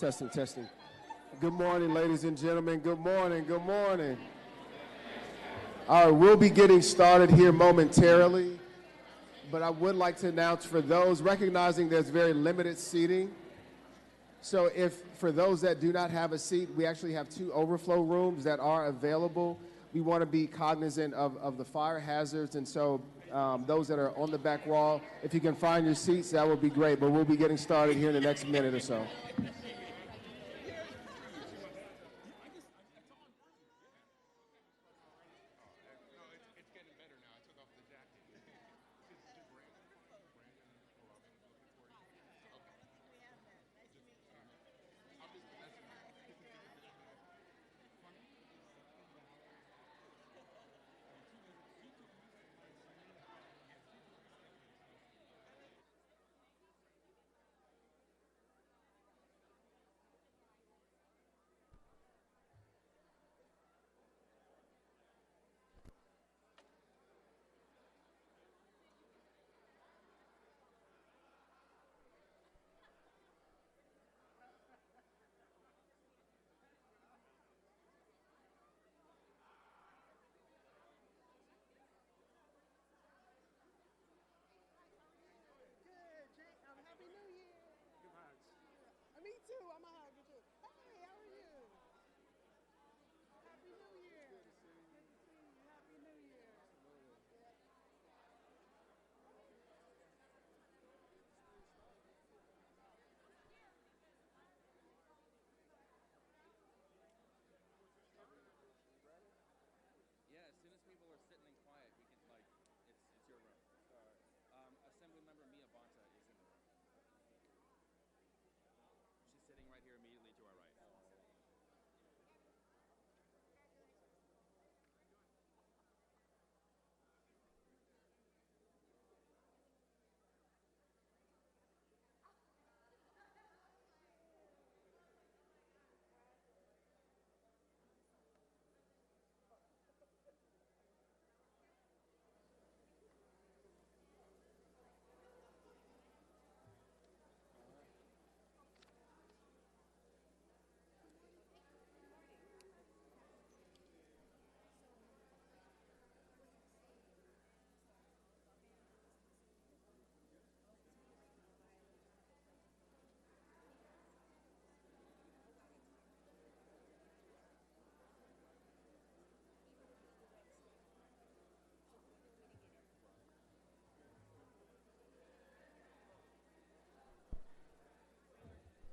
Testing, testing. Good morning, ladies and gentlemen. Good morning, good morning. All right, we'll be getting started here momentarily, but I would like to announce for those, recognizing there's very limited seating. So for those that do not have a seat, we actually have 2 overflow rooms that are available. We want to be cognizant of the fire hazards, and so those that are on the back wall, if you can find your seats, that would be great, but we'll be getting started here in the next minute or so.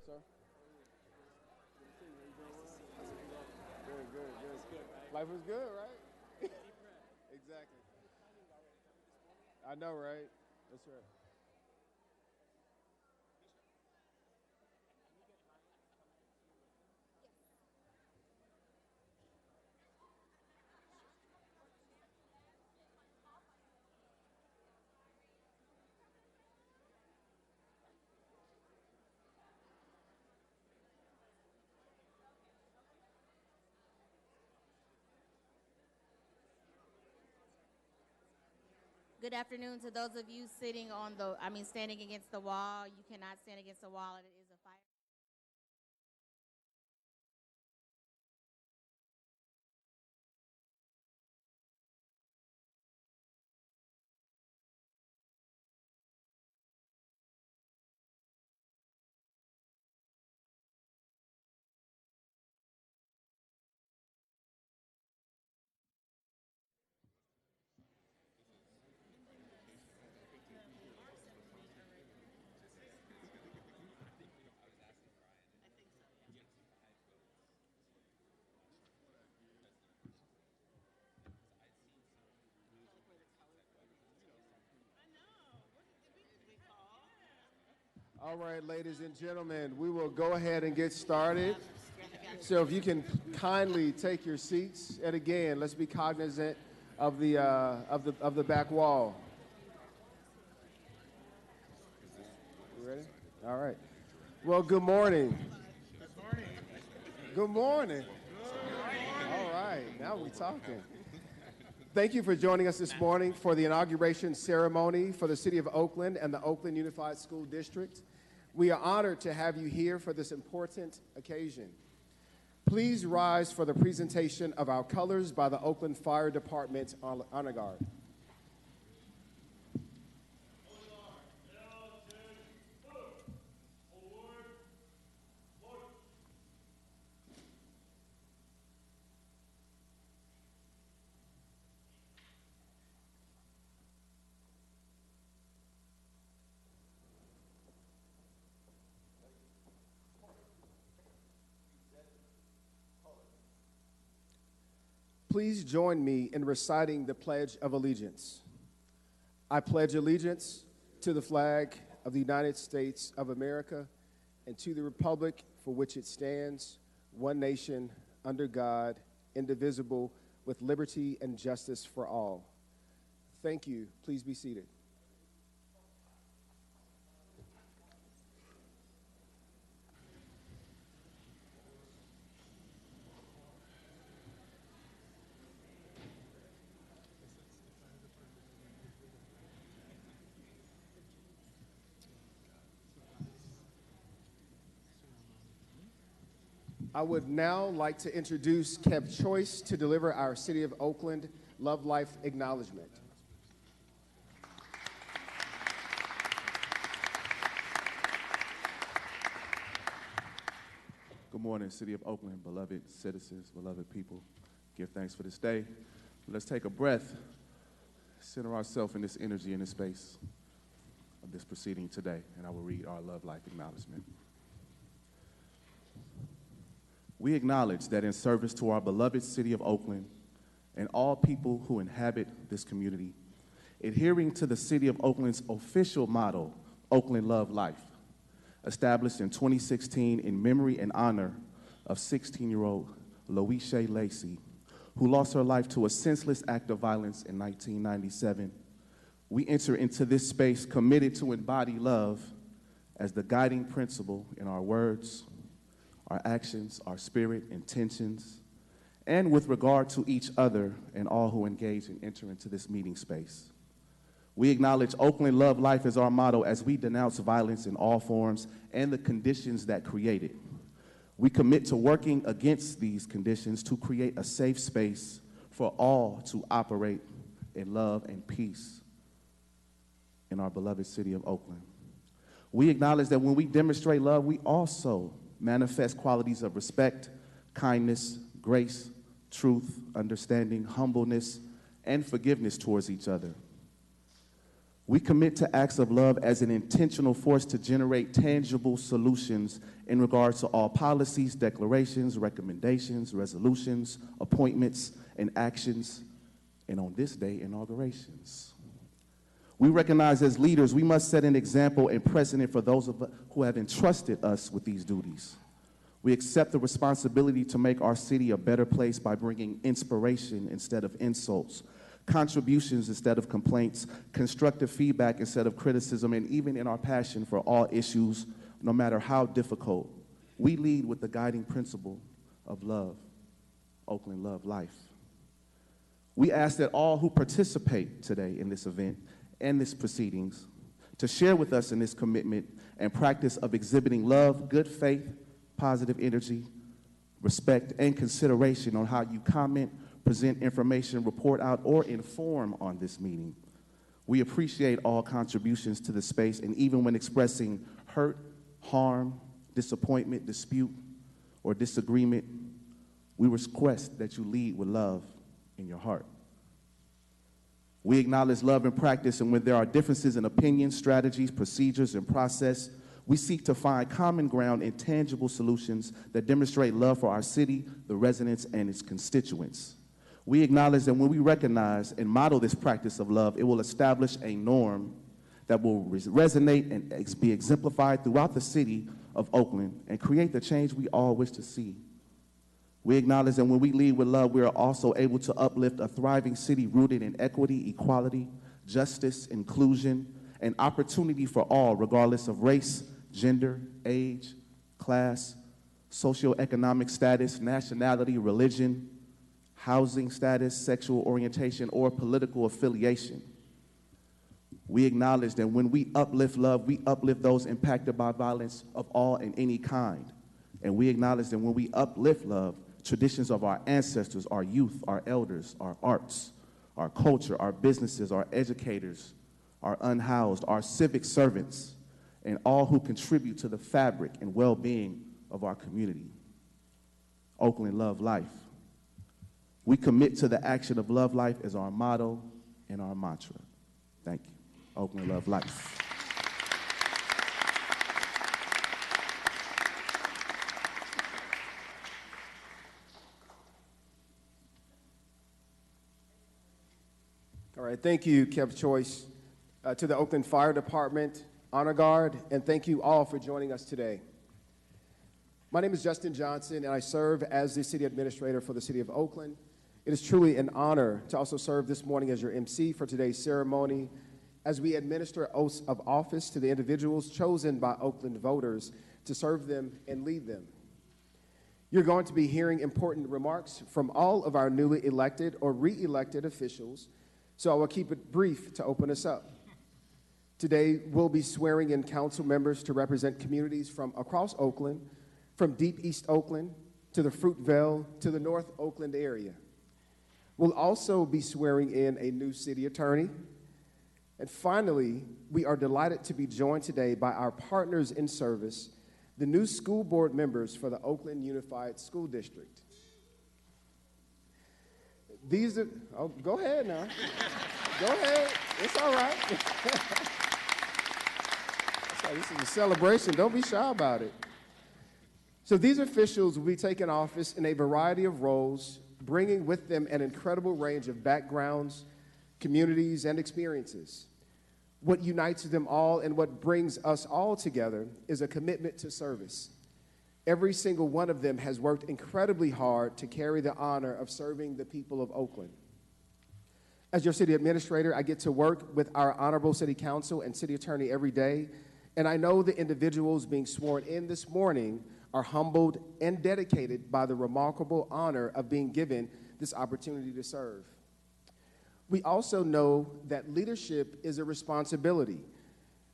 Good. Life was good, right? Exactly. I know, right? That's right. Good afternoon to those of you standing against the wall. You cannot stand against the wall. It is a fire. All right, ladies and gentlemen, we will go ahead and get started. So if you can kindly take your seats, and again, let's be cognizant of the back wall. You ready? All right. Well, good morning. Good morning. All right, now we're talking. Thank you for joining us this morning for the inauguration ceremony for the City of Oakland and the Oakland Unified School District. We are honored to have you here for this important occasion. Please rise for the presentation of our colors by the Oakland Fire Department Honor Guard. Please join me in reciting the Pledge of Allegiance. I pledge allegiance to the flag of the United States of America and to the republic for which it stands, one nation, under God, indivisible, with liberty and justice for all. Thank you. Please be seated. I would now like to introduce Kev Choice to deliver our City of Oakland Love Life acknowledgement. Good morning, City of Oakland, beloved citizens, beloved people. Give thanks for this day. Let's take a breath, center ourselves in this energy, in this space of this proceeding today, and I will read our Love Life acknowledgement. We acknowledge that in service to our beloved City of Oakland and all people who inhabit this community, adhering to the City of Oakland's official motto, Oakland Love Life, established in 2016 in memory and honor of 16-year-old Loisha Lacey, who lost her life to a senseless act of violence in 1997, we enter into this space committed to embody love as the guiding principle in our words, our actions, our spirit, intentions, and with regard to each other and all who engage and enter into this meeting space. We acknowledge Oakland Love Life as our motto as we denounce violence in all forms and the conditions that create it. We commit to working against these conditions to create a safe space for all to operate in love and peace in our beloved City of Oakland. We acknowledge that when we demonstrate love, we also manifest qualities of respect, kindness, grace, truth, understanding, humbleness, and forgiveness towards each other. We commit to acts of love as an intentional force to generate tangible solutions in regards to all policies, declarations, recommendations, resolutions, appointments, and actions, and on this day, inaugurations. We recognize as leaders, we must set an example and precedent for those of us who have entrusted us with these duties. We accept the responsibility to make our city a better place by bringing inspiration instead of insults, contributions instead of complaints, constructive feedback instead of criticism, and even in our passion for all issues, no matter how difficult, we lead with the guiding principle of love, Oakland Love Life. We ask that all who participate today in this event and this proceedings to share with us in this commitment and practice of exhibiting love, good faith, positive energy, respect, and consideration on how you comment, present information, report out, or inform on this meeting. We appreciate all contributions to the space, and even when expressing hurt, harm, disappointment, dispute, or disagreement, we request that you lead with love in your heart. We acknowledge love and practice, and when there are differences in opinions, strategies, procedures, and process, we seek to find common ground and tangible solutions that demonstrate love for our city, the residents, and its constituents. We acknowledge that when we recognize and model this practice of love, it will establish a norm that will resonate and be exemplified throughout the city of Oakland and create the change we all wish to see. We acknowledge that when we lead with love, we are also able to uplift a thriving city rooted in equity, equality, justice, inclusion, and opportunity for all, regardless of race, gender, age, class, socioeconomic status, nationality, religion, housing status, sexual orientation, or political affiliation. We acknowledge that when we uplift love, we uplift those impacted by violence of all and any kind. And we acknowledge that when we uplift love, traditions of our ancestors, our youth, our elders, our arts, our culture, our businesses, our educators, our unhoused, our civic servants, and all who contribute to the fabric and well-being of our community. Oakland Love Life. We commit to the action of love life as our motto and our mantra. Thank you. Oakland Love Life. All right, thank you, Kev Choice. To the Oakland Fire Department, Honor Guard, and thank you all for joining us today. My name is Justin Johnson, and I serve as the City Administrator for the City of Oakland. It is truly an honor to also serve this morning as your MC for today's ceremony as we administer oaths of office to the individuals chosen by Oakland voters to serve them and lead them. You're going to be hearing important remarks from all of our newly elected or re-elected officials, so I will keep it brief to open us up. Today, we'll be swearing in council members to represent communities from across Oakland, from deep East Oakland to the Fruitvale to the North Oakland area. We'll also be swearing in a new city attorney. And finally, we are delighted to be joined today by our partners in service, the new school board members for the Oakland Unified School District. These are, oh, go ahead now. Go ahead, it's all right. This is a celebration, don't be shy about it. So these officials will be taking office in a variety of roles, bringing with them an incredible range of backgrounds, communities, and experiences. What unites them all and what brings us all together is a commitment to service. Every single one of them has worked incredibly hard to carry the honor of serving the people of Oakland. As your city administrator, I get to work with our honorable city council and city attorney every day, and I know the individuals being sworn in this morning are humbled and dedicated by the remarkable honor of being given this opportunity to serve. We also know that leadership is a responsibility.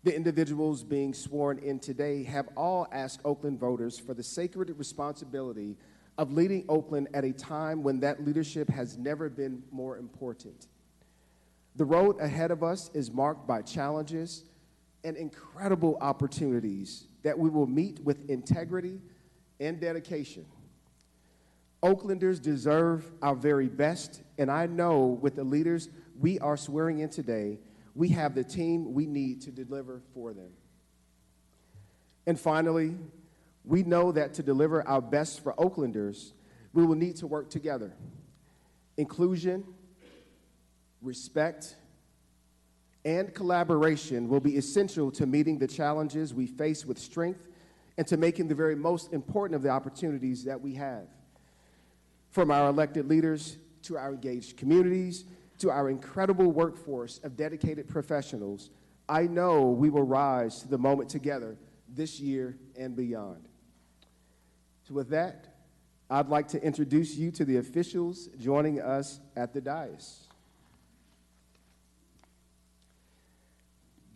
The individuals being sworn in today have all asked Oakland voters for the sacred responsibility of leading Oakland at a time when that leadership has never been more important. The road ahead of us is marked by challenges and incredible opportunities that we will meet with integrity and dedication. Oaklanders deserve our very best, and I know with the leaders we are swearing in today, we have the team we need to deliver for them. And finally, we know that to deliver our best for Oaklanders, we will need to work together. Inclusion, respect, and collaboration will be essential to meeting the challenges we face with strength and to making the very most important of the opportunities that we have. From our elected leaders to our engaged communities to our incredible workforce of dedicated professionals, I know we will rise to the moment together this year and beyond. So with that, I'd like to introduce you to the officials joining us at the dais.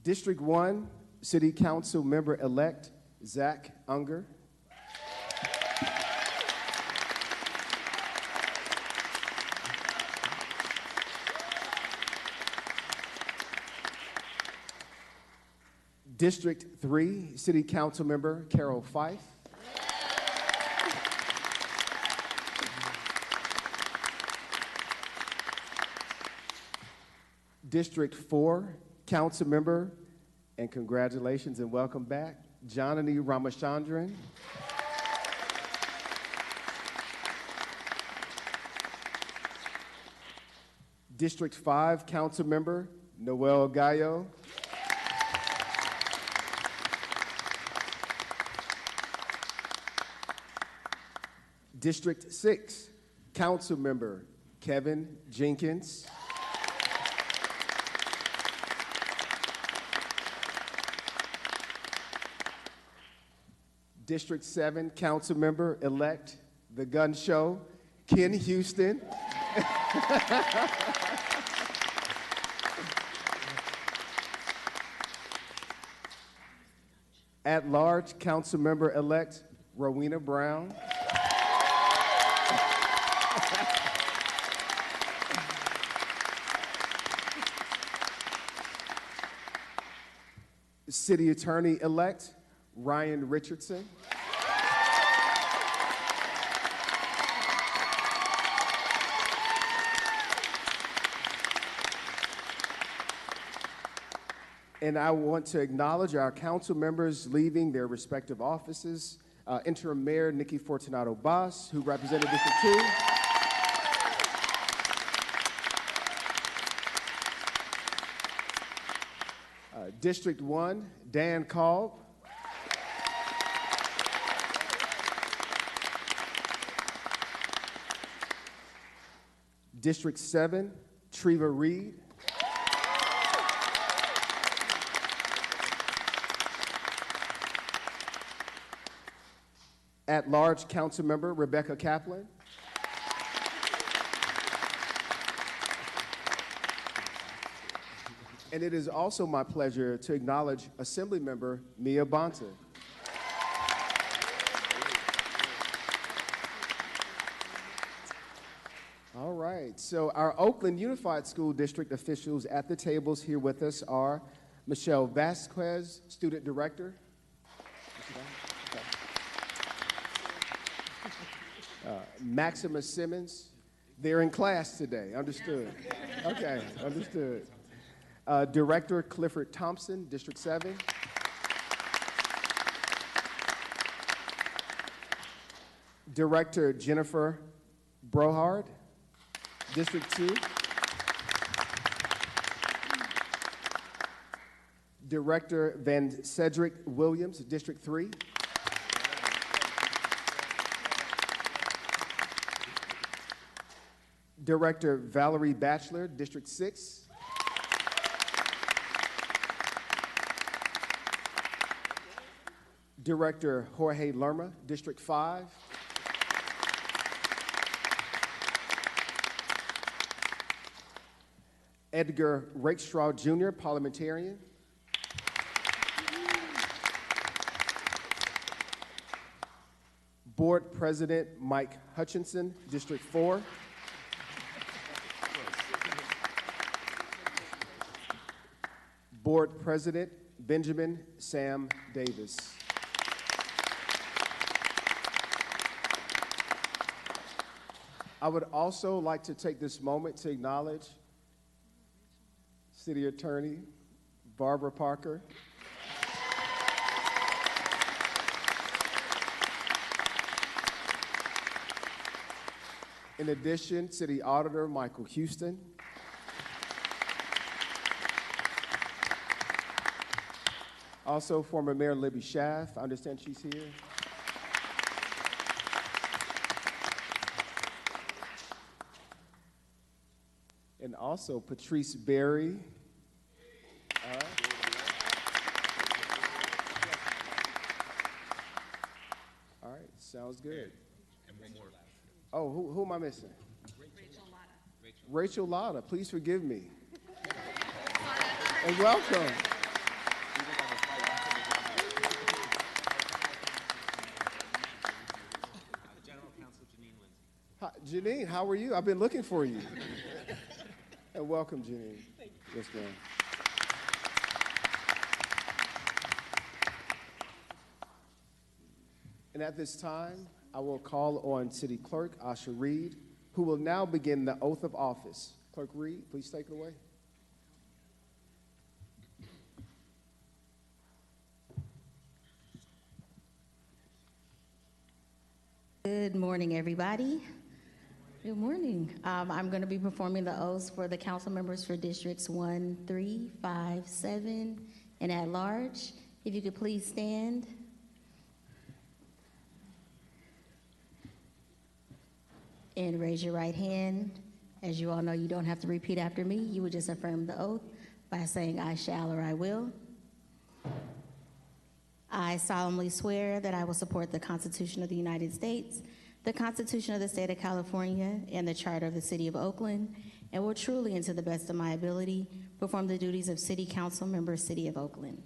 District 1, City Council Member-elect Zach Unger. District 3, City Council Member Carol Fife. District 4, Council Member, and congratulations and welcome back, Janani Ramachandran. District 5, Council Member Noel Gallo. District 6, Council Member Kevin Jenkins. District 7, Council Member-elect The Gun Show, Ken Houston. At-large Council Member-elect Rowena Brown. City Attorney-elect Ryan Richardson. And I want to acknowledge our council members leaving their respective offices. Interim Mayor Nikki Fortunato-Boss, who represented District 2. District 1, Dan Kalb. District 7, Treva Reed. At-large Council Member Rebecca Kaplan. And it is also my pleasure to acknowledge Assembly Member Mia Bonta. All right, so our Oakland Unified School District officials at the tables here with us are Michelle Vasquez, Student Director. Maximus Simmons, they're in class today, understood. Okay, understood. Director Clifford Thompson, District 7. Director Jennifer Brohard, District 2. Director Van Cedric Williams, District 3. Director Valerie Batchelor, District 6. Director Jorge Lerma, District 5. Edgar Rakestraw Jr., Parliamentarian. Board President Mike Hutchinson, District 4. Board President Benjamin Sam Davis. I would also like to take this moment to acknowledge City Attorney Barbara Parker. In addition, City Auditor Michael Houston. Also, former Mayor Libby Schaff. I understand she's here. And also Patrice Berry. All right, sounds good. And one more. Oh, who am I missing? Rachel Lotta, please forgive me. And welcome. General Counsel Janine Lindsay. Hi, Janine, how are you? I've been looking for you. And welcome, Janine. Thank you. Yes, ma'am. And at this time, I will call on City Clerk Asha Reed, who will now begin the oath of office. Clerk Reed, please take it away. Good morning, everybody. Good morning. I'm going to be performing the oaths for the council members for districts 1, 3, 5, 7, and at large. If you could please stand. And raise your right hand. As you all know, you don't have to repeat after me. You would just affirm the oath by saying I shall or I will. I solemnly swear that I will support the Constitution of the United States, the Constitution of the State of California, and the Charter of the City of Oakland, and will truly, and to the best of my ability, perform the duties of City Council Member, City of Oakland.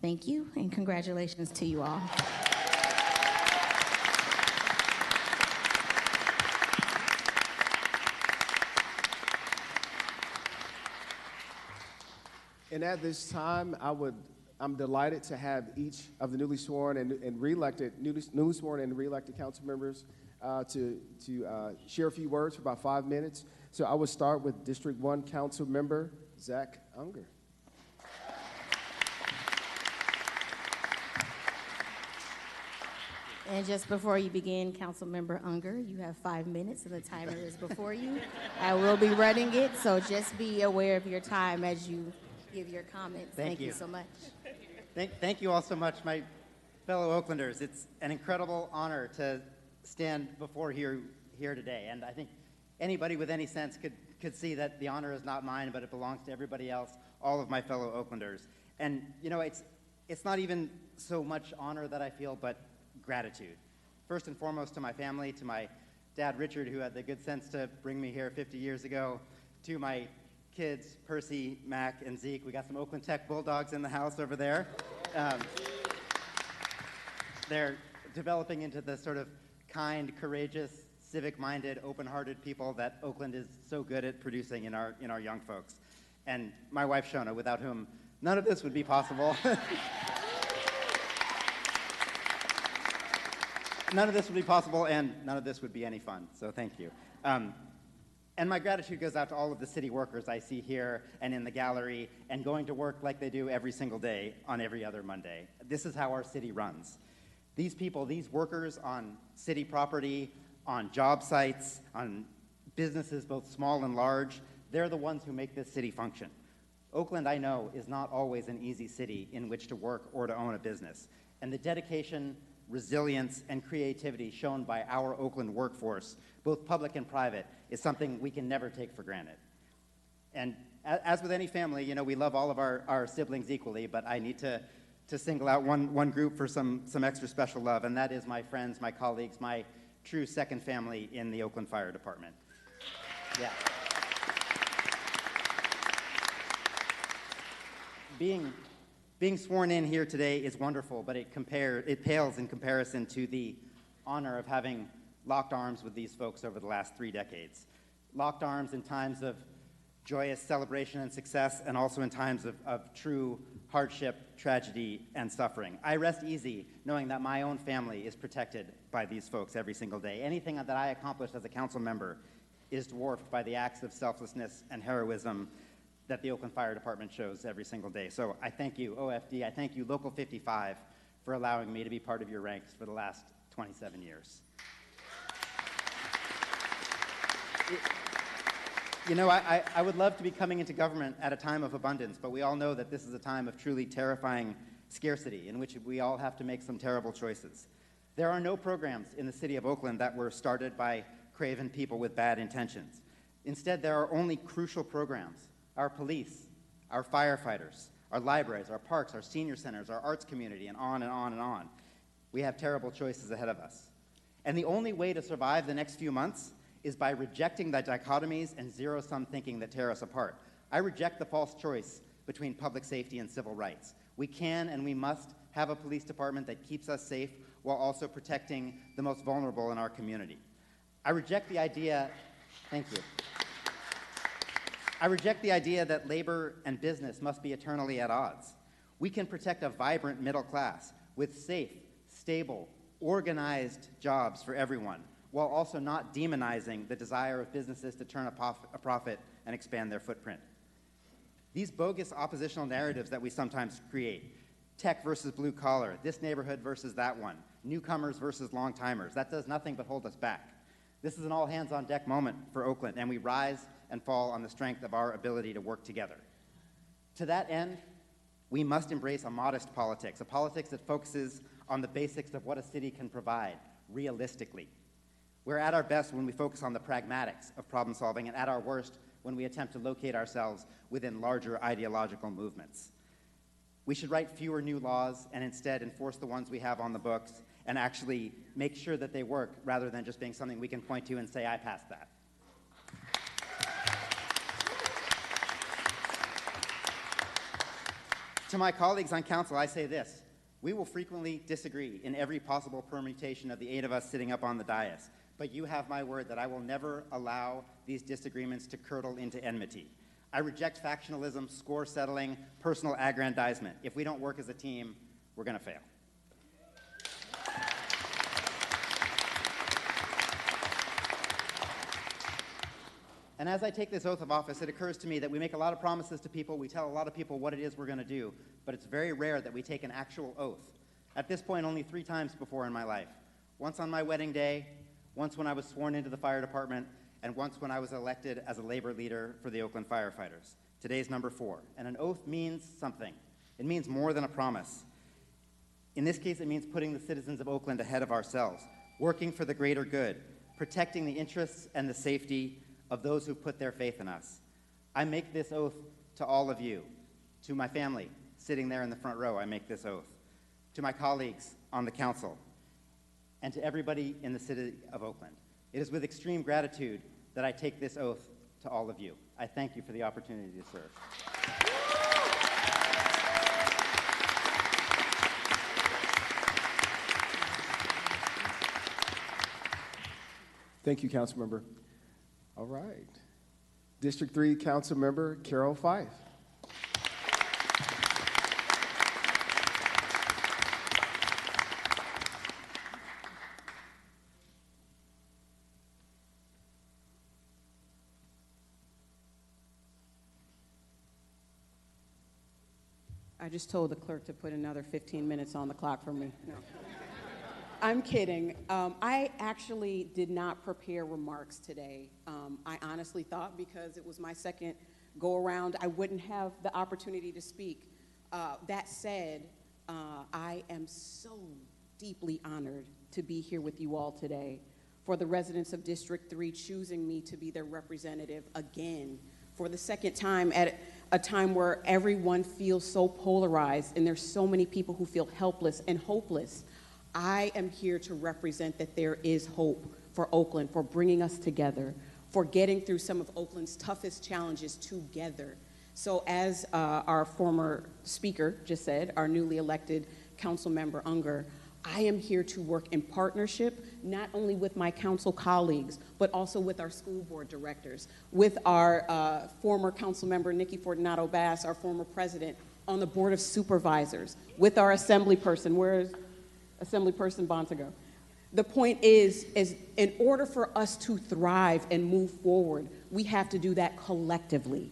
Thank you, and congratulations to you all. And at this time, I'm delighted to have each of the newly sworn and newly sworn and reelected council members to share a few words for about 5 minutes. So I will start with District 1 Council Member Zach Unger. And just before you begin, Councilmember Unger, you have 5 minutes, and the timer is before you. I will be running it, so just be aware of your time as you give your comments. Thank you so much. Thank you all so much, my fellow Oaklanders. It's an incredible honor to stand before here today, and I think anybody with any sense could see that the honor is not mine, but it belongs to everybody else, all of my fellow Oaklanders. And you know, it's not even so much honor that I feel, but gratitude. First and foremost to my family, to my dad, Richard, who had the good sense to bring me here 50 years ago, to my kids, Percy, Mac, and Zeke. We got some Oakland Tech Bulldogs in the house over there. They're developing into the sort of kind, courageous, civic-minded, open-hearted people that Oakland is so good at producing in our young folks. And my wife, Shona, without whom none of this would be possible. None of this would be possible, and none of this would be any fun, so thank you. And my gratitude goes out to all of the city workers I see here and in the gallery and going to work like they do every single day on every other Monday. This is how our city runs. These people, these workers on city property, on job sites, on businesses both small and large, they're the ones who make this city function. Oakland, I know, is not always an easy city in which to work or to own a business. And the dedication, resilience, and creativity shown by our Oakland workforce, both public and private, is something we can never take for granted. And as with any family, you know, we love all of our siblings equally, but I need to single out one group for some extra special love, and that is my friends, my colleagues, my true second family in the Oakland Fire Department. Yeah. Being sworn in here today is wonderful, but it pales in comparison to the honor of having locked arms with these folks over the last 3 decades. Locked arms in times of joyous celebration and success, and also in times of true hardship, tragedy, and suffering. I rest easy knowing that my own family is protected by these folks every single day. Anything that I accomplish as a council member is dwarfed by the acts of selflessness and heroism that the Oakland Fire Department shows every single day. So I thank you, OFD, I thank you, Local 55, for allowing me to be part of your ranks for the last 27 years. You know, I would love to be coming into government at a time of abundance, but we all know that this is a time of truly terrifying scarcity in which we all have to make some terrible choices. There are no programs in the city of Oakland that were started by craven people with bad intentions. Instead, there are only crucial programs. Our police, our firefighters, our libraries, our parks, our senior centers, our arts community, and on and on and on. We have terrible choices ahead of us. And the only way to survive the next few months is by rejecting the dichotomies and zero-sum thinking that tear us apart. I reject the false choice between public safety and civil rights. We can and we must have a police department that keeps us safe while also protecting the most vulnerable in our community. I reject the idea, thank you. I reject the idea that labor and business must be eternally at odds. We can protect a vibrant middle class with safe, stable, organized jobs for everyone, while also not demonizing the desire of businesses to turn a profit and expand their footprint. These bogus oppositional narratives that we sometimes create, tech versus blue collar, this neighborhood versus that one, newcomers versus long-timers, that does nothing but hold us back. This is an all-hands-on-deck moment for Oakland, and we rise and fall on the strength of our ability to work together. To that end, we must embrace a modest politics, a politics that focuses on the basics of what a city can provide, realistically. We're at our best when we focus on the pragmatics of problem solving, and at our worst when we attempt to locate ourselves within larger ideological movements. We should write fewer new laws and instead enforce the ones we have on the books and actually make sure that they work rather than just being something we can point to and say, I passed that. To my colleagues on council, I say this: we will frequently disagree in every possible permutation of the 8 of us sitting up on the dais, but you have my word that I will never allow these disagreements to curdle into enmity. I reject factionalism, score settling, personal aggrandizement. If we don't work as a team, we're going to fail. And as I take this oath of office, it occurs to me that we make a lot of promises to people, we tell a lot of people what it is we're going to do, but it's very rare that we take an actual oath. At this point, only 3 times before in my life. Once on my wedding day, once when I was sworn into the fire department, and once when I was elected as a labor leader for the Oakland firefighters. Today's number 4. And an oath means something. It means more than a promise. In this case, it means putting the citizens of Oakland ahead of ourselves, working for the greater good, protecting the interests and the safety of those who put their faith in us. I make this oath to all of you, to my family sitting there in the front row, I make this oath, to my colleagues on the council, and to everybody in the City of Oakland. It is with extreme gratitude that I take this oath to all of you. I thank you for the opportunity to serve. Thank you, Councilmember. All right. District 3 Councilmember Carol Fife. I just told the clerk to put another 15 minutes on the clock for me. No. I'm kidding. I actually did not prepare remarks today. I honestly thought because it was my second go-around, I wouldn't have the opportunity to speak. That said, I am so deeply honored to be here with you all today, for the residents of District 3 choosing me to be their representative again, for the second time at a time where everyone feels so polarized and there's so many people who feel helpless and hopeless. I am here to represent that there is hope for Oakland, for bringing us together, for getting through some of Oakland's toughest challenges together. So as our former speaker just said, our newly elected council member Unger, I am here to work in partnership, not only with my council colleagues, but also with our school board directors, with our former council member Nikki Fortunato Bass, our former president, on the board of supervisors, with our assembly person. Where's Assemblyperson Bontago? The point is in order for us to thrive and move forward, we have to do that collectively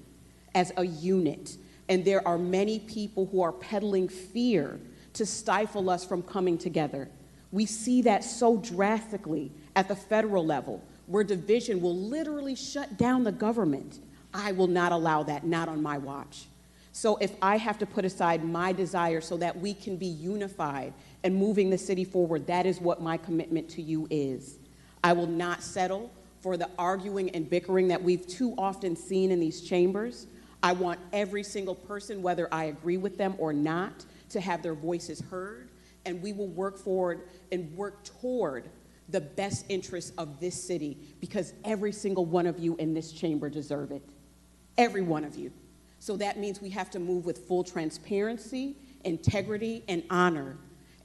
as a unit. And there are many people who are peddling fear to stifle us from coming together. We see that so drastically at the federal level, where division will literally shut down the government. I will not allow that, not on my watch. So if I have to put aside my desire so that we can be unified and moving the city forward, that is what my commitment to you is. I will not settle for the arguing and bickering that we've too often seen in these chambers. I want every single person, whether I agree with them or not, to have their voices heard, and we will work forward and work toward the best interests of this city, because every single one of you in this chamber deserve it. Every one of you. So that means we have to move with full transparency, integrity, and honor.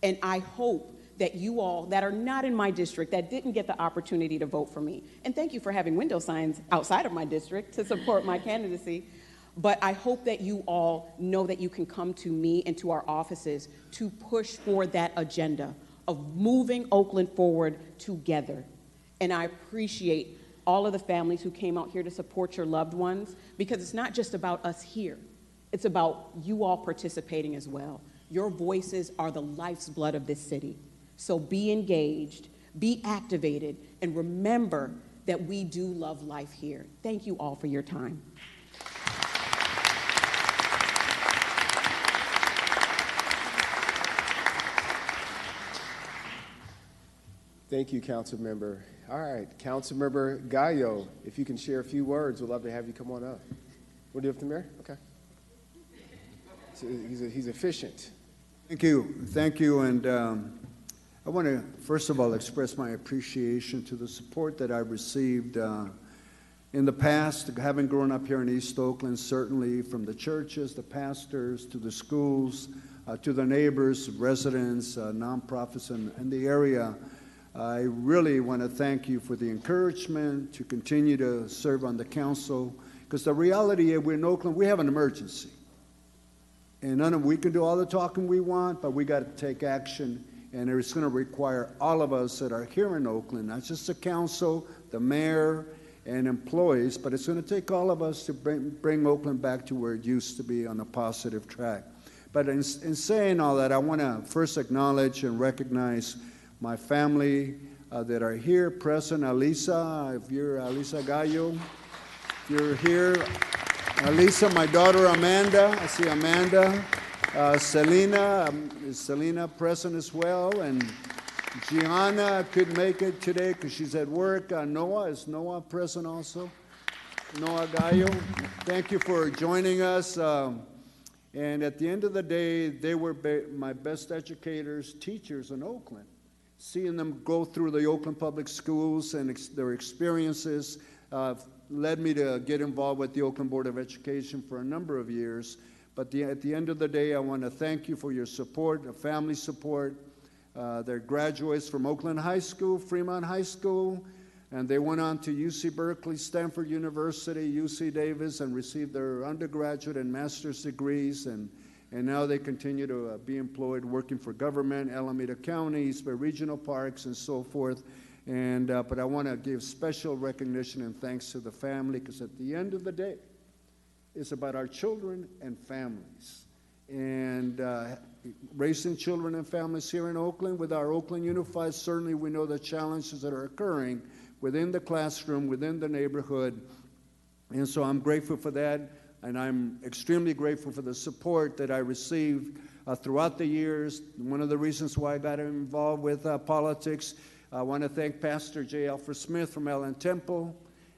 And I hope that you all that are not in my district, that didn't get the opportunity to vote for me, and thank you for having window signs outside of my district to support my candidacy, but I hope that you all know that you can come to me and to our offices to push for that agenda of moving Oakland forward together. And I appreciate all of the families who came out here to support your loved ones, because it's not just about us here. It's about you all participating as well. Your voices are the life's blood of this city. So be engaged, be activated, and remember that we do love life here. Thank you all for your time. Thank you, Council Member. All right, Council Member Gallo, if you can share a few words, we'd love to have you come on up. We'll do it from there? Okay. So he's efficient. Thank you, and I want to first of all express my appreciation to the support that I received In the past, having grown up here in East Oakland, certainly from the churches, the pastors, to the schools, to the neighbors, residents, nonprofits in the area, I really want to thank you for the encouragement to continue to serve on the council, because the reality is we're in Oakland, we have an emergency. And we can do all the talking we want, but we got to take action, and it's going to require all of us that are here in Oakland, not just the council, the mayor, and employees, but it's going to take all of us to bring Oakland back to where it used to be on a positive track. But in saying all that, I want to first acknowledge and recognize my family that are here present. Alisa, if you're Alisa Gallo, if you're here. Alisa, my daughter Amanda, I see Amanda. Selena, is Selena present as well? And Gianna couldn't make it today because she's at work. Noah, is Noah present also? Noah Gallo, thank you for joining us. And at the end of the day, they were my best educators, teachers in Oakland. Seeing them go through the Oakland Public Schools and their experiences led me to get involved with the Oakland Board of Education for a number of years. But at the end of the day, I want to thank you for your support, the family support. They're graduates from Oakland High School, Fremont High School, and they went on to UC Berkeley, Stanford University, UC Davis, and received their undergraduate and master's degrees, and now they continue to be employed working for government, Alameda County, East Bay Regional Parks, and so forth. But I want to give special recognition and thanks to the family, because at the end of the day, it's about our children and families. And raising children and families here in Oakland with our Oakland Unified, certainly we know the challenges that are occurring within the classroom, within the neighborhood. And so I'm grateful for that, and I'm extremely grateful for the support that I received throughout the years. One of the reasons why I got involved with politics, I want to thank Pastor J. Alfred Smith from Allen Temple.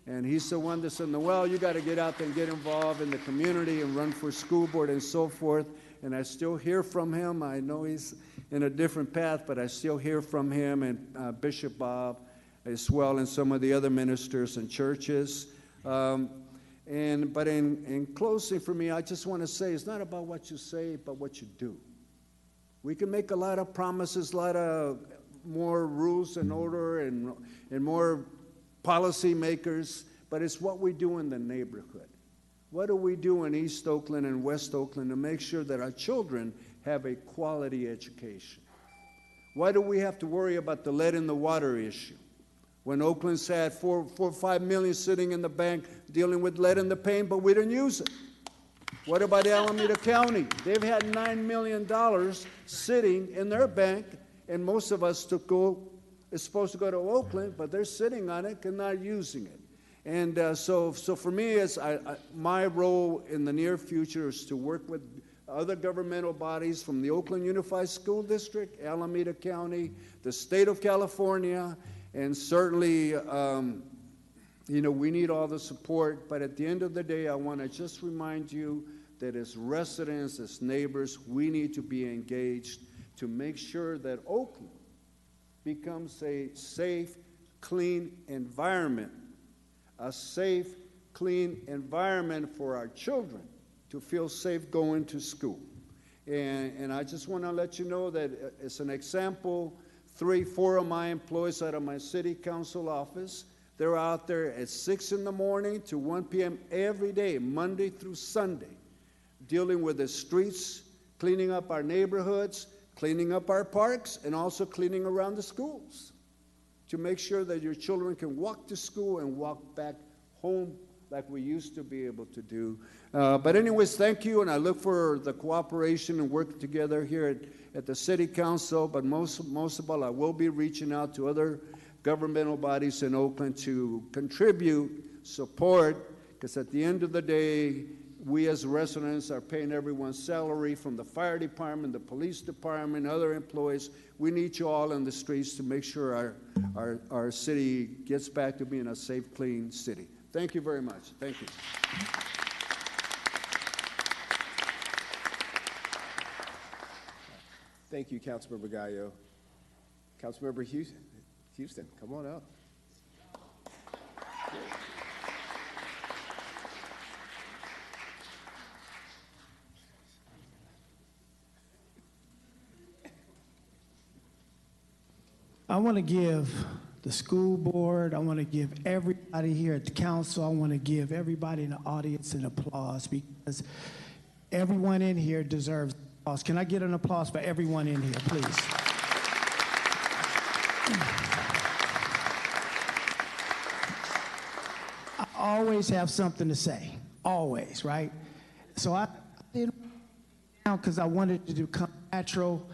And he's the one that said, Noel, you got to get out there and get involved in the community and run for school board and so forth. And I still hear from him. I know he's in a different path, but I still hear from him and Bishop Bob as well, and some of the other ministers and churches. But in closing for me, I just want to say it's not about what you say, but what you do. We can make a lot of promises, a lot of more rules and order and more policy makers, but it's what we do in the neighborhood. What do we do in East Oakland and West Oakland to make sure that our children have a quality education? Why do we have to worry about the lead in the water issue when Oakland's had 4 or 5 million sitting in the bank dealing with lead in the paint, but we didn't use it? What about Alameda County? They've had $9 million sitting in their bank, and most of us is supposed to go to Oakland, but they're sitting on it and not using it. And so for me, my role in the near future is to work with other governmental bodies from the Oakland Unified School District, Alameda County, the state of California, and certainly, we need all the support. But at the end of the day, I want to just remind you that as residents, as neighbors, we need to be engaged to make sure that Oakland becomes a safe, clean environment. A safe, clean environment for our children to feel safe going to school. And I just want to let you know that as an example, 3-4 of my employees out of my city council office, they're out there at 6 in the morning to 1 p.m. every day, Monday through Sunday, dealing with the streets, cleaning up our neighborhoods, cleaning up our parks, and also cleaning around the schools to make sure that your children can walk to school and walk back home like we used to be able to do. But anyways, thank you, and I look for the cooperation and work together here at the City Council, but most of all, I will be reaching out to other governmental bodies in Oakland to contribute, support, because at the end of the day, we as residents are paying everyone's salary, from the fire department, the police department, other employees. We need you all in the streets to make sure our city gets back to being a safe, clean city. Thank you very much. Thank you. Thank you, Councilmember Gallo. Councilmember Houston, come on up. I want to give the school board, I want to give everybody here at the council, I want to give everybody in the audience an applause because everyone in here deserves applause. Can I get an applause for everyone in here, please? I always have something to say, always, right? So I did now because I wanted to become natural.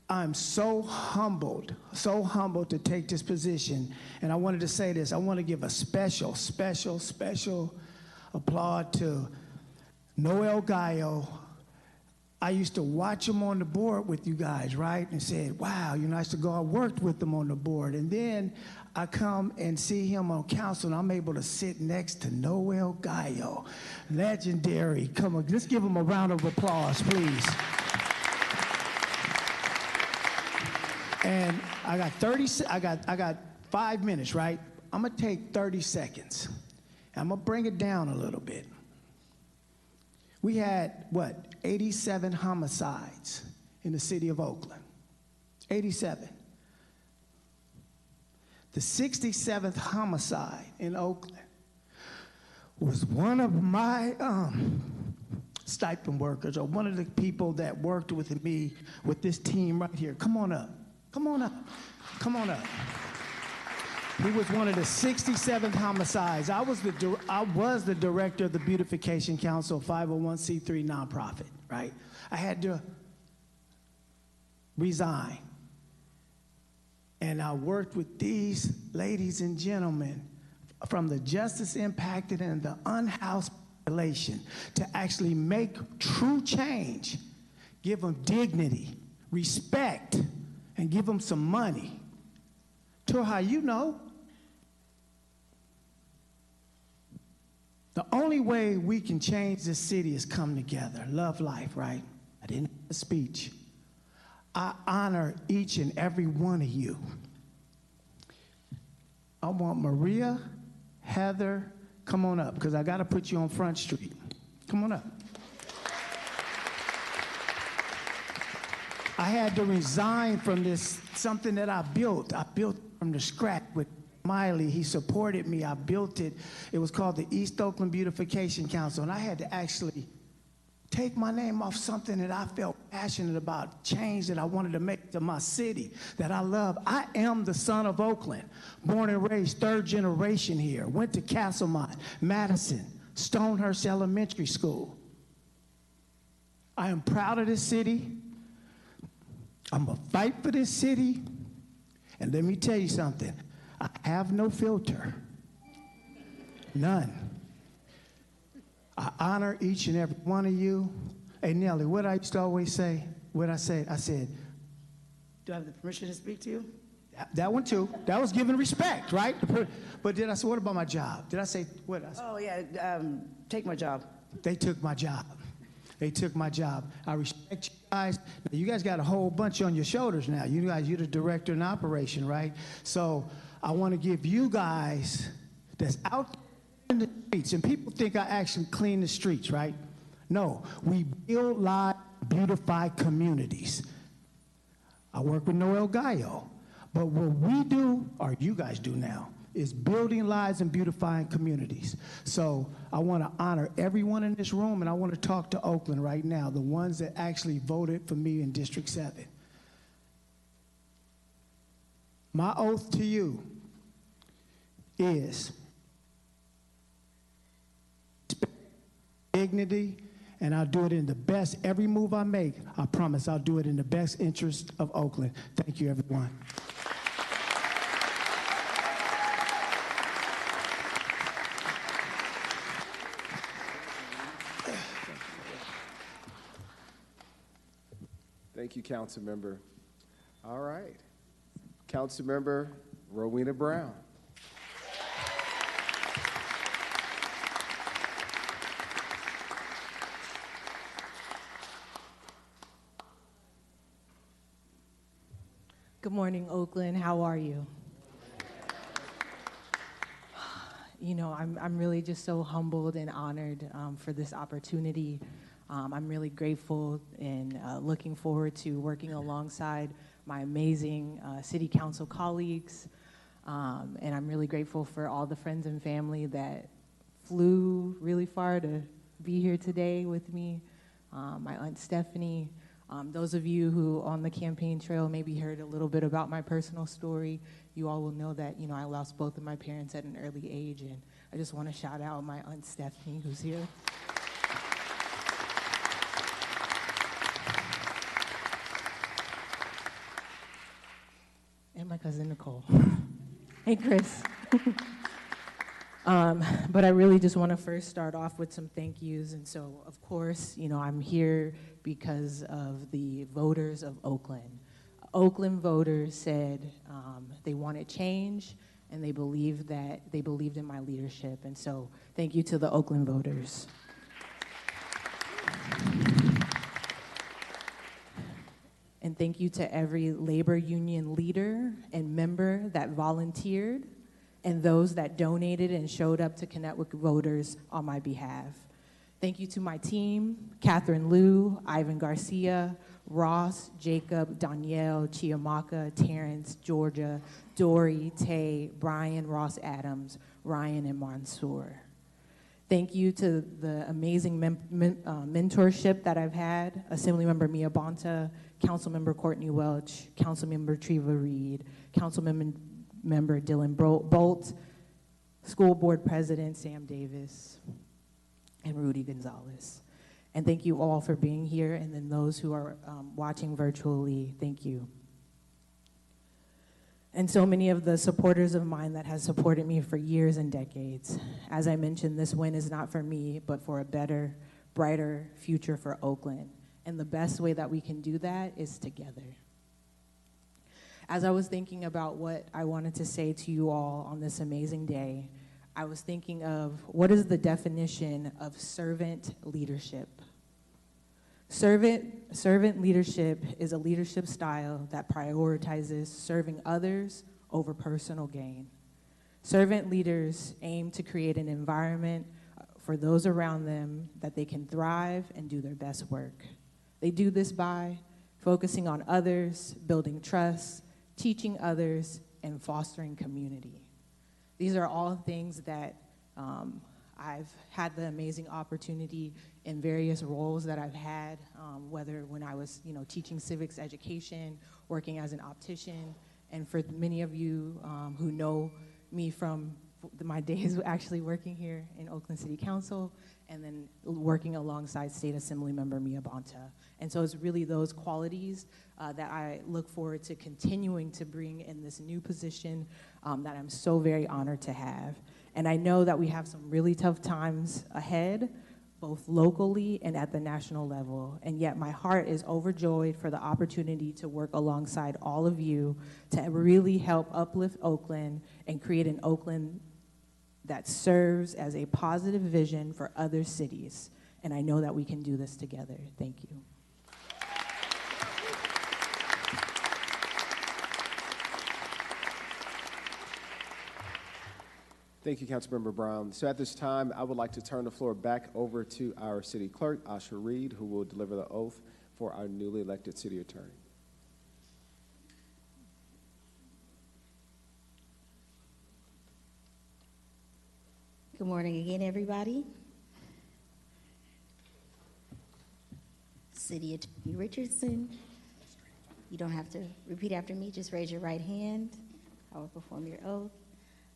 I'm so humbled to take this position. And I wanted to say this. I want to give a special applaud to Noel Gallo. I used to watch him on the board with you guys, right? And said, wow, I used to go, I worked with him on the board. And then I come and see him on council, and I'm able to sit next to Noel Gallo. Legendary. Come on, let's give him a round of applause, please. And I got 5 minutes, right? I'm gonna take 30 seconds. I'm gonna bring it down a little bit. We had, 87 homicides in the city of Oakland. 87. The 67th homicide in Oakland was one of my stipend workers, or one of the people that worked with me with this team right here. Come on up. Come on up. Come on up. He was one of the 67th homicides. I was the director of the Beautification Council, 501c3 nonprofit, right? I had to resign. And I worked with these ladies and gentlemen from the justice impacted and the unhoused population to actually make true change, give them dignity, respect, and give them some money. To how you know, the only way we can change this city is come together. Love life, right? I didn't have a speech. I honor each and every one of you. I want Maria, Heather, come on up, because I got to put you on Front Street. Come on up. I had to resign from this, something that I built. I built from the scratch with Miley. He supported me. I built it. It was called the East Oakland Beautification Council, and I had to actually take my name off something that I felt passionate about, change that I wanted to make to my city that I love. I am the son of Oakland, born and raised, third generation here. Went to Castlemont, Madison, Stonehurst Elementary School. I am proud of this city. I'm gonna fight for this city. And let me tell you something. I have no filter. None. I honor each and every one of you. Hey, Nellie, what I used to always say, I said, do I have the permission to speak to you? That one too. That was giving respect, right? But did I say, what about my job? Did I say, what? Oh, yeah, take my job. They took my job. They took my job. I respect you guys. Now, you guys got a whole bunch on your shoulders now. You guys, you're the director in operation, right? So I want to give you guys that's out in the streets, and people think I actually clean the streets, right? No, we build lives, beautify communities. I work with Noel Gallo, but what we do, or you guys do now, is building lives and beautifying communities. So I want to honor everyone in this room, and I want to talk to Oakland right now, the ones that actually voted for me in District 7. My oath to you is dignity, and I'll do it in the best. Every move I make, I promise I'll do it in the best interest of Oakland. Thank you, everyone. Thank you, Council Member. All right. Council Member Rowena Brown. Good morning, Oakland. How are you? You know, I'm really just so humbled and honored for this opportunity. I'm really grateful and looking forward to working alongside my amazing city council colleagues, and I'm really grateful for all the friends and family that flew really far to be here today with me. My Aunt Stephanie, those of you who on the campaign trail maybe heard a little bit about my personal story, you all will know that, I lost both of my parents at an early age, and I just want to shout out my Aunt Stephanie who's here. And my cousin Nicole. Hey, Chris. But I really just want to first start off with some thank yous. And so, of course, I'm here because of the voters of Oakland. Oakland voters said they wanted change, and they believed in my leadership. And so, thank you to the Oakland voters. And thank you to every labor union leader and member that volunteered, and those that donated and showed up to connect with voters on my behalf. Thank you to my team, Catherine Liu, Ivan Garcia, Ross, Jacob, Danielle, Chiamaka, Terrence, Georgia, Dory, Tay, Brian, Ross Adams, Ryan, and Mansour. Thank you to the amazing mentorship that I've had, Assemblymember Mia Bonta, Councilmember Courtney Welch, Councilmember Treva Reed, Councilmember Dylan Bolt, School Board President Sam Davis, and Rudy Gonzalez. And thank you all for being here, and then those who are watching virtually, thank you. And so many of the supporters of mine that has supported me for years and decades. As I mentioned, this win is not for me, but for a better, brighter future for Oakland. And the best way that we can do that is together. As I was thinking about what I wanted to say to you all on this amazing day, I was thinking of what is the definition of servant leadership? Servant leadership is a leadership style that prioritizes serving others over personal gain. Servant leaders aim to create an environment for those around them that they can thrive and do their best work. They do this by focusing on others, building trust, teaching others, and fostering community. These are all things that I've had the amazing opportunity in various roles that I've had, whether when I was teaching civics education, working as an optician, and for many of you who know me from my days actually working here in Oakland City Council, and then working alongside State Assembly Member Mia Bonta. And so it's really those qualities that I look forward to continuing to bring in this new position that I'm so very honored to have. And I know that we have some really tough times ahead, both locally and at the national level. And yet my heart is overjoyed for the opportunity to work alongside all of you to really help uplift Oakland and create an Oakland that serves as a positive vision for other cities. And I know that we can do this together. Thank you. Thank you, Councilmember Brown. So at this time, I would like to turn the floor back over to our City Clerk, Asha Reed, who will deliver the oath for our newly elected City Attorney. Good morning again, everybody. City Attorney Richardson. You don't have to repeat after me, just raise your right hand. I will perform your oath.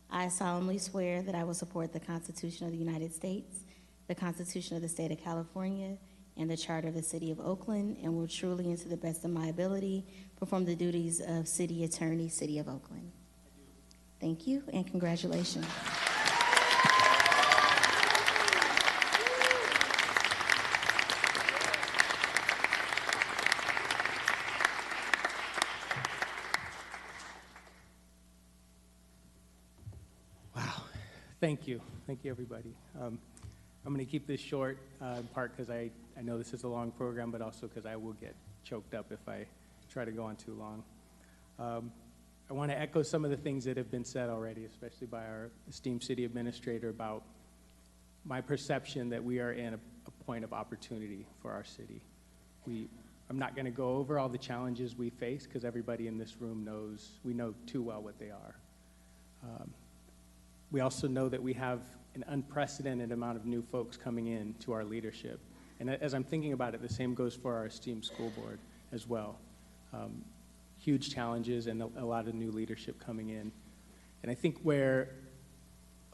I solemnly swear that I will support the Constitution of the United States, the Constitution of the State of California, and the Charter of the City of Oakland, and will truly and to the best of my ability perform the duties of City Attorney, City of Oakland. Thank you, and congratulations. Thank you, everybody. I'm going to keep this short, in part because I know this is a long program, but also because I will get choked up if I try to go on too long. I want to echo some of the things that have been said already, especially by our esteemed city administrator, about my perception that we are in a point of opportunity for our city. I'm not going to go over all the challenges we face because everybody in this room knows, we know too well what they are. We also know that we have an unprecedented amount of new folks coming in to our leadership. And as I'm thinking about it, the same goes for our esteemed school board as well. Huge challenges and a lot of new leadership coming in. And I think where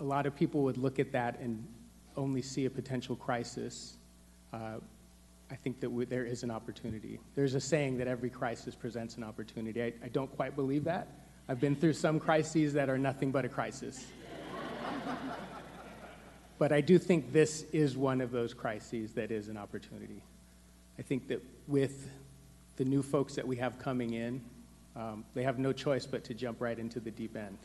a lot of people would look at that and only see a potential crisis, I think that there is an opportunity. There's a saying that every crisis presents an opportunity. I don't quite believe that. I've been through some crises that are nothing but a crisis. But I do think this is one of those crises that is an opportunity. I think that with the new folks that we have coming in, they have no choice but to jump right into the deep end.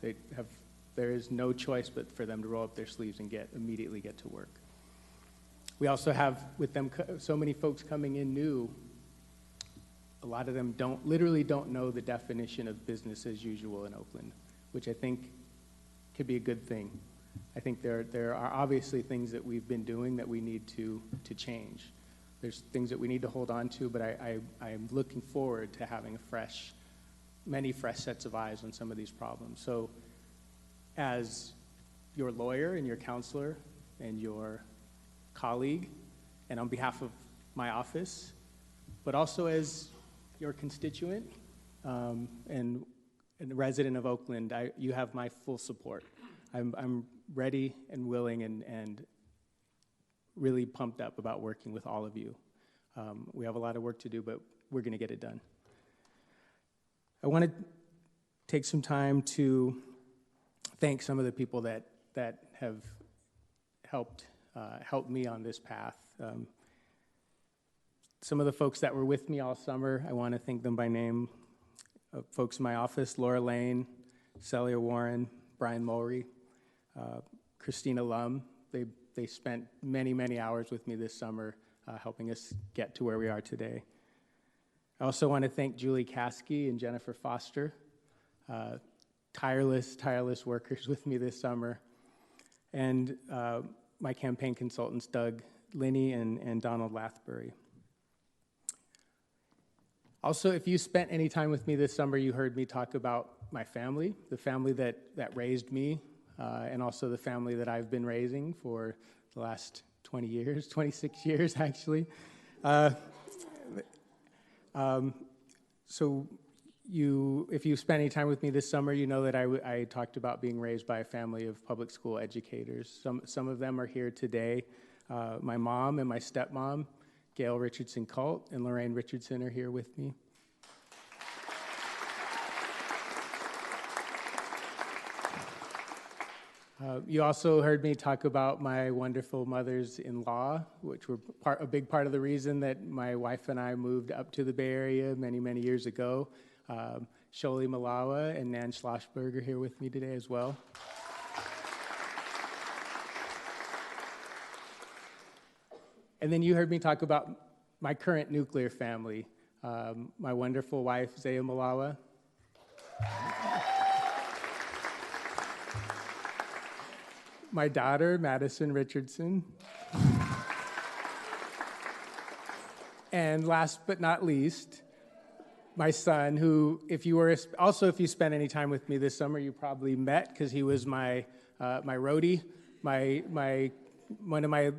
There is no choice but for them to roll up their sleeves and immediately get to work. We also have with them so many folks coming in new. A lot of them literally don't know the definition of business as usual in Oakland, which I think could be a good thing. I think there are obviously things that we've been doing that we need to change. There's things that we need to hold on to, but I'm looking forward to having many fresh sets of eyes on some of these problems. So as your lawyer and your counselor and your colleague, and on behalf of my office, but also as your constituent and a resident of Oakland, you have my full support. I'm ready and willing and really pumped up about working with all of you. We have a lot of work to do, but we're going to get it done. I want to take some time to thank some of the people that have helped me on this path. Some of the folks that were with me all summer, I want to thank them by name. Folks in my office, Laura Lane, Celia Warren, Brian Mulry, Christina Lum. They spent many, many hours with me this summer helping us get to where we are today. I also want to thank Julie Caskey and Jennifer Foster, tireless workers with me this summer, and my campaign consultants, Doug Linney and Donald Lathbury. Also, if you spent any time with me this summer, you heard me talk about my family, the family that raised me, and also the family that I've been raising for the last 20 years, 26 years actually. So if you spent any time with me this summer, you know that I talked about being raised by a family of public school educators. Some of them are here today. My mom and my stepmom, Gail Richardson Colt and Lorraine Richardson, are here with me. You also heard me talk about my wonderful mothers-in-law, which were a big part of the reason that my wife and I moved up to the Bay Area many, many years ago. Sholi Malawa and Nan Schlossberg are here with me today as well. And then you heard me talk about my current nuclear family, my wonderful wife, Zaya Malawa, my daughter, Madison Richardson, and last but not least, my son, who, if you spent any time with me this summer, you probably met because he was my roadie, one of my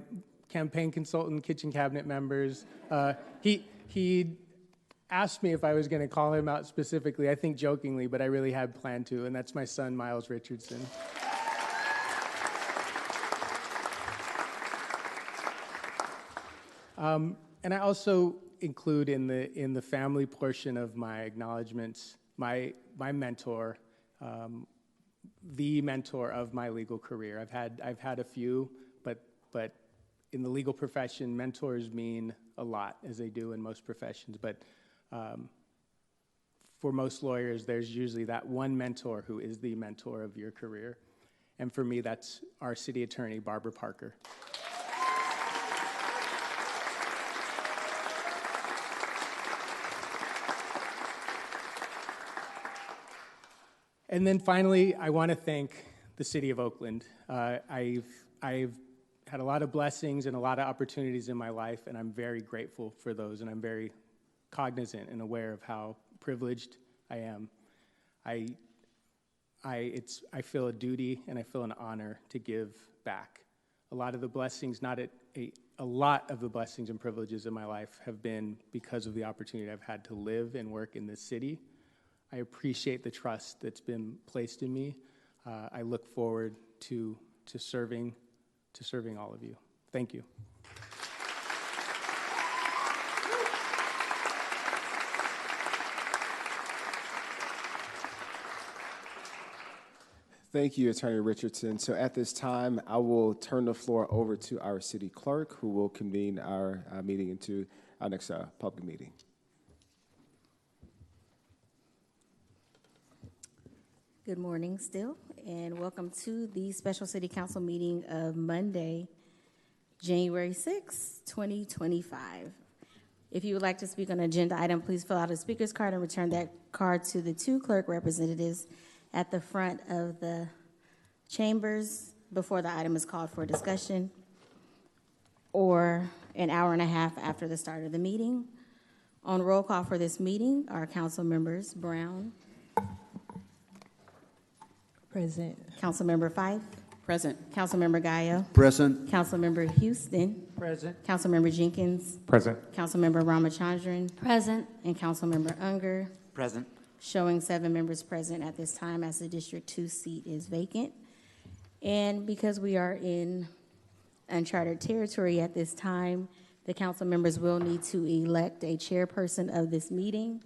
campaign consultant, kitchen cabinet members. He asked me if I was going to call him out specifically, I think jokingly, but I really had planned to, and that's my son, Miles Richardson. And I also include in the family portion of my acknowledgements my mentor, the mentor of my legal career. I've had a few, but in the legal profession, mentors mean a lot, as they do in most professions. But for most lawyers, there's usually that one mentor who is the mentor of your career. And for me, that's our city attorney, Barbara Parker. And then finally, I want to thank the City of Oakland. I've had a lot of blessings and a lot of opportunities in my life, and I'm very grateful for those, and I'm very cognizant and aware of how privileged I am. I feel a duty and I feel an honor to give back. A lot of the blessings, a lot of the blessings and privileges in my life have been because of the opportunity I've had to live and work in this city. I appreciate the trust that's been placed in me. I look forward to serving all of you. Thank you. Thank you, Attorney Richardson. So at this time, I will turn the floor over to our city clerk, who will convene our meeting into our next public meeting. Good morning still, and welcome to the special city council meeting of Monday, January 6, 2025. If you would like to speak on an agenda item, please fill out a speaker's card and return that card to the 2 clerk representatives at the front of the chambers before the item is called for discussion, or an hour and a half after the start of the meeting. On roll call for this meeting are Council Members Brown. Present. Council Member Fife. Present. Council Member Gallo. Present. Council Member Houston. Present. Council Member Jenkins. Present. Council Member Ramachandran. Present. And Council Member Unger. Present. Showing 7 members present at this time, as the District 2 seat is vacant. And because we are in uncharted territory at this time, the council members will need to elect a chairperson of this meeting.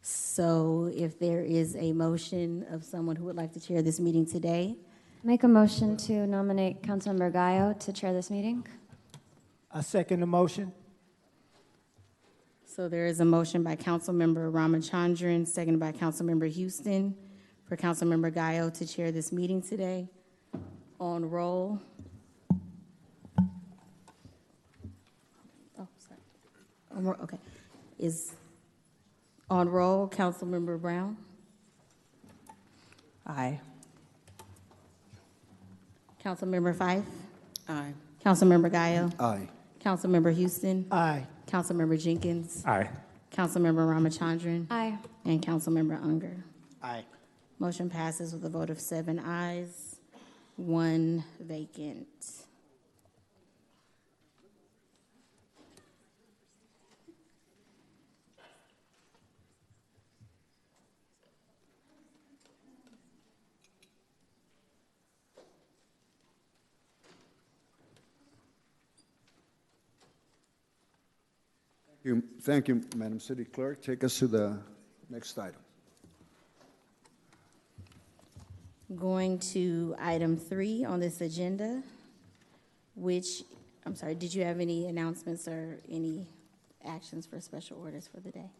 So if there is a motion of someone who would like to chair this meeting today. Make a motion to nominate Councilmember Gallo to chair this meeting. I second the motion. So there is a motion by Councilmember Ramachandran, seconded by Councilmember Houston, for Councilmember Gallo to chair this meeting today. On roll. Oh, sorry. Okay. Is on roll, Councilmember Brown? Aye. Councilmember Fife? Aye. Councilmember Gallo? Aye. Councilmember Houston? Aye. Councilmember Jenkins? Aye. Councilmember Ramachandran? Aye. And Councilmember Unger. Aye. Motion passes with a vote of 7 ayes, 1 vacant. Thank you, Madam City Clerk. Take us to the next item. Going to item 3 on this agenda, which, I'm sorry, did you have any announcements or any actions for special orders for the day?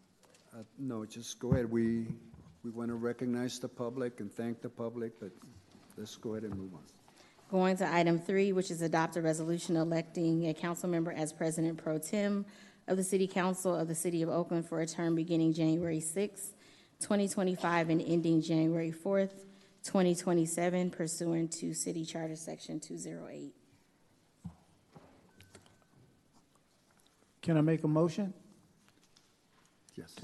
No, just go ahead. We want to recognize the public and thank the public, but let's go ahead and move on. Going to item 3, which is adopt a resolution electing a council member as president pro tem of the City Council of the City of Oakland for a term beginning January 6, 2025 and ending January 4th, 2027, pursuant to City Charter Section 208. Can I make a motion? Yes.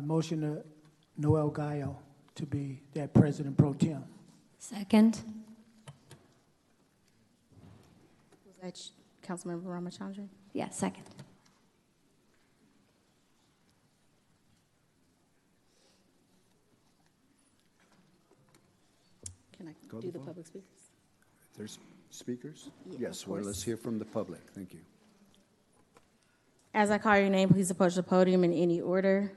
Motion to Noel Gallo to be that president pro tem. Second. Was that Councilmember Ramachandran? Yeah, second. Can I Go do to the vote. public speakers? There's speakers? Yeah, Yes, of well, course. let's hear from the public. Thank you. As I call your name, please approach the podium in any order.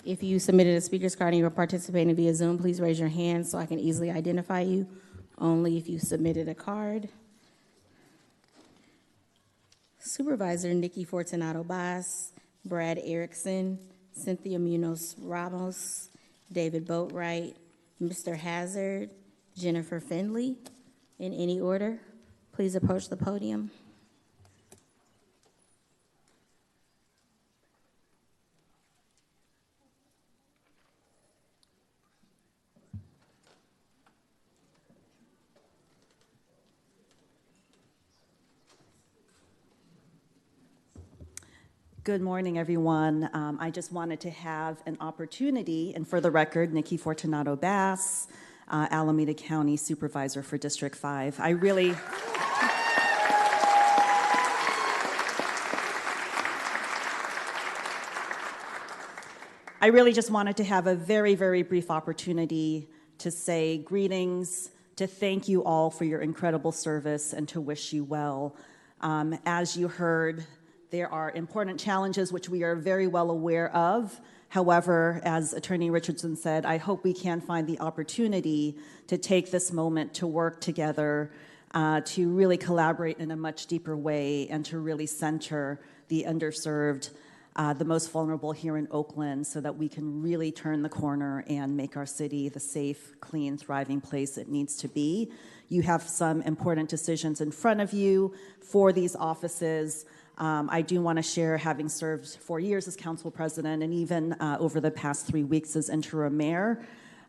If you submitted a speaker's card and you are participating via Zoom, please raise your hand so I can easily identify you. Only if you submitted a card. Supervisor Nikki Fortunato Bass, Brad Erickson, Cynthia Munoz Ramos, David Boatwright, Mr. Hazard, Jennifer Findley, in any order. Please approach the podium. Good morning, everyone. I just wanted to have an opportunity, and for the record, Nikki Fortunato Bass, Alameda County Supervisor for District 5. I really just wanted to have a very, very brief opportunity to say greetings, to thank you all for your incredible service, and to wish you well. As you heard, there are important challenges which we are very well aware of. However, as Attorney Richardson said, I hope we can find the opportunity to take this moment to work together, to really collaborate in a much deeper way, and to really center the underserved, the most vulnerable here in Oakland, so that we can really turn the corner and make our city the safe, clean, thriving place it needs to be. You have some important decisions in front of you for these offices. I do want to share, having served 4 years as council president and even over the past 3 weeks as interim mayor,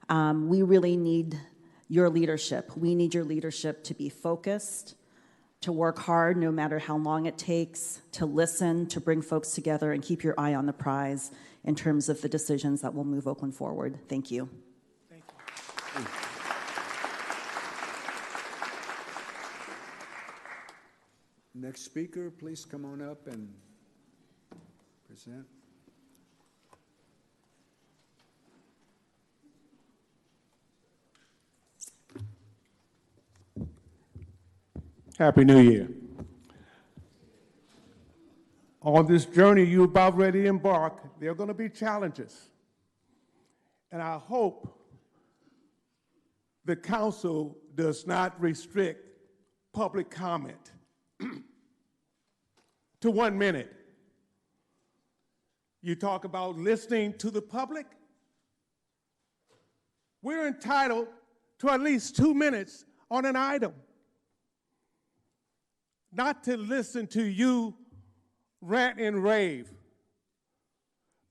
we really need your leadership. We need your leadership to be focused, to work hard no matter how long it takes, to listen, to bring folks together, and keep your eye on the prize in terms of the decisions that will move Oakland forward. Thank you. Thank you. Next speaker, please come on up and present. Happy New Year. On this journey you're about ready to embark, there are going to be challenges. And I hope the council does not restrict public comment to 1 minute. You talk about listening to the public. We're entitled to at least 2 minutes on an item. Not to listen to you rant and rave.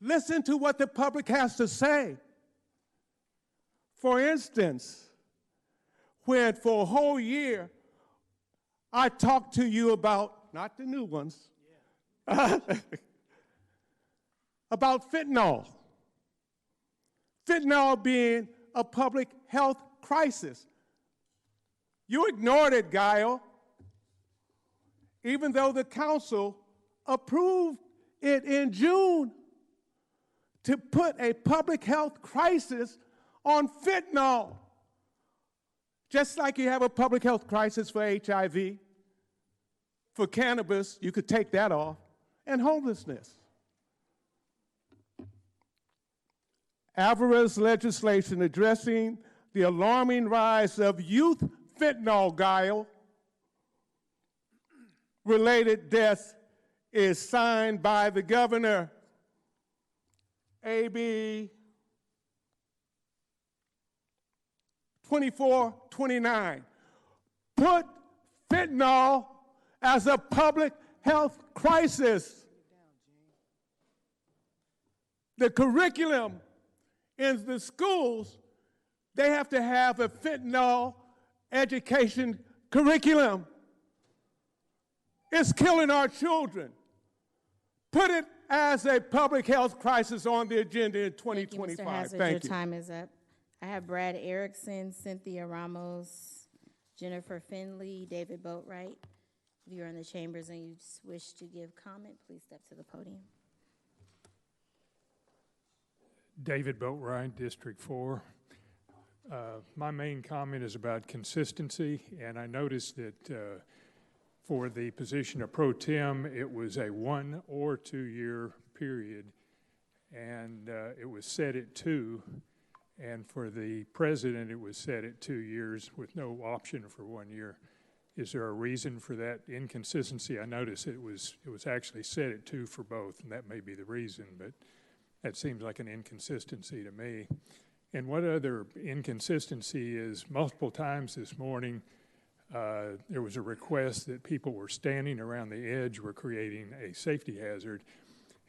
Listen to what the public has to say. For instance, when for a whole year I talked to you about, not the new ones, about fentanyl. Fentanyl being a public health crisis. You ignored it, Gaio, even though the council approved it in June to put a public health crisis on fentanyl. Just like you have a public health crisis for HIV, for cannabis, you could take that off, and homelessness. Alvarez legislation addressing the alarming rise of youth fentanyl, Gaio, related deaths is signed by the governor. AB 2429. Put fentanyl as a public health crisis. The curriculum in the schools, they have to have a fentanyl education curriculum. It's killing our children. Put it as a public health crisis on the agenda in 2025. Thank you, Mr. Hazard. Your time is up. I have Brad Erickson, Cynthia Ramos, Jennifer Finley, David Boatwright. If you're in the chambers and you wish to give comment, please step to the podium. David Boatwright, District 4. My main comment is about consistency, and I noticed that for the position of pro tem, it was a 1 or 2 year period, and it was set at 2. And for the president, it was set at 2 years with no option for 1 year. Is there a reason for that inconsistency? I noticed it was actually set at 2 for both, and that may be the reason, but that seems like an inconsistency to me. And what other inconsistency is, multiple times this morning, there was a request that people were standing around the edge were creating a safety hazard.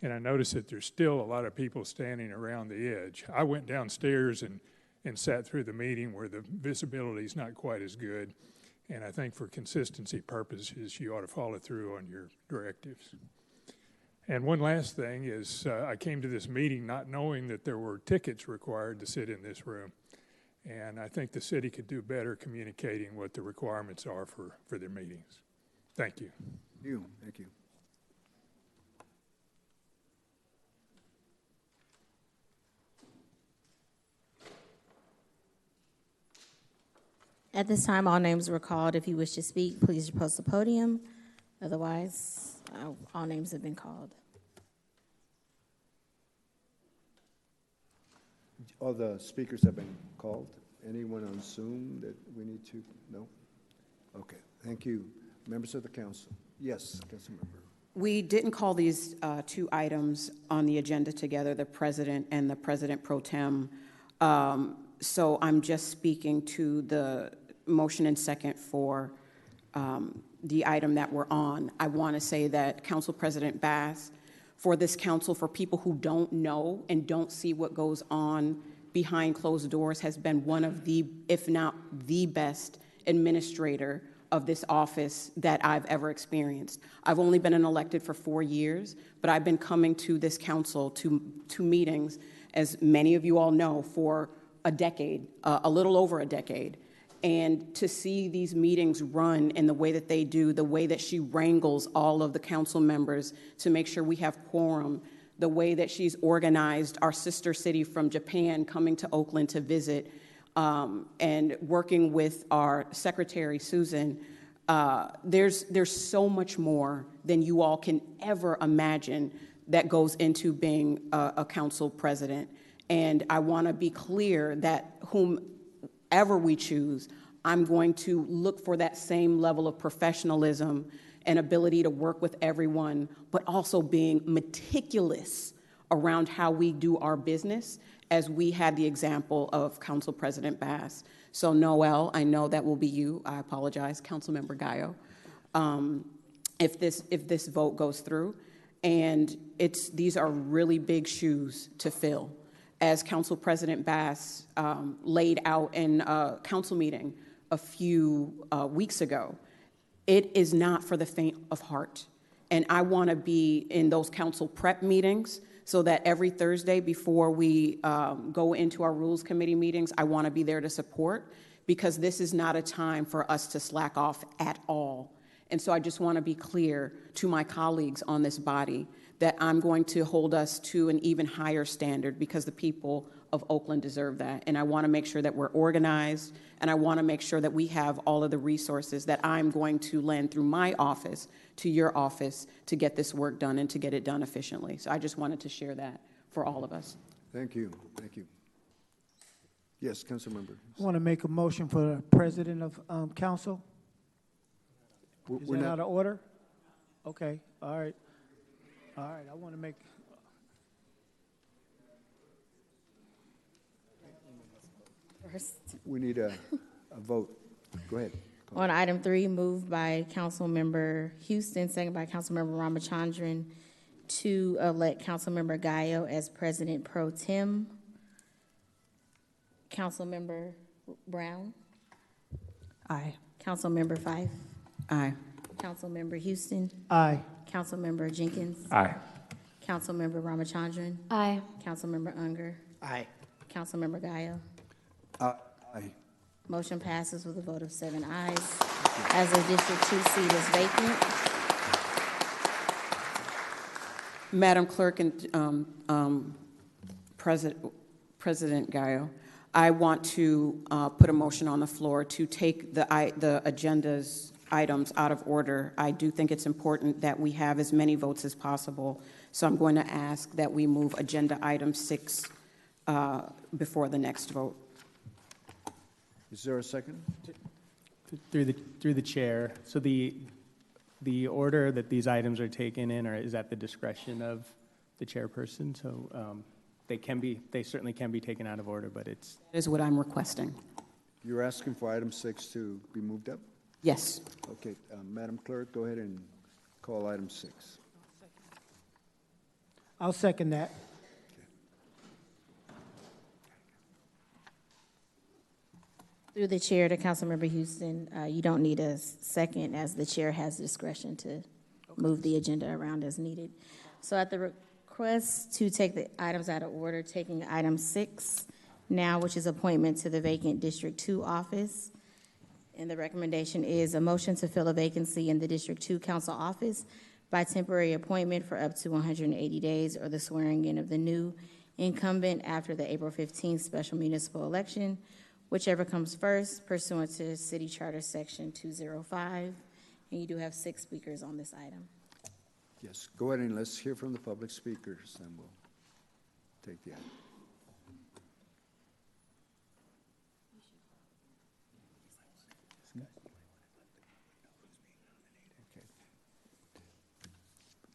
And I noticed that there's still a lot of people standing around the edge. I went downstairs and sat through the meeting where the visibility is not quite as good. And I think for consistency purposes, you ought to follow through on your directives. And one last thing is I came to this meeting not knowing that there were tickets required to sit in this room. And I think the city could do better communicating what the requirements are for their meetings. Thank you. Thank you. At this time, all names were called. If you wish to speak, please approach the podium. Otherwise, all names have been called. All the speakers have been called. Anyone on Zoom that we need to? No? Okay, thank you. Members of the council. Yes, council member. We didn't call these two items on the agenda together, the president and the president pro tem. So I'm just speaking to the motion and second for the item that we're on. I want to say that Council President Bass, for this council, for people who don't know and don't see what goes on behind closed doors, has been one of the, if not the best administrator of this office that I've ever experienced. I've only been an elected for 4 years, but I've been coming to this council to meetings, as many of you all know, for a decade, a little over a decade. And to see these meetings run in the way that they do, the way that she wrangles all of the council members to make sure we have quorum, the way that she's organized our sister city from Japan coming to Oakland to visit, and working with our secretary, Susan, there's so much more than you all can ever imagine that goes into being a council president. And I want to be clear that whomever we choose, I'm going to look for that same level of professionalism and ability to work with everyone, but also being meticulous around how we do our business, as we had the example of Council President Bass. So Noel, I know that will be you. I apologize, Councilmember Gallo. If this vote goes through, and these are really big shoes to fill. As Council President Bass laid out in a council meeting a few weeks ago, it is not for the faint of heart. And I want to be in those council prep meetings so that every Thursday before we go into our Rules Committee meetings, I want to be there to support, because this is not a time for us to slack off at all. And so I just want to be clear to my colleagues on this body that I'm going to hold us to an even higher standard, because the people of Oakland deserve that. And I want to make sure that we're organized, and I want to make sure that we have all of the resources that I'm going to lend through my office to your office to get this work done and to get it done efficiently. So I just wanted to share that for all of us. Thank you. Thank you. Yes, council member. I want to make a motion for the president of council. Is that out of order? Okay, all right. All right, I want to make... We need a vote. Go ahead. On item 3, moved by Councilmember Houston, second by Councilmember Ramachandran, to elect Councilmember Gallo as President Pro Tem. Councilmember Brown? Aye. Councilmember Fife? Aye. Councilmember Houston? Aye. Councilmember Jenkins? Aye. Councilmember Ramachandran? Aye. Councilmember Unger? Aye. Councilmember Gallo? Aye. Motion passes with a vote of 7 ayes. As the District 2 seat is vacant. Madam Clerk and President Gallo, I want to put a motion on the floor to take the agenda's items out of order. I do think it's important that we have as many votes as possible, so I'm going to ask that we move agenda item 6 before the next vote. Is there a second? Through the chair. So the order that these items are taken in is at the discretion of the chairperson. So they certainly can be taken out of order, but it's... That is what I'm requesting. You're asking for item 6 to be moved up? Yes. Okay, Madam Clerk, go ahead and call item 6. I'll second that. Through the chair to Councilmember Houston, you don't need a second, as the chair has discretion to move the agenda around as needed. So at the request to take the items out of order, taking item 6 now, which is appointment to the vacant District 2 office. And the recommendation is a motion to fill a vacancy in the District 2 council office by temporary appointment for up to 180 days or the swearing in of the new incumbent after the April 15th special municipal election, whichever comes first, pursuant to City Charter Section 205. And you do have 6 speakers on this item. Yes, go ahead and let's hear from the public speakers, and we'll take the item.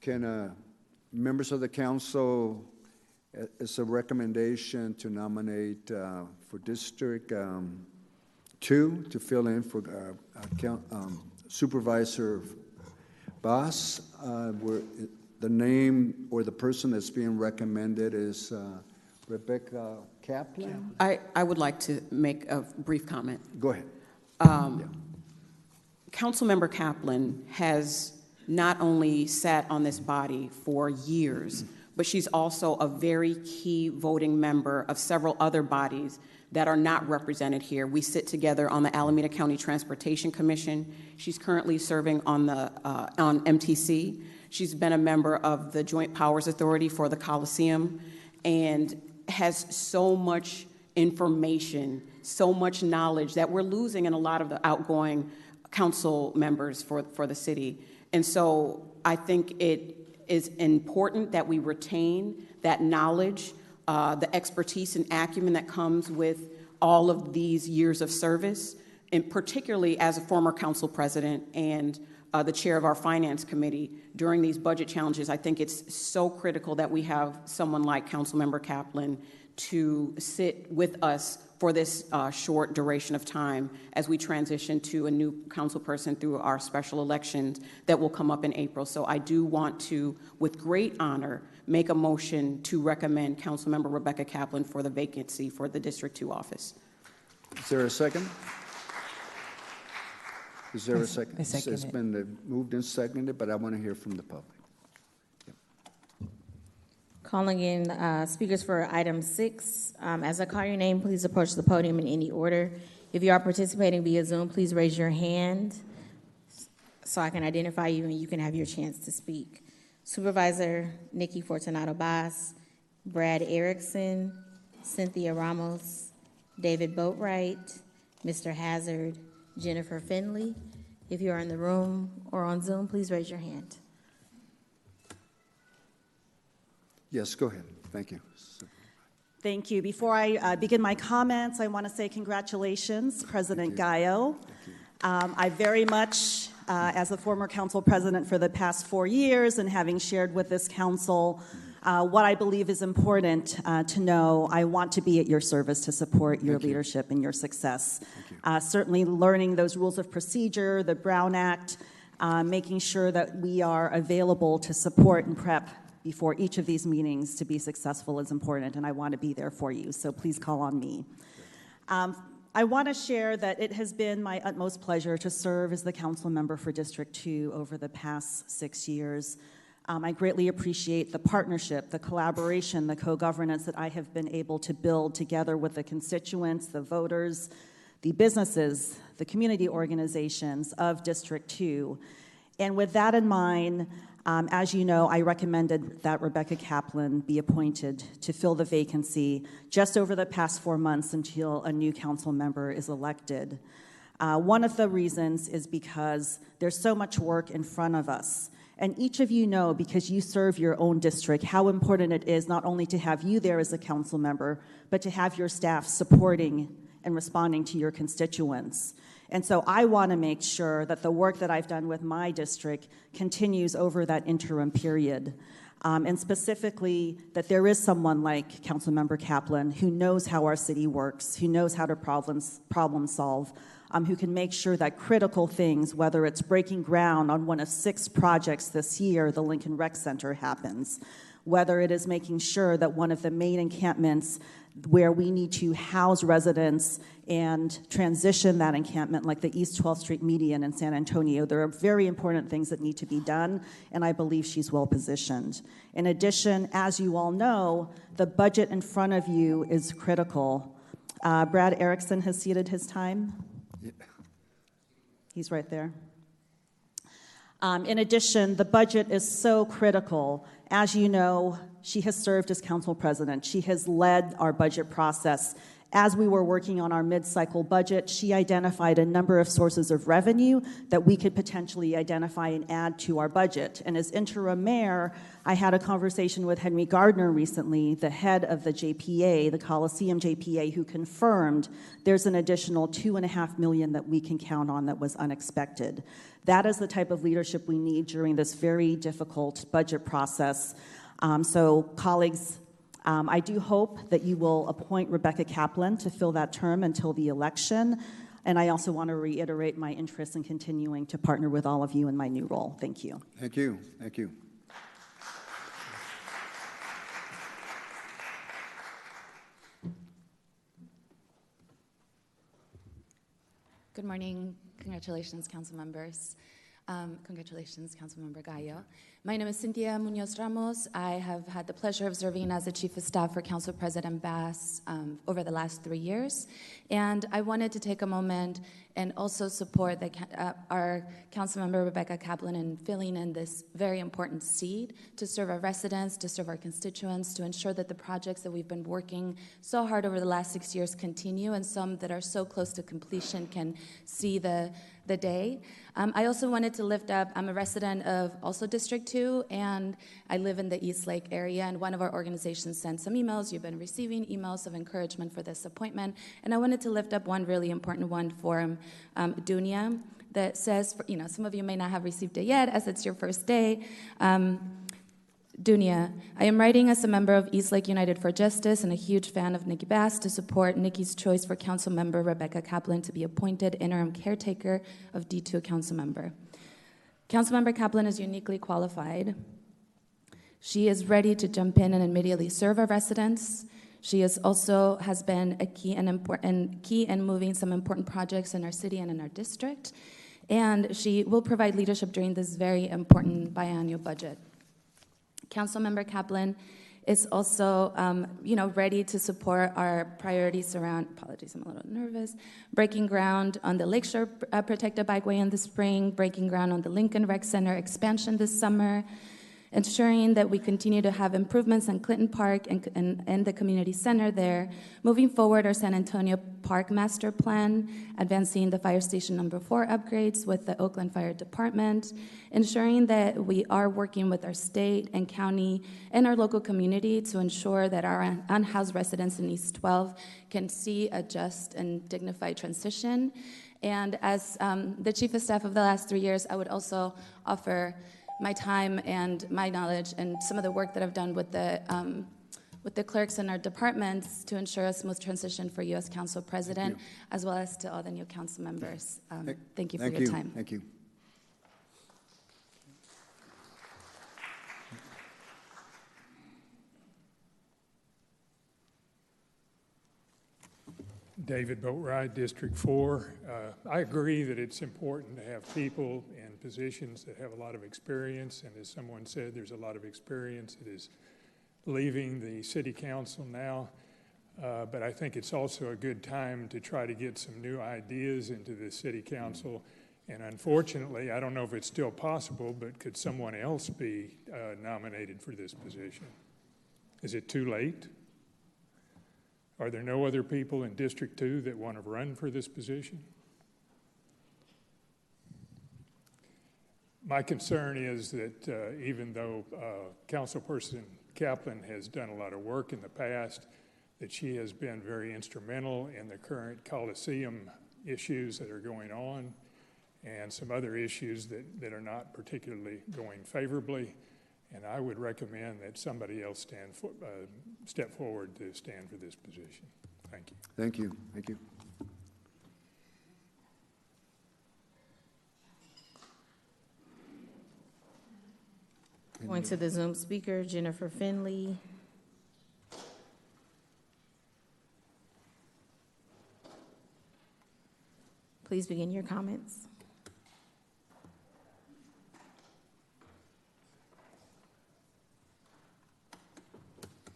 Can members of the council, it's a recommendation to nominate for District 2 to fill in for Supervisor Bass. The name or the person that's being recommended is Rebecca Kaplan. I would like to make a brief comment. Go ahead. Councilmember Kaplan has not only sat on this body for years, but she's also a very key voting member of several other bodies that are not represented here. We sit together on the Alameda County Transportation Commission. She's currently serving on the on MTC. She's been a member of the Joint Powers Authority for the Coliseum and has so much information, so much knowledge that we're losing in a lot of the outgoing council members for the city. And so I think it is important that we retain that knowledge, the expertise and acumen that comes with all of these years of service, and particularly as a former council president and the chair of our finance committee during these budget challenges. I think it's so critical that we have someone like Councilmember Kaplan to sit with us for this short duration of time as we transition to a new council person through our special elections that will come up in April. So I do want to, with great honor, make a motion to recommend Councilmember Rebecca Kaplan for the vacancy for the District 2 office. Is there a second? Is there a second? I second It's it. been moved and seconded, but I want to hear from the public. Calling in speakers for item 6. As I call your name, please approach the podium in any order. If you are participating via Zoom, please raise your hand so I can identify you and you can have your chance to speak. Supervisor Nikki Fortunato-Bass, Brad Erickson, Cynthia Ramos, David Boatwright, Mr. Hazard, Jennifer Finley. If you are in the room or on Zoom, please raise your hand. Yes, go ahead. Thank you. Thank you. Before I begin my comments, I want to say congratulations, President Gallo. I very much, as a former council president for the past 4 years and having shared with this council what I believe is important to know, I want to be at your service to support your leadership and your success. Certainly learning those rules of procedure, the Brown Act, making sure that we are available to support and prep before each of these meetings to be successful is important, and I want to be there for you, so please call on me. I want to share that it has been my utmost pleasure to serve as the council member for District 2 over the past 6 years. I greatly appreciate the partnership, the collaboration, the co-governance that I have been able to build together with the constituents, the voters, the businesses, the community organizations of District 2. And with that in mind, as you know, I recommended that Rebecca Kaplan be appointed to fill the vacancy just over the past 4 months until a new council member is elected. One of the reasons is because there's so much work in front of us. And each of you know, because you serve your own district, how important it is not only to have you there as a council member, but to have your staff supporting and responding to your constituents. And so I want to make sure that the work that I've done with my district continues over that interim period. And specifically, that there is someone like Councilmember Kaplan who knows how our city works, who knows how to problem solve. who can make sure that critical things, whether it's breaking ground on one of 6 projects this year, the Lincoln Rec Center, happens, whether it is making sure that one of the main encampments where we need to house residents and transition that encampment, like the East 12th Street median in San Antonio. There are very important things that need to be done, and I believe she's well positioned. In addition, as you all know, the budget in front of you is critical. Brad Erickson has ceded his time. Yeah. He's right there. In addition, the budget is so critical. As you know, she has served as council president. She has led our budget process. As we were working on our mid-cycle budget, she identified a number of sources of revenue that we could potentially identify and add to our budget. And as interim mayor, I had a conversation with Henry Gardner recently, the head of the JPA, the Coliseum JPA, who confirmed there's an additional $2.5 million that we can count on that was unexpected. That is the type of leadership we need during this very difficult budget process. So colleagues, I do hope that you will appoint Rebecca Kaplan to fill that term until the election. And I also want to reiterate my interest in continuing to partner with all of you in my new role. Thank you. Thank you. Thank you. Good morning. Congratulations, council members. Congratulations, Councilmember Gallo. My name is Cynthia Munoz Ramos. I have had the pleasure of serving as the Chief of Staff for Council President Bass over the last 3 years. And I wanted to take a moment and also support our Councilmember Rebecca Kaplan in filling in this very important seat to serve our residents, to serve our constituents, to ensure that the projects that we've been working so hard over the last 6 years continue, and some that are so close to completion can see the day. I also wanted to lift up, I'm a resident of also District 2, and I live in the East Lake area, and one of our organizations sent some emails. You've been receiving emails of encouragement for this appointment, and I wanted to lift up one really important one for Dunia that says, some of you may not have received it yet as it's your first day. Dunia, I am writing as a member of East Lake United for Justice and a huge fan of Nikki Bass to support Nikki's choice for Council Member Rebecca Kaplan to be appointed interim caretaker of D2 Council Member. Council Member Kaplan is uniquely qualified. She is ready to jump in and immediately serve our residents. She has been a key in moving some important projects in our city and in our district, and she will provide leadership during this very important biannual budget. Councilmember Kaplan is also, ready to support our priorities around, apologies, I'm a little nervous, breaking ground on the Lakeshore Protected Bikeway in the spring, breaking ground on the Lincoln Rec Center expansion this summer, ensuring that we continue to have improvements in Clinton Park and the community center there, moving forward our San Antonio Park Master Plan, advancing the Fire Station number 4 upgrades with the Oakland Fire Department, ensuring that we are working with our state and county and our local community to ensure that our unhoused residents in East 12 can see a just and dignified transition. And as the Chief of Staff of the last 3 years, I would also offer my time and my knowledge and some of the work that I've done with the clerks in our departments to ensure a smooth transition for you as council president, as well as to all the new council members. Thank you for your time. Thank you. David Boatwright, District 4. I agree that it's important to have people in positions that have a lot of experience, and as someone said, there's a lot of experience that is leaving the city council now, but I think it's also a good time to try to get some new ideas into the city council, and unfortunately, I don't know if it's still possible, but could someone else be nominated for this position? Is it too late? Are there no other people in District 2 that want to run for this position? My concern is that even though Councilperson Kaplan has done a lot of work in the past, that she has been very instrumental in the current Coliseum issues that are going on and some other issues that are not particularly going favorably. And I would recommend that somebody else step forward to stand for this position. Thank you. Thank you. Thank you. Going to the Zoom speaker, Jennifer Finley. Please begin your comments.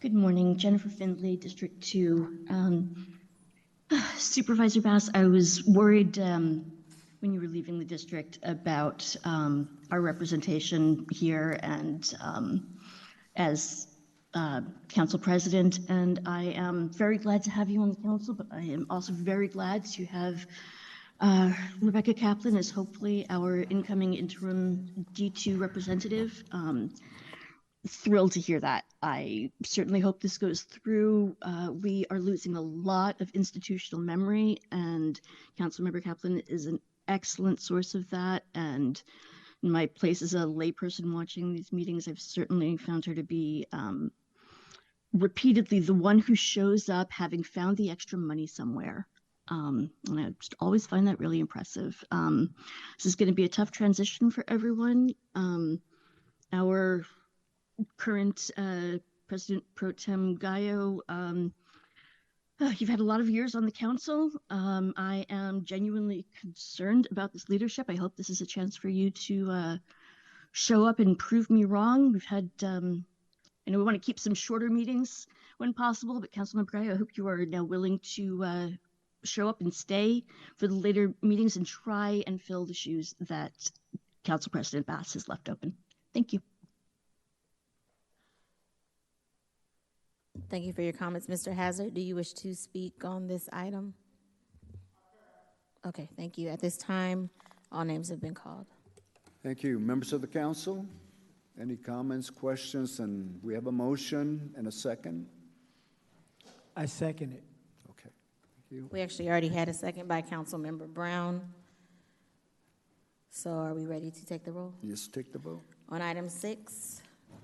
Good morning, Jennifer Findlay, District 2. Supervisor Bass, I was worried when you were leaving the district about our representation here and as council president, and I am very glad to have you on the council, but I am also very glad to have Rebecca Kaplan as hopefully our incoming interim D2 representative. Thrilled to hear that. I certainly hope this goes through. We are losing a lot of institutional memory, and Councilmember Kaplan is an excellent source of that. And in my place as a layperson watching these meetings, I've certainly found her to be repeatedly the one who shows up having found the extra money somewhere. And I just always find that really impressive. This is going to be a tough transition for everyone. Our current President Pro Tem Gallo, you've had a lot of years on the council. I am genuinely concerned about this leadership. I hope this is a chance for you to show up and prove me wrong. We've had, I know we want to keep some shorter meetings when possible, but Councilmember Gallo, I hope you are now willing to show up and stay for the later meetings and try and fill the shoes that Council President Bass has left open. Thank you. Thank you for your comments. Mr. Hazard, do you wish to speak on this item? Okay, thank you. At this time, all names have been called. Thank you. Members of the council, any comments, questions? And we have a motion and a second. I second it. Okay, thank you. We actually already had a second by Councilmember Brown. So are we ready to take the roll? Yes, take the vote. On item 6,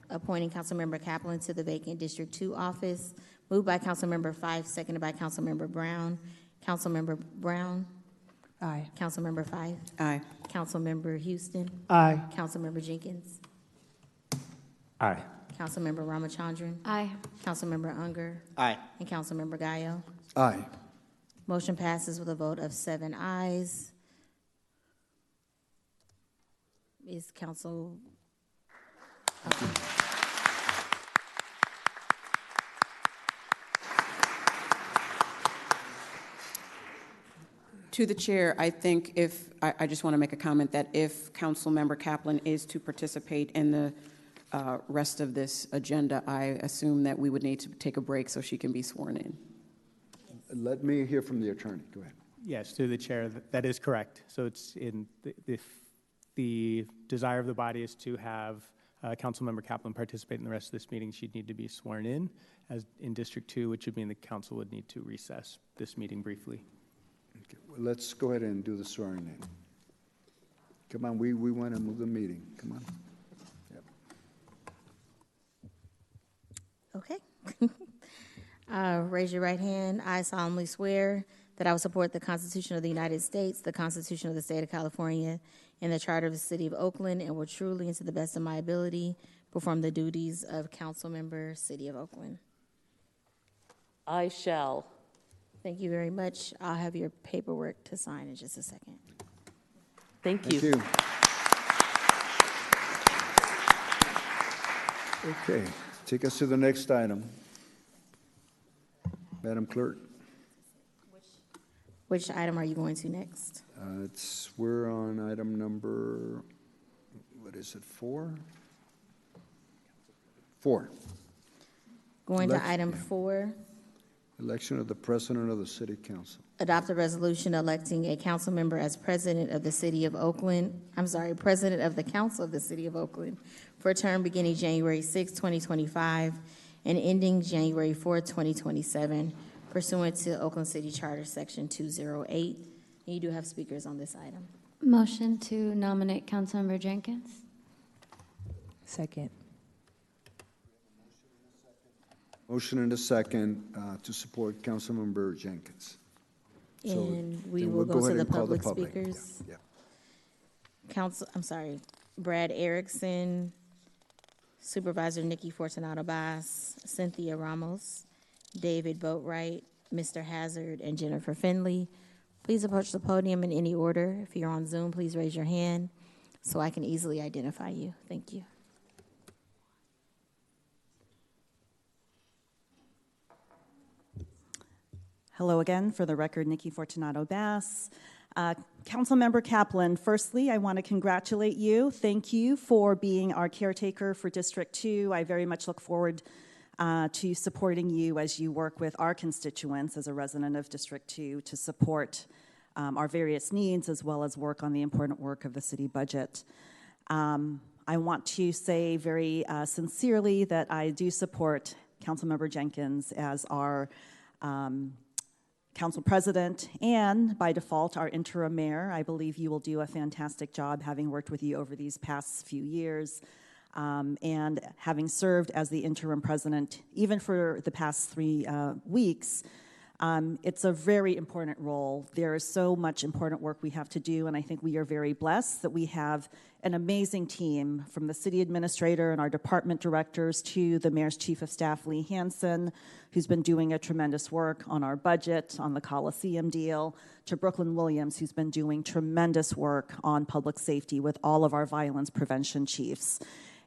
appointing Councilmember Kaplan to the vacant District 2 office, moved by Councilmember Fife, seconded by Councilmember Brown. Councilmember Brown? Aye. Councilmember Fife? Aye. Councilmember Houston? Aye. Councilmember Jenkins? Aye. Councilmember Ramachandran? Aye. Councilmember Unger? Aye. And Councilmember Gallo? Aye. Motion passes with a vote of 7 ayes. Is Council... Okay. To the chair, I think if, I just want to make a comment that if Councilmember Kaplan is to participate in the rest of this agenda, I assume that we would need to take a break so she can be sworn in. Let me hear from the attorney. Go ahead. Yes, to the chair, that is correct. So it's in the desire of the body is to have Councilmember Kaplan participate in the rest of this meeting. She'd need to be sworn in as in District 2, which would mean the council would need to recess this meeting briefly. Okay. Well, let's go ahead and do the swearing in. Come on, we want to move the meeting. Come on. Yep. Okay. Raise your right hand. I solemnly swear that I will support the Constitution of the United States, the Constitution of the State of California, and the Charter of the City of Oakland, and will truly, and to the best of my ability, perform the duties of Council Member, City of Oakland. I shall. Thank you very much. I'll have your paperwork to sign in just a second. Thank you. Thank you. Okay, take us to the next item. Madam Clerk. Which item are you going to next? We're on item number, what is it, 4? 4. Going to item 4. Election of the President of the City Council. Adopt a resolution electing a council member as President of the City of Oakland, President of the Council of the City of Oakland for a term beginning January 6, 2025 and ending January 4, 2027 pursuant to Oakland City Charter Section 208. And you do have speakers on this item. Motion to nominate Councilmember Jenkins. Second. Motion and a second to support Councilmember Jenkins. And so we will we'll go to ahead the and call public speakers. Yeah. Brad Erickson, Supervisor Nikki Fortunato-Bass, Cynthia Ramos, David Boatwright, Mr. Hazard, and Jennifer Finley. Please approach the podium in any order. If you're on Zoom, please raise your hand so I can easily identify you. Thank you. Hello again. For the record, Nikki Fortunato-Bass. Councilmember Kaplan, firstly, I want to congratulate you. Thank you for being our caretaker for District 2. I very much look forward to supporting you as you work with our constituents as a resident of District 2 to support our various needs as well as work on the important work of the city budget. I want to say very sincerely that I do support Councilmember Jenkins as our council president and by default our interim mayor. I believe you will do a fantastic job having worked with you over these past few years and having served as the interim president even for the past 3 weeks. It's a very important role. There is so much important work we have to do, and I think we are very blessed that we have an amazing team from the city administrator and our department directors to the mayor's chief of staff, Lee Hansen, who's been doing a tremendous work on our budget, on the Coliseum deal, to Brooklyn Williams, who's been doing tremendous work on public safety with all of our violence prevention chiefs.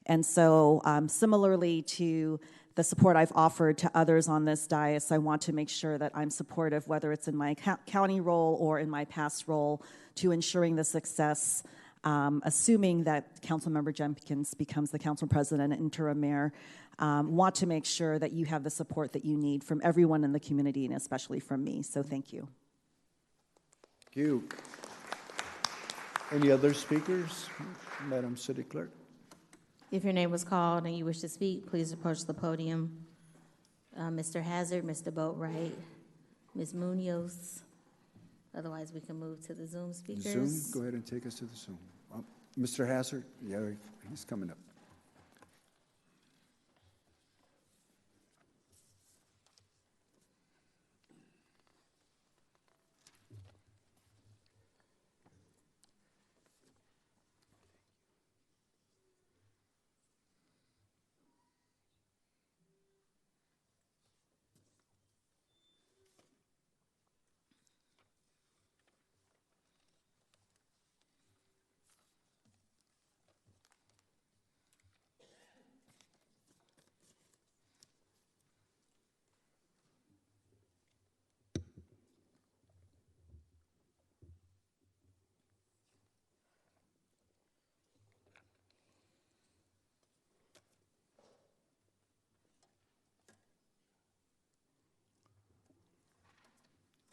And so similarly to the support I've offered to others on this dais, I want to make sure that I'm supportive, whether it's in my county role or in my past role, to ensuring the success, assuming that Councilmember Jenkins becomes the council president and interim mayor, want to make sure that you have the support that you need from everyone in the community and especially from me. So thank you. Thank you. Any other speakers, Madam City Clerk? If your name was called and you wish to speak, please approach the podium. Mr. Hazard, Mr. Boatwright, Ms. Munoz. Otherwise, we can move to the Zoom speakers. Zoom, go ahead and take us to the Zoom. Mr. Hazard, yeah, he's coming up.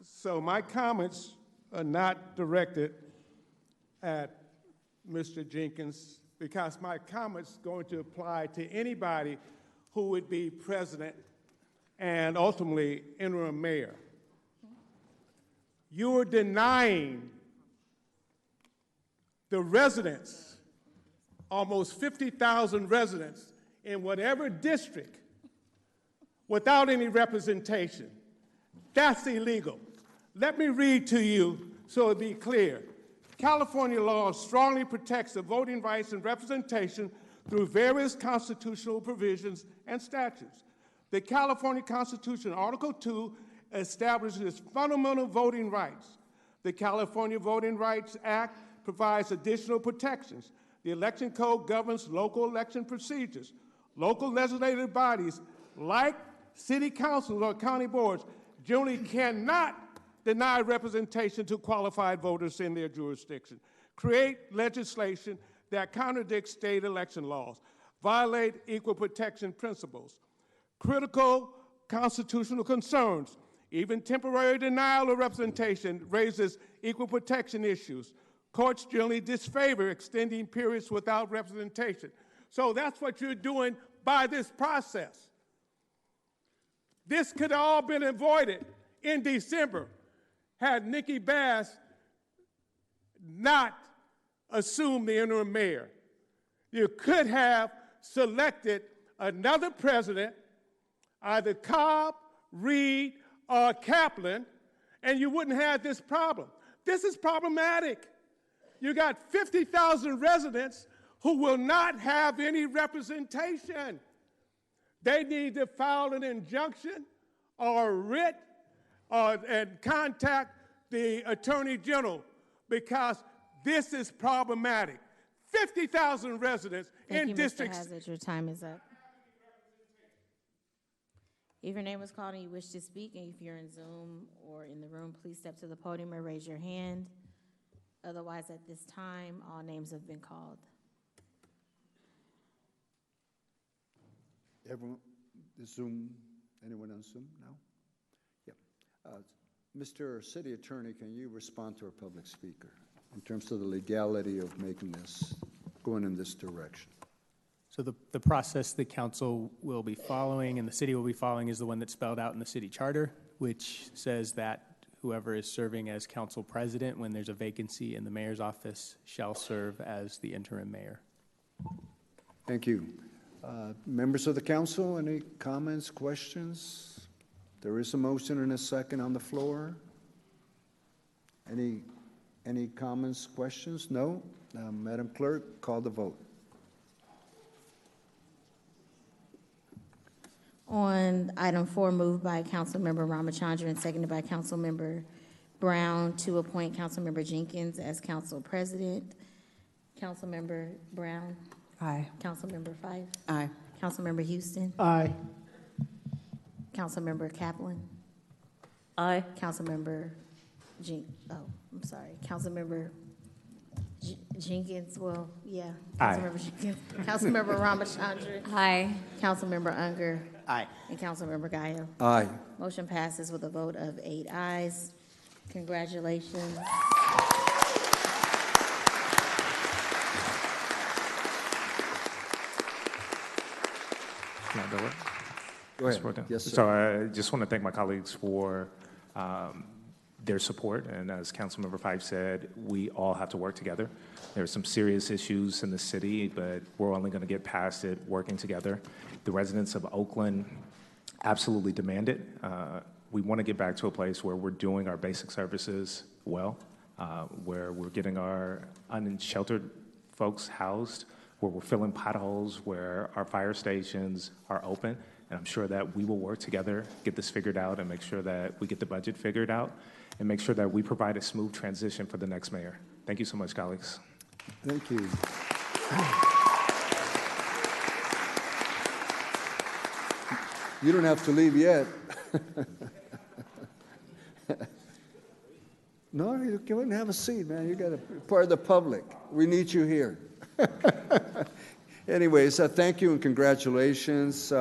So my comments are not directed at Mr. Jenkins because my comments are going to apply to anybody who would be president and ultimately interim mayor. You are denying the residents, almost 50,000 residents in whatever district without any representation. That's illegal. Let me read to you so it'll be clear. California law strongly protects the voting rights and representation through various constitutional provisions and statutes. The California Constitution, Article 2, establishes fundamental voting rights. The California Voting Rights Act provides additional protections. The Election Code governs local election procedures. Local legislative bodies, like city councils or county boards, generally cannot deny representation to qualified voters in their jurisdiction, create legislation that contradicts state election laws, violate equal protection principles, critical constitutional concerns, even temporary denial of representation raises equal protection issues. Courts generally disfavor extending periods without representation. So that's what you're doing by this process. This could have all been avoided in December had Nikki Bass not assumed the interim mayor. You could have selected another president, either Cobb, Reed, or Kaplan, and you wouldn't have this problem. This is problematic. You got 50,000 residents who will not have any representation. They need to file an injunction or a writ and contact the Attorney General, because this is problematic. 50,000 residents in districts. Mr. Hazard, your time is up. If your name was called and you wish to speak, and if you're in Zoom or in the room, please step to the podium or raise your hand. Otherwise, at this time, all names have been called. Everyone, Zoom, anyone on Zoom? No? Yep. Mr. City Attorney, can you respond to our public speaker in terms of the legality of making this, going in this direction? So the process the council will be following and the city will be following is the one that's spelled out in the city charter, which says that whoever is serving as council president when there's a vacancy in the mayor's office shall serve as the interim mayor. Thank you. Members of the council, any comments, questions? There is a motion and a second on the floor. Any comments, questions? No? Madam Clerk, call the vote. On item 4, moved by Councilmember Ramachandran and seconded by Councilmember Brown to appoint Councilmember Jenkins as council president. Councilmember Brown? Aye. Councilmember Fife? Aye. Councilmember Houston? Aye. Councilmember Kaplan? Aye. Councilmember Councilmember Jenkins, well, yeah. Aye. Councilmember Jenkins. Councilmember Ramachandran? Aye. Councilmember Unger? Aye. And Councilmember Gayo? Aye. Motion passes with a vote of 8 ayes. Congratulations. Can I do it? Go ahead. Yes, sir. So I just want to thank my colleagues for their support. And as Councilmember Fife said, we all have to work together. There are some serious issues in the city, but we're only going to get past it working together. The residents of Oakland absolutely demand it. We want to get back to a place where we're doing our basic services well, where we're getting our unsheltered folks housed, where we're filling potholes, where our fire stations are open. And I'm sure that we will work together, get this figured out, and make sure that we get the budget figured out, and make sure that we provide a smooth transition for the next mayor. Thank you so much, colleagues. Thank you. You don't have to leave yet. No, you go and have a seat, man. You got to be part of the public. We need you here. Anyways, thank you and congratulations.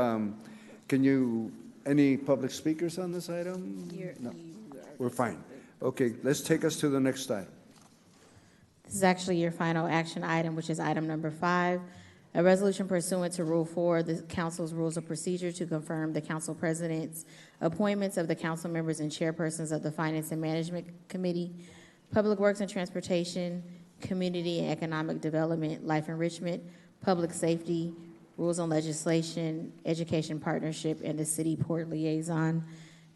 Any public speakers on this item? No, we're fine. Okay, let's take us to the next item. This is actually your final action item, which is item number 5, a resolution pursuant to Rule 4, the Council's Rules of Procedure to confirm the Council President's appointments of the council members and chairpersons of the Finance and Management Committee, Public Works and Transportation, Community and Economic Development, Life Enrichment, Public Safety, Rules on Legislation, Education Partnership, and the City Port Liaison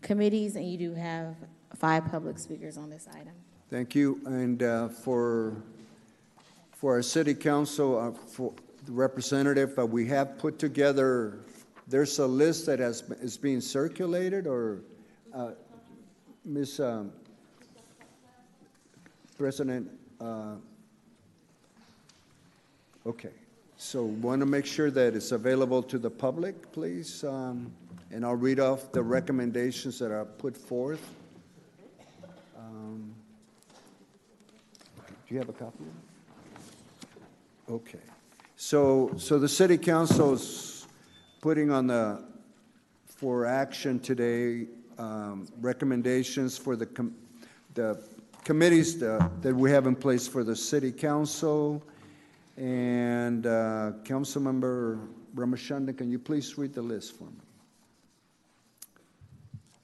Committees, and you do have 5 public speakers on this item. Thank you. And for our city council, for the representative, we have put together, there's a list that is being circulated, or Ms. President, okay. So want to make sure that it's available to the public, please. And I'll read off the recommendations that are put forth. Do you have a copy of it? Okay. So the City Council is putting on for action today recommendations for the committees that we have in place for the City Council. And Councilmember Ramachandran, can you please read the list for me?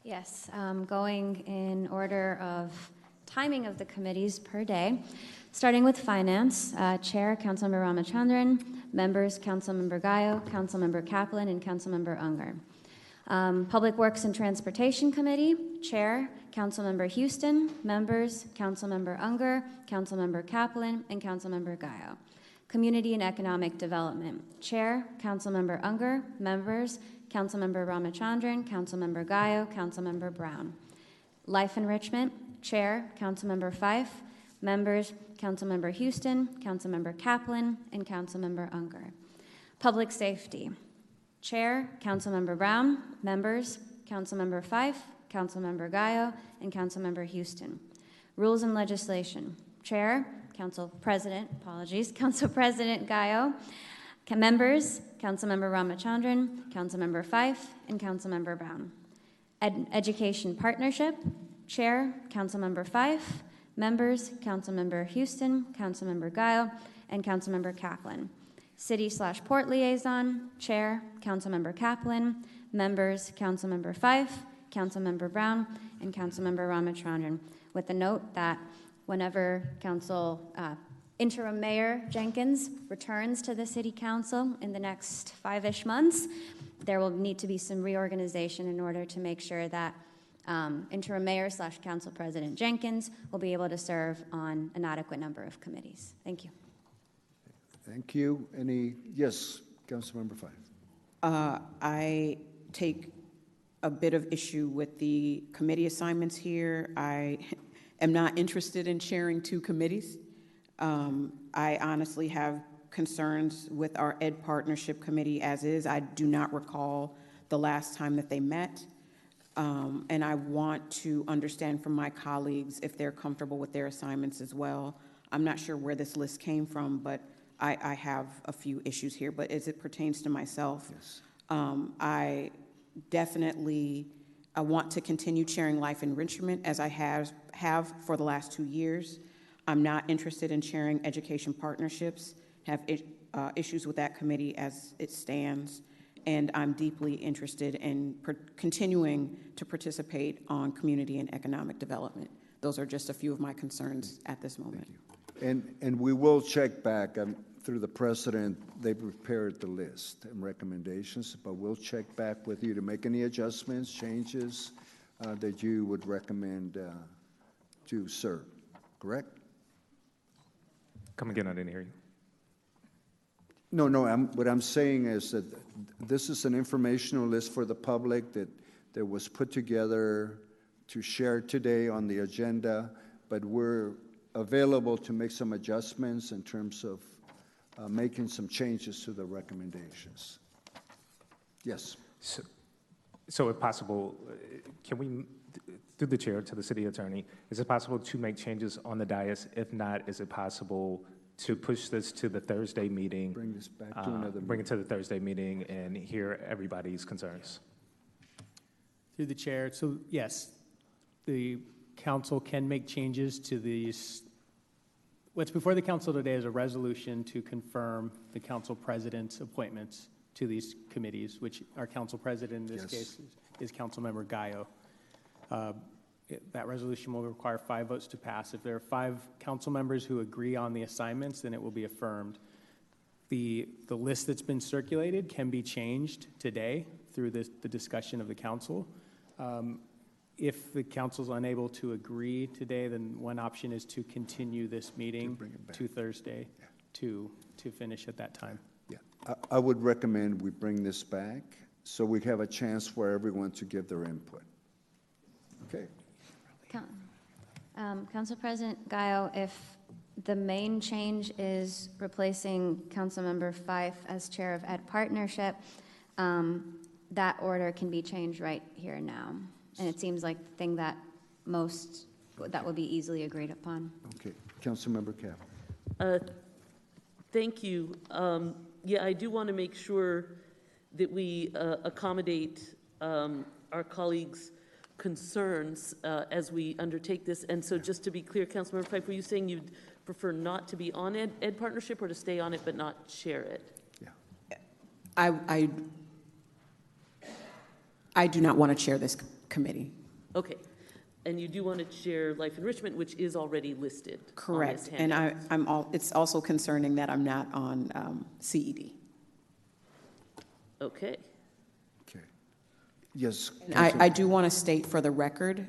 Yes, going in order of timing of the committees per day, starting with Finance, Chair, Councilmember Ramachandran, members, Councilmember Gayo, Councilmember Kaplan, and Councilmember Unger. Public Works and Transportation Committee, Chair, Councilmember Houston, members, Councilmember Unger, Councilmember Kaplan, and Councilmember Gayo. Community and Economic Development. Chair, Councilmember Unger. Members, Councilmember Ramachandran, Councilmember Gayo, Councilmember Brown. Life Enrichment. Chair, Councilmember Fife. Members, Councilmember Houston, Councilmember Kaplan, and Councilmember Unger. Public Safety. Chair, Councilmember Brown. Members, Councilmember Fife, Councilmember Gayo, and Councilmember Houston. Rules and Legislation. Chair, Council President Gayo. Members, Councilmember Ramachandran, Councilmember Fife, and Councilmember Brown. Education Partnership. Chair, Councilmember Fife. Members, Councilmember Houston, Councilmember Gayo, and Councilmember Kaplan. City/Port Liaison. Chair, Councilmember Kaplan. Members, Councilmember Fife, Councilmember Brown, and Councilmember Ramachandran. With the note that whenever Interim Mayor Jenkins returns to the City Council in the next 5-ish months, there will need to be some reorganization in order to make sure that Interim Mayor/Council President Jenkins will be able to serve on an adequate number of committees. Thank you. Thank you. Yes, Councilmember Fife. I take a bit of issue with the committee assignments here. I am not interested in chairing 2 committees. I honestly have concerns with our Ed Partnership Committee as is. I do not recall the last time that they met. And I want to understand from my colleagues if they're comfortable with their assignments as well. I'm not sure where this list came from, but I have a few issues here. But as it pertains to myself, yes. I definitely want to continue chairing Life Enrichment as I have for the last 2 years. I'm not interested in chairing Education Partnerships, have issues with that committee as it stands, and I'm deeply interested in continuing to participate on Community and Economic Development. Those are just a few of my concerns at this moment. And we will check back. Through the president, they prepared the list and recommendations, but we'll check back with you to make any adjustments, changes that you would recommend to serve, correct? Come again, I didn't hear you. No, what I'm saying is that this is an informational list for the public that was put together to share today on the agenda, but we're available to make some adjustments in terms of making some changes to the recommendations. Yes. So if possible, can we, through the chair to the city attorney, is it possible to make changes on the dais? If not, is it possible to push this to the Thursday meeting? Bring this back to another meeting. Bring it to the Thursday meeting and hear everybody's concerns. Through the chair, so yes, the council can make changes to these. What's before the council today is a resolution to confirm the council president's appointments to these committees, which our council president in this case is Councilmember Gayo. That resolution will require 5 votes to pass. If there are 5 council members who agree on the assignments, then it will be affirmed. The list that's been circulated can be changed today through the discussion of the council. If the council's unable to agree today, then one option is to continue this meeting to Thursday to finish at that time. Yeah, I would recommend we bring this back so we have a chance for everyone to give their input. Okay. Council President Gayo, if the main change is replacing Councilmember Fife as chair of Ed Partnership, that order can be changed right here and now. And it seems like the thing that that would be easily agreed upon. Okay, Councilmember Kaplan. Thank you. Yeah, I do want to make sure that we accommodate our colleagues' concerns as we undertake this. And so just to be clear, Councilmember Fife, were you saying you'd prefer not to be on Ed Partnership or to stay on it but not chair it? Yeah. I do not want to chair this committee. Okay. And you do want to chair Life Enrichment, which is already listed. Correct. And it's also concerning that I'm not on CED. Okay. Okay. Yes. I do want to state for the record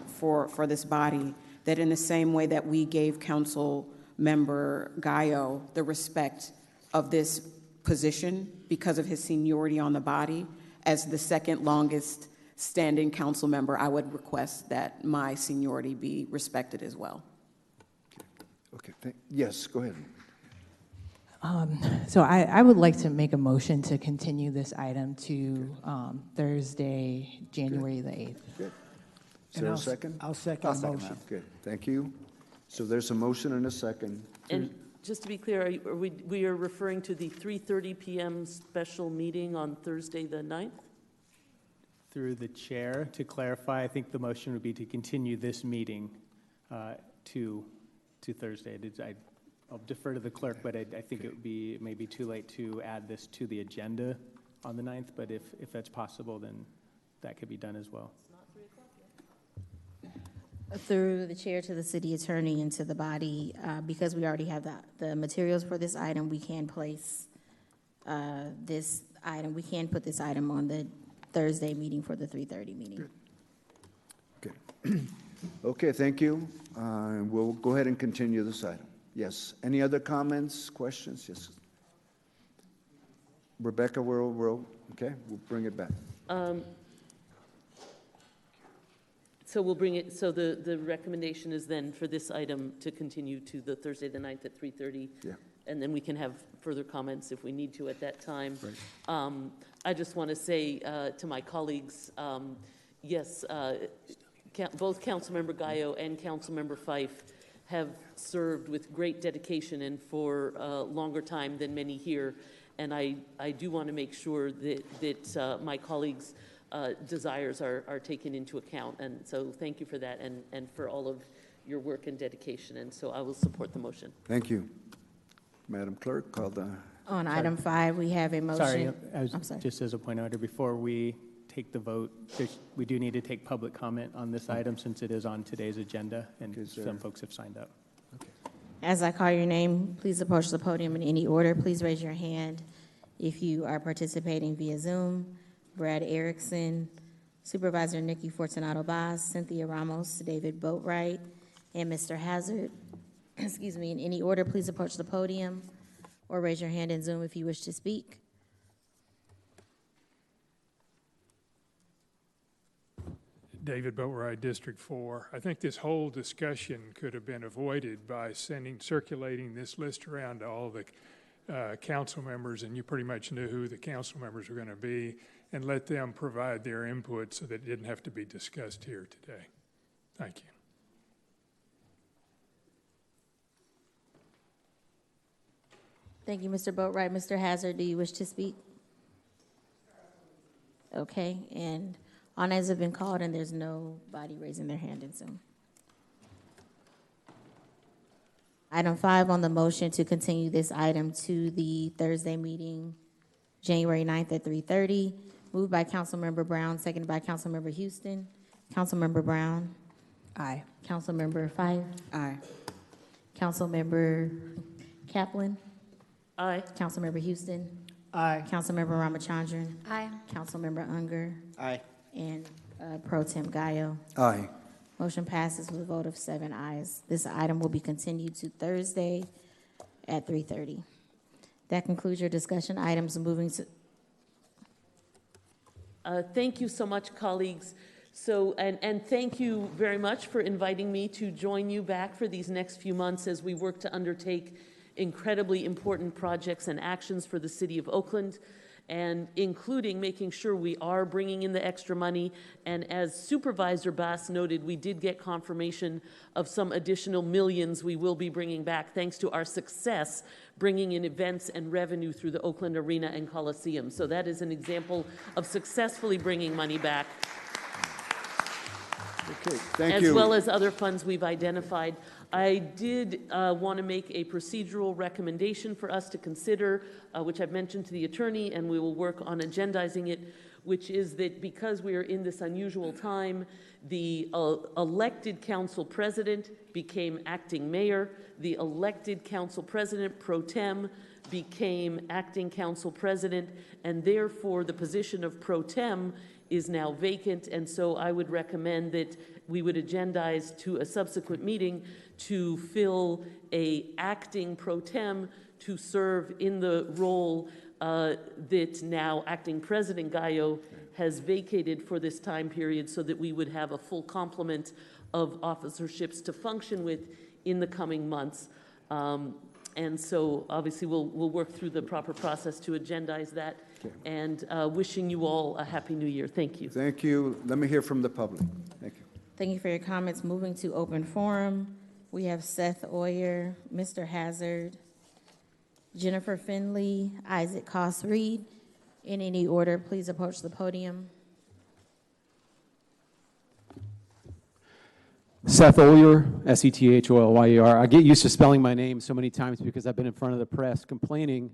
for this body that in the same way that we gave Council Member Gallo the respect of this position because of his seniority on the body. As the second longest standing council member, I would request that my seniority be respected as well. Okay, yes, go ahead. So I would like to make a motion to continue this item to Thursday, January the 8th. Good. Is there a second? I'll second the motion. Good, thank you. So there's a motion and a second. And just to be clear, we are referring to the 3:30 p.m. special meeting on Thursday the 9th? Through the chair, to clarify, I think the motion would be to continue this meeting to Thursday. I'll defer to the clerk, but I think it would be maybe too late to add this to the agenda on the 9th, but if that's possible, then that could be done as well. Through the chair to the city attorney and to the body, because we already have the materials for this item, we can place this item, we can put this item on the Thursday meeting for the 3:30 meeting. Good. Okay. Okay, thank you. We'll go ahead and continue this item. Yes. Any other comments, questions? Yes. Rebecca, okay, we'll bring it back. So we'll bring it, so the recommendation is then for this item to continue to the Thursday the 9th at 3:30. Yeah. And then we can have further comments if we need to at that time. Right. I just want to say to my colleagues, yes, both Councilmember Gallo and Councilmember Fife have served with great dedication and for a longer time than many here. And I do want to make sure that my colleagues' desires are taken into account. And so thank you for that and for all of your work and dedication. And so I will support the motion. Thank you. Madam Clerk, call the... On item 5, we have a motion. I'm sorry. Just as a point of order, before we take the vote, we do need to take public comment on this item since it is on today's agenda and some folks have signed up. As I call your name, please approach the podium in any order. Please raise your hand if you are participating via Zoom. Brad Erickson, Supervisor Nikki Fortunato-Bas, Cynthia Ramos, David Boatwright, and Mr. Hazard. Excuse me, in any order, please approach the podium or raise your hand in Zoom if you wish to speak. David Boatwright, District 4. I think this whole discussion could have been avoided by circulating this list around to all the council members, and you pretty much knew who the council members were going to be, and let them provide their input so that it didn't have to be discussed here today. Thank you. Thank you, Mr. Boatwright. Mr. Hazard, do you wish to speak? Okay, and all names have been called and there's nobody raising their hand in Zoom. Item 5 on the motion to continue this item to the Thursday meeting, January 9th at 3:30. Moved by Councilmember Brown, seconded by Councilmember Houston. Councilmember Brown. Aye. Councilmember Fife. Aye. Councilmember Kaplan. Aye. Councilmember Houston. Aye. Councilmember Ramachandran. Aye. Councilmember Unger. Aye. And Pro Tem Gallo. Aye. Motion passes with a vote of 7 ayes. This item will be continued to Thursday at 3:30. That concludes your discussion items. Moving to... Thank you so much, colleagues. So, and thank you very much for inviting me to join you back for these next few months as we work to undertake incredibly important projects and actions for the City of Oakland, and including making sure we are bringing in the extra money. And as Supervisor Bass noted, we did get confirmation of some additional millions we will be bringing back thanks to our success bringing in events and revenue through the Oakland Arena and Coliseum. So that is an example of successfully bringing money back. Okay, thank you. As well as other funds we've identified. I did want to make a procedural recommendation for us to consider, which I've mentioned to the attorney, and we will work on agendizing it. which is that because we are in this unusual time, the elected council president became acting mayor, the elected council president pro tem became acting council president, and therefore the position of pro tem is now vacant. And so I would recommend that we would agendize to a subsequent meeting to fill a acting pro tem to serve in the role that now acting President Gallo has vacated for this time period, so that we would have a full complement of officerships to function with in the coming months. And so obviously we'll work through the proper process to agendize that. Okay. And wishing you all a happy new year. Thank you. Thank you. Let me hear from the public. Thank you. Thank you for your comments. Moving to open forum, we have Seth Oyer, Mr. Hazard, Jennifer Finley, Isaac Koss Reed. In any order, please approach the podium. Seth Oyer, S-E-T-H-O-L-Y-E-R. I get used to spelling my name so many times because I've been in front of the press complaining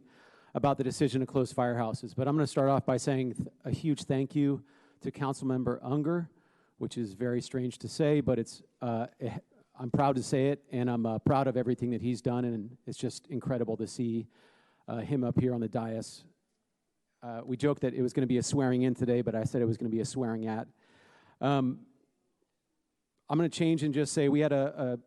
about the decision to close firehouses. But I'm going to start off by saying a huge thank you to Councilmember Unger, which is very strange to say, but it's I'm proud to say it, and I'm proud of everything that he's done, and it's just incredible to see him up here on the dais. We joked that it was going to be a swearing in today, but I said it was going to be a swearing at. I'm going to change and just say we had a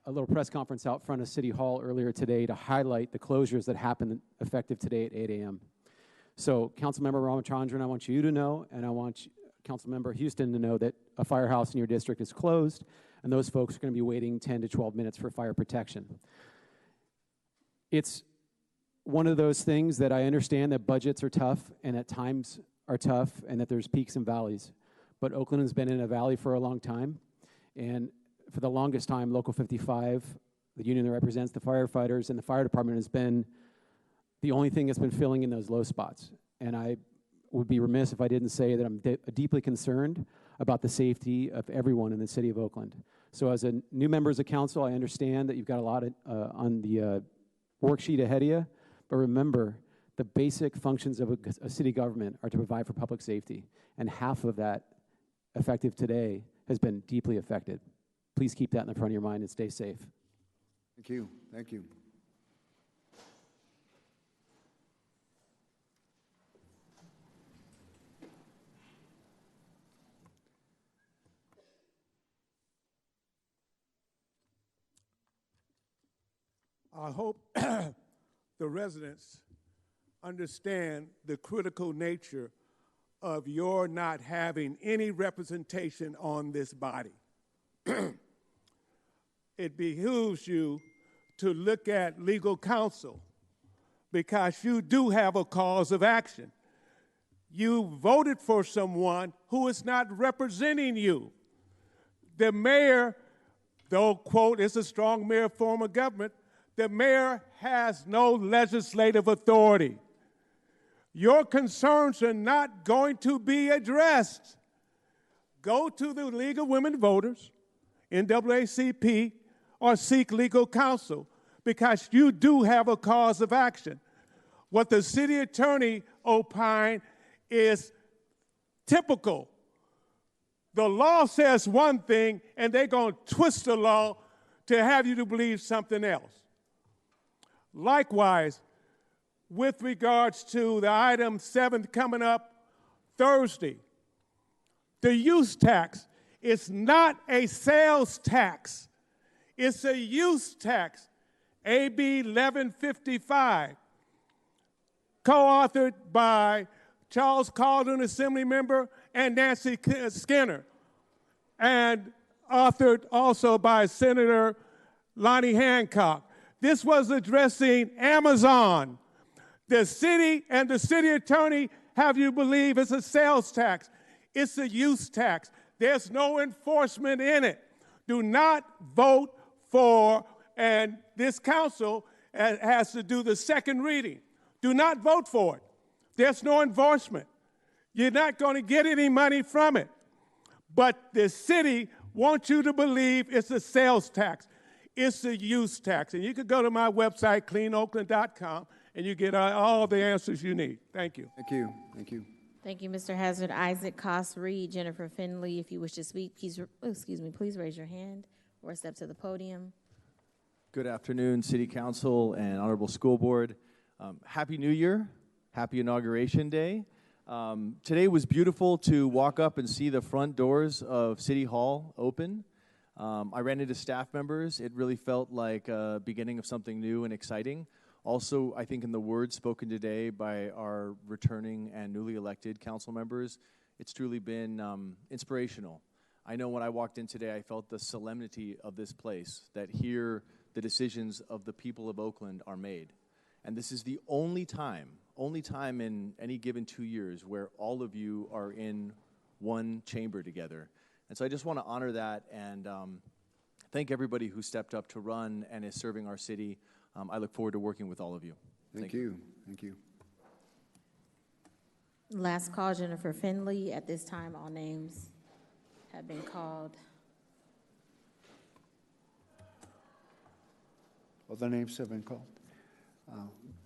little press conference out front of City Hall earlier today to highlight the closures that happened effective today at 8 a.m. So Councilmember Ramachandran, I want you to know, and I want Councilmember Houston to know that a firehouse in your district is closed, and those folks are going to be waiting 10 to 12 minutes for fire protection. It's one of those things that I understand that budgets are tough and at times are tough and that there's peaks and valleys. But Oakland has been in a valley for a long time. And for the longest time, Local 55, the union that represents the firefighters and the fire department, has been the only thing that's been filling in those low spots. And I would be remiss if I didn't say that I'm deeply concerned about the safety of everyone in the city of Oakland. So as a new members of council, I understand that you've got a lot on the worksheet ahead of you, but remember, the basic functions of a city government are to provide for public safety, and half of that, effective today, has been deeply affected. Please keep that in the front of your mind and stay safe. Thank you. Thank you. I hope the residents understand the critical nature of your not having any representation on this body. It behooves you to look at legal counsel because you do have a cause of action. You voted for someone who is not representing you. The mayor, though, quote, is a strong mayor form of government, the mayor has no legislative authority. Your concerns are not going to be addressed. Go to the League of Women Voters, NAACP, or seek legal counsel because you do have a cause of action. What the city attorney opined is typical. The law says one thing, and they're going to twist the law to have you to believe something else. Likewise, with regards to the item 7 coming up Thursday, the use tax is not a sales tax. It's a use tax, AB 1155, co-authored by Charles Calden, Assembly Member, and Nancy Skinner, and authored also by Senator Lonnie Hancock. This was addressing Amazon. The city and the city attorney have you believe it's a sales tax. It's a use tax. There's no enforcement in it. Do not vote for, and this council has to do the second reading. Do not vote for it. There's no enforcement. You're not going to get any money from it. But the city wants you to believe it's a sales tax. It's a use tax. And you can go to my website, cleanoakland.com, and you get all the answers you need. Thank you. Thank you. Thank you. Thank you, Mr. Hazard. Isaac, Koss, Reed, Jennifer Finley. If you wish to speak, please, please raise your hand or step to the podium. Good afternoon, City Council and Honorable School Board. Happy New Year. Happy Inauguration Day. Today was beautiful to walk up and see the front doors of City Hall open. I ran into staff members. It really felt like a beginning of something new and exciting. Also, I think in the words spoken today by our returning and newly elected council members, it's truly been inspirational. I know when I walked in today, I felt the solemnity of this place, that here the decisions of the people of Oakland are made. And this is the only time in any given 2 years where all of you are in one chamber together. And so I just want to honor that and thank everybody who stepped up to run and is serving our city. I look forward to working with all of you. Thank you. Thank you. Last call, Jennifer Finley. At this time, all names have been called. All the names have been called.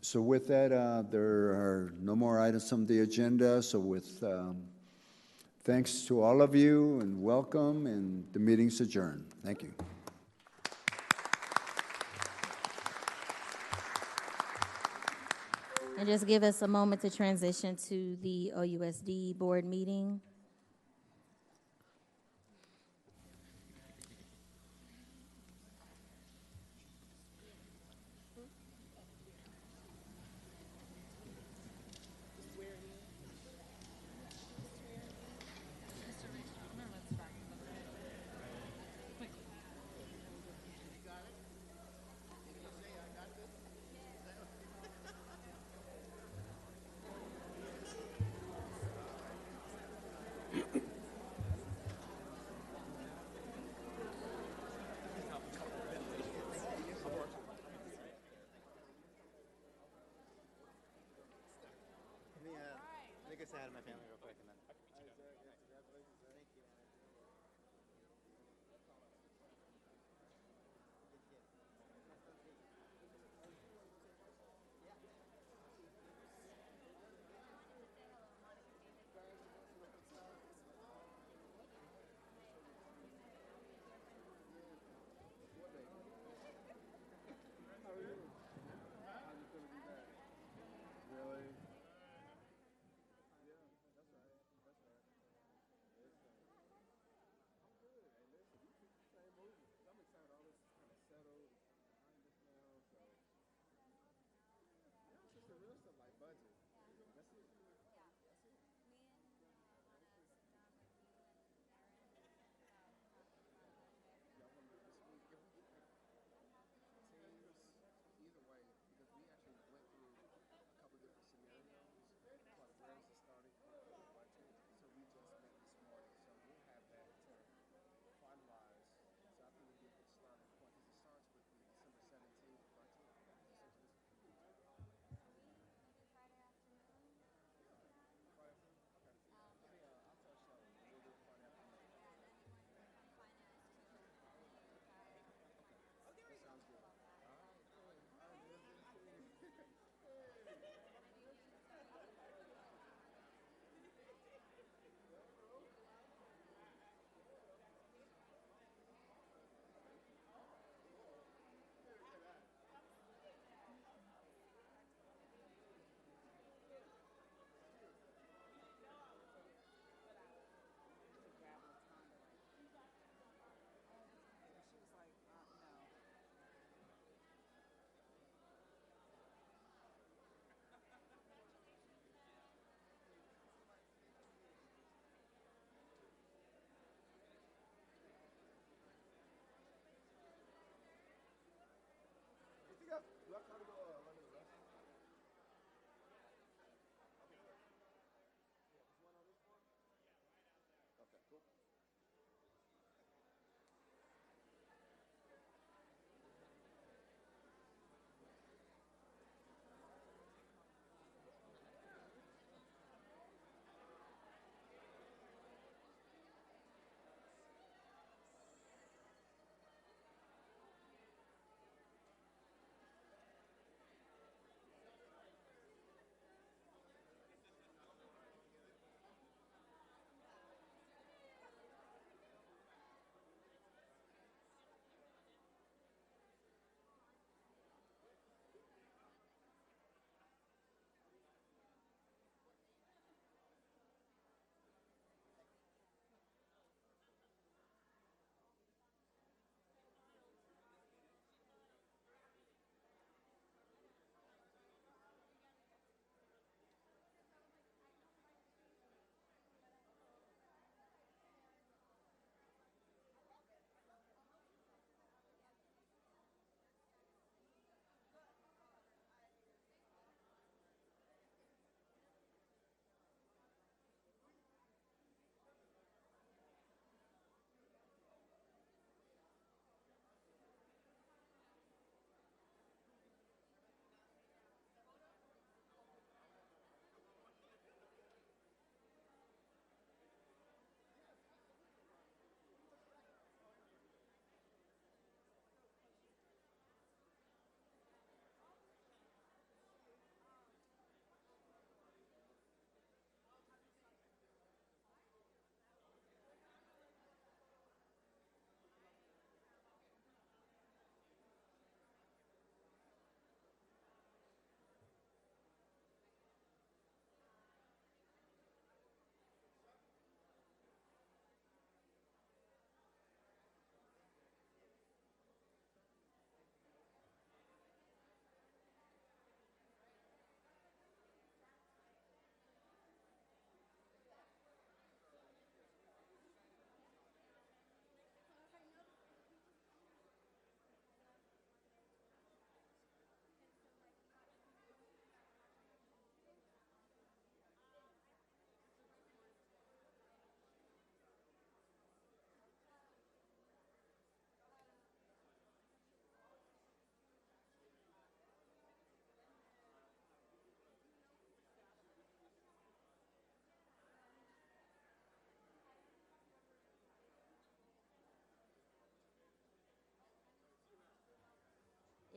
So with that, there are no more items on the agenda. So with thanks to all of you and welcome, and the meeting's adjourned. Thank you. And just give us a moment to transition to the OUSD board meeting. Let me go say hi to my family real quick and then.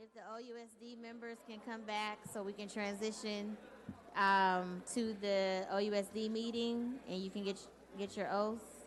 If the OUSD members can come back so we can transition to the OUSD meeting and you can get your oath.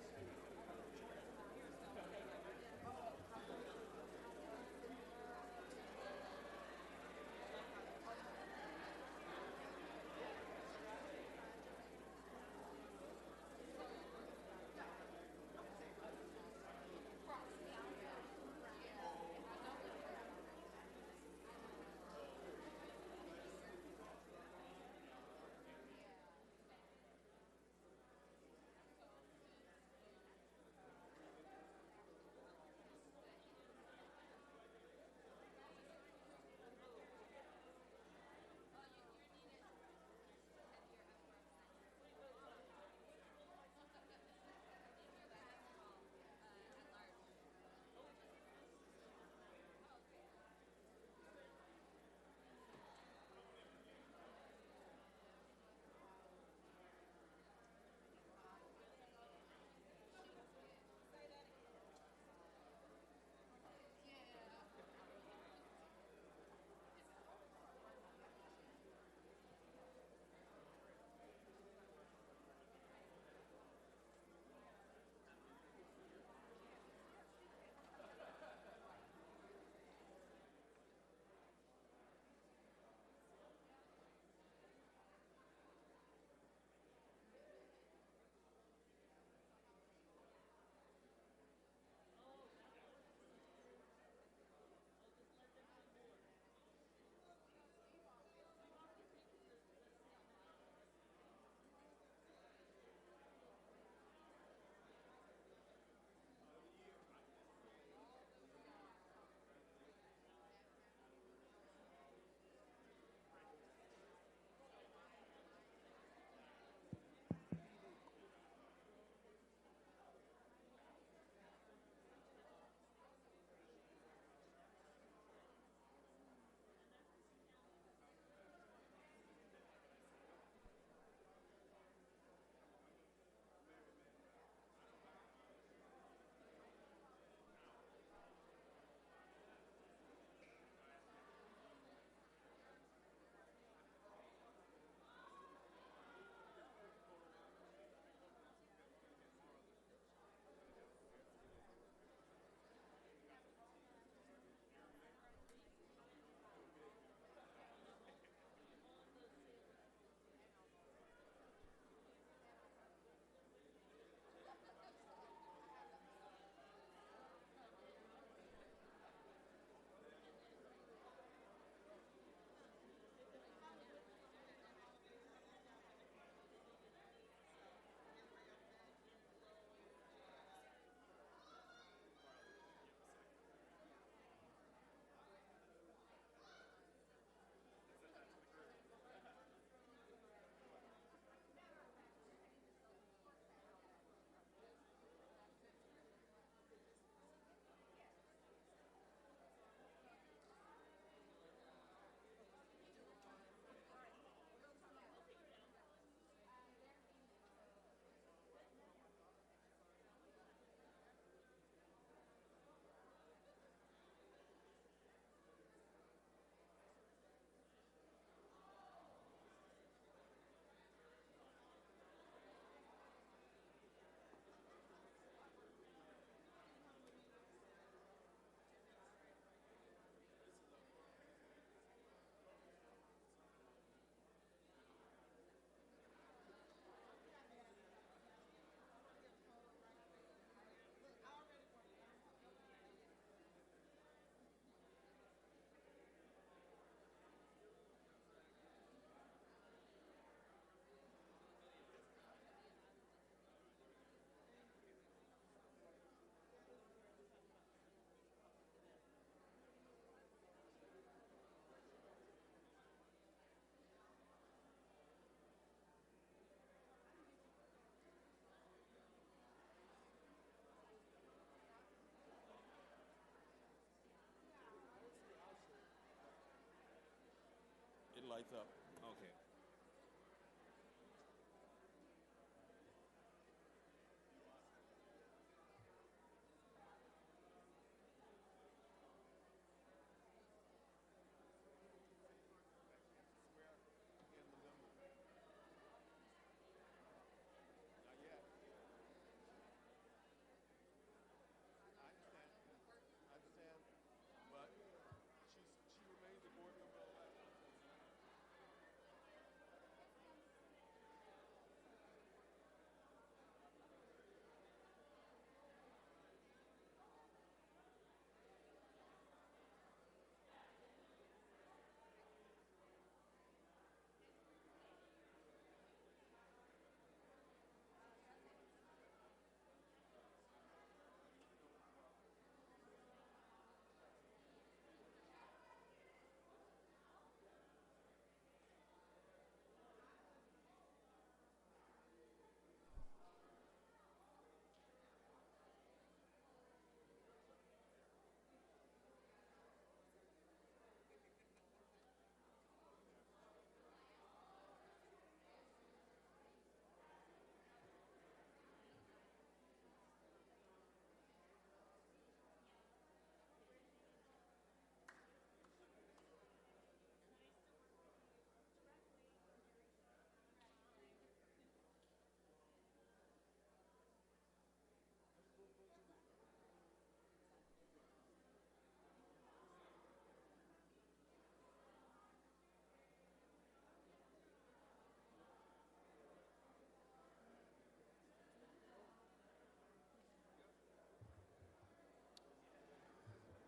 It lights up. Okay.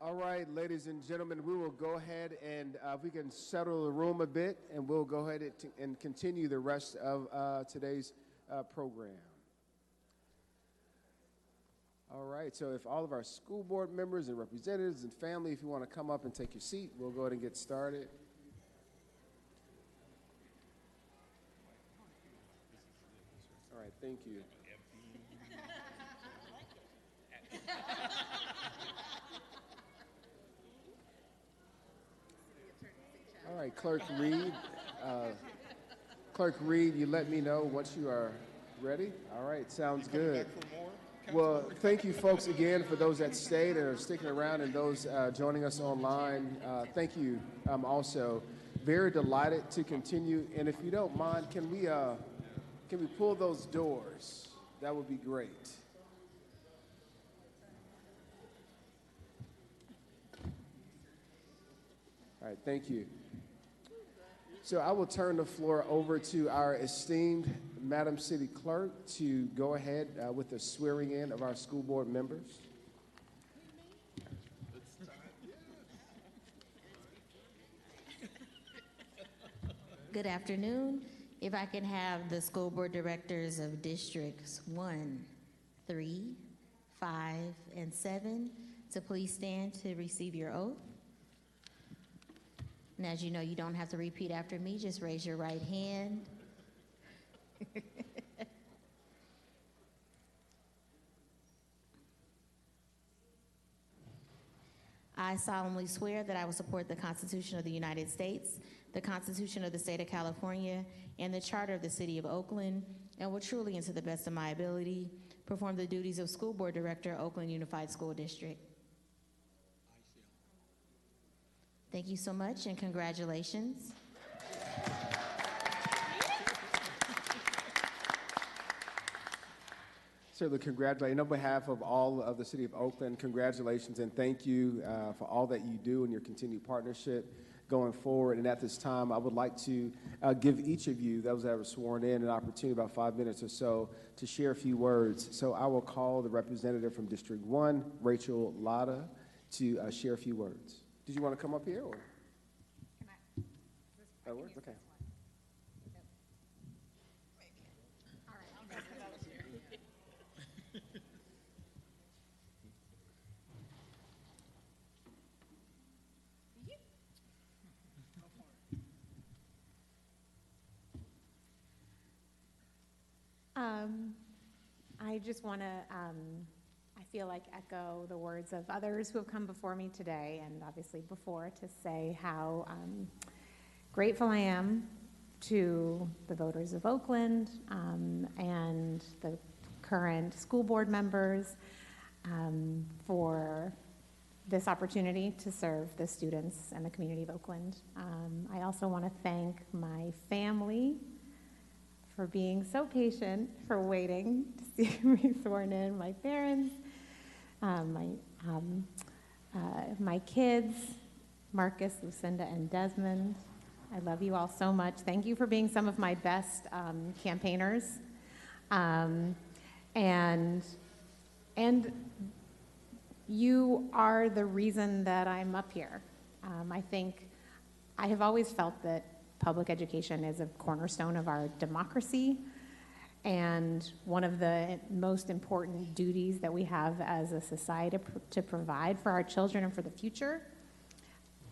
All right, ladies and gentlemen, we will go ahead and if we can settle the room a bit, and we'll go ahead and continue the rest of today's program. All right, so if all of our school board members and representatives and family, if you want to come up and take your seat, we'll go ahead and get started. All right, thank you. All right, Clerk Reed. Clerk Reed, you let me know once you are ready. All right, sounds good. Well, thank you folks again for those that stayed and are sticking around, and those joining us online. Thank you also. Very delighted to continue. And if you don't mind, can we pull those doors? That would be great. All right, thank you. So I will turn the floor over to our esteemed Madam City Clerk to go ahead with the swearing in of our school board members. Good afternoon. If I can have the school board directors of districts 1, 3, 5, and 7 to please stand to receive your oath. And as you know, you don't have to repeat after me, just raise your right hand. I solemnly swear that I will support the Constitution of the United States, the Constitution of the State of California, and the Charter of the City of Oakland, and will truly, and to the best of my ability, perform the duties of School Board Director, Oakland Unified School District. Thank you so much, and congratulations. Certainly congratulate. On behalf of all of the City of Oakland, congratulations and thank you for all that you do and your continued partnership going forward. And at this time, I would like to give each of you, those that were sworn in, an opportunity, about 5 minutes or so, to share a few words. So I will call the representative from District 1, Rachel Latta, to share a few words. Did you want to come up here? Or? Can I? That works? Okay. All right, I'll go because I was here. I just want to, I feel like, echo the words of others who have come before me today and obviously before, to say how grateful I am to the voters of Oakland and the current school board members for this opportunity to serve the students and the community of Oakland. I also want to thank my family for being so patient, for waiting to see me sworn in, my parents, my kids, Marcus, Lucinda, and Desmond. I love you all so much. Thank you for being some of my best campaigners. And you are the reason that I'm up here. I think I have always felt that public education is a cornerstone of our democracy, and one of the most important duties that we have as a society to provide for our children and for the future.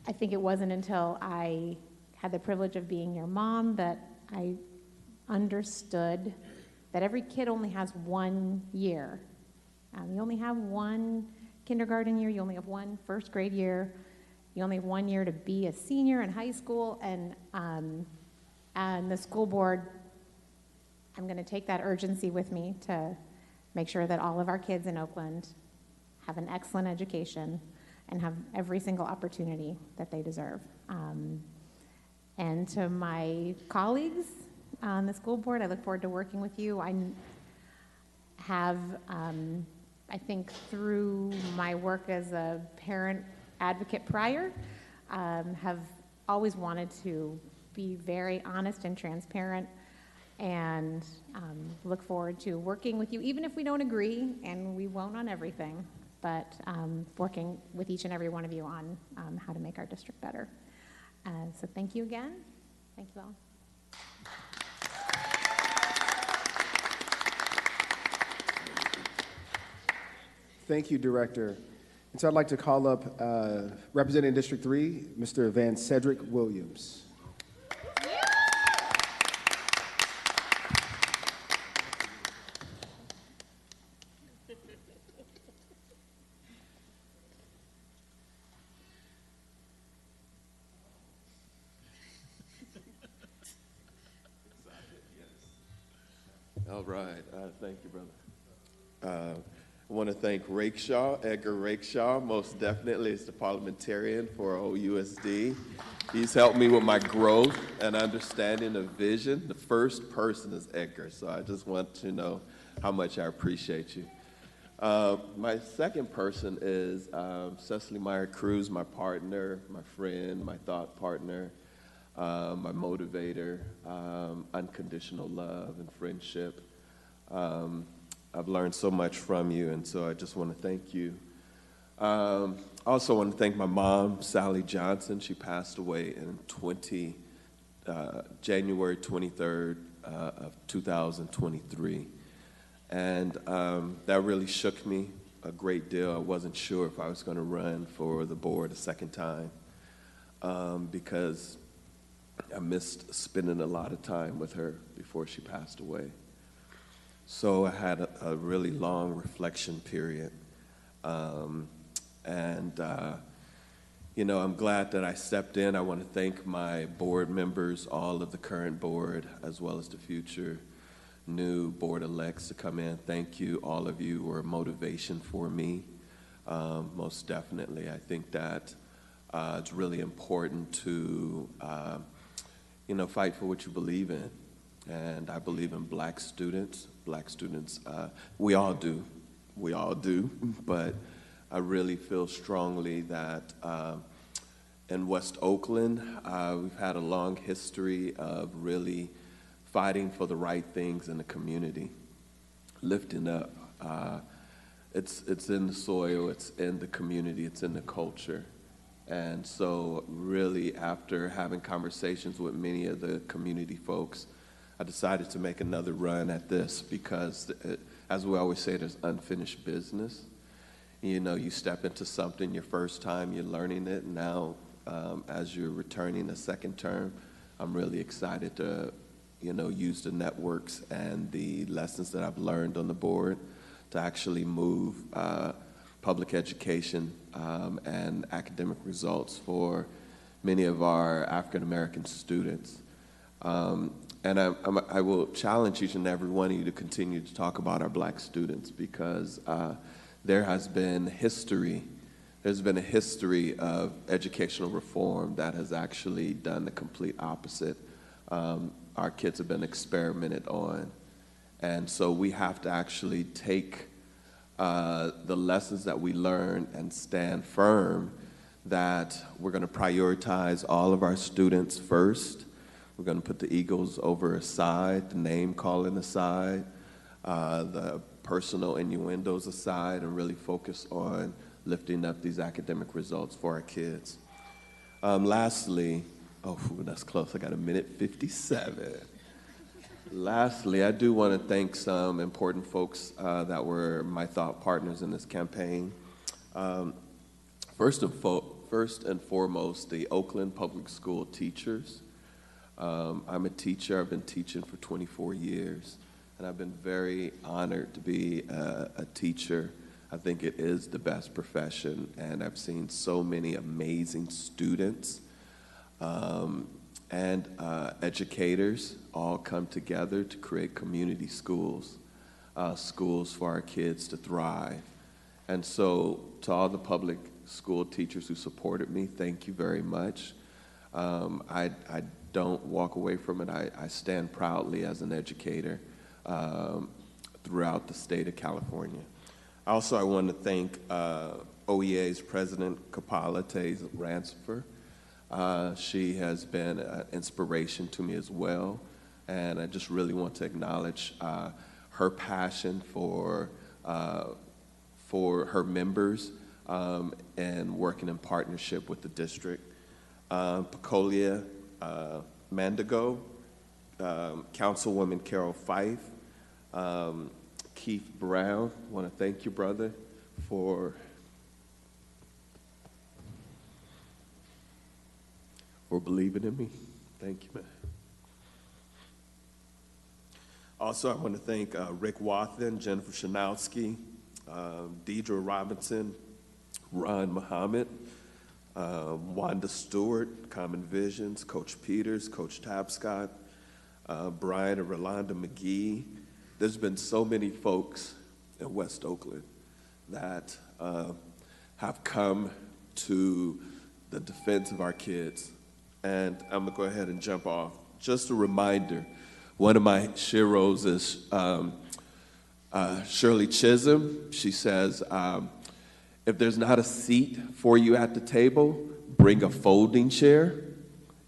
I think it wasn't until I had the privilege of being your mom that I understood that every kid only has 1 year. You only have one kindergarten year, you only have one first grade year, you only have 1 year to be a senior in high school, and the school board, I'm going to take that urgency with me to make sure that all of our kids in Oakland have an excellent education and have every single opportunity that they deserve. And to my colleagues on the school board, I look forward to working with you. I have, I think through my work as a parent advocate prior, have always wanted to be very honest and transparent, and look forward to working with you, even if we don't agree, and we won't on everything. but working with each and every one of you on how to make our district better. So thank you again. Thank you all. Thank you, Director. And so I'd like to call up representing District 3, Mr. Van Cedric Williams. All right. Thank you, brother. I want to thank Rakeshaw, Edgar Rakeshaw, most definitely is the parliamentarian for OUSD. He's helped me with my growth and understanding of vision. The first person is Edgar, so I just want to know how much I appreciate you. My second person is Cecily Meyer Cruz, my partner, my friend, my thought partner, my motivator, unconditional love and friendship. I've learned so much from you, and so I just want to thank you. I also want to thank my mom, Sally Johnson. She passed away in January 23rd of 2023. And that really shook me a great deal. I wasn't sure if I was going to run for the board a second time because I missed spending a lot of time with her before she passed away. So I had a really long reflection period. You know, I'm glad that I stepped in. I want to thank my board members, all of the current board, as well as the future new board elects to come in. Thank you. All of you were a motivation for me, most definitely. I think that it's really important to, you know, fight for what you believe in. And I believe in black students. Black students, we all do, but I really feel strongly that in West Oakland, we've had a long history of really fighting for the right things in the community, lifting up. It's in the soil, it's in the community, it's in the culture. And so really after having conversations with many of the community folks, I decided to make another run at this because, as we always say, there's unfinished business. You know, you step into something your first time, you're learning it. Now, as you're returning a second term, I'm really excited to, you know, use the networks and the lessons that I've learned on the board to actually move public education and academic results for many of our African-American students. And I will challenge each and every one of you to continue to talk about our black students because there has been history. There's been a history of educational reform that has actually done the complete opposite. Our kids have been experimented on. And so we have to actually take the lessons that we learn and stand firm that we're going to prioritize all of our students first. We're going to put the egos over aside, the name calling aside, the personal innuendos aside, and really focus on lifting up these academic results for our kids. Lastly, oh, that's close. I got a minute 57. Lastly, I do want to thank some important folks that were my thought partners in this campaign. First and foremost, the Oakland Public School teachers. I'm a teacher. I've been teaching for 24 years, and I've been very honored to be a teacher. I think it is the best profession, and I've seen so many amazing students and educators all come together to create community schools, schools for our kids to thrive. And so to all the public school teachers who supported me, thank you very much. I don't walk away from it. I stand proudly as an educator throughout the state of California. Also, I want to thank OEA's President Kapala Ransfer. She has been an inspiration to me as well, and I just really want to acknowledge her passion for for her members and working in partnership with the district. Pecolia Mandigo, Councilwoman Carol Fife, Keith Brown. I want to thank you, brother, for believing in me. Thank you, man. Also, I want to thank Rick Wathen, Jennifer Shanowski, Deidre Robinson, Ron Muhammad, Wanda Stewart, Common Visions, Coach Peters, Coach Tapscott, Brian and Rolanda McGee. There's been so many folks in West Oakland that have come to the defense of our kids. And I'm gonna go ahead and jump off. Just a reminder, one of my sheroes is Shirley Chisholm. She says, if there's not a seat for you at the table, bring a folding chair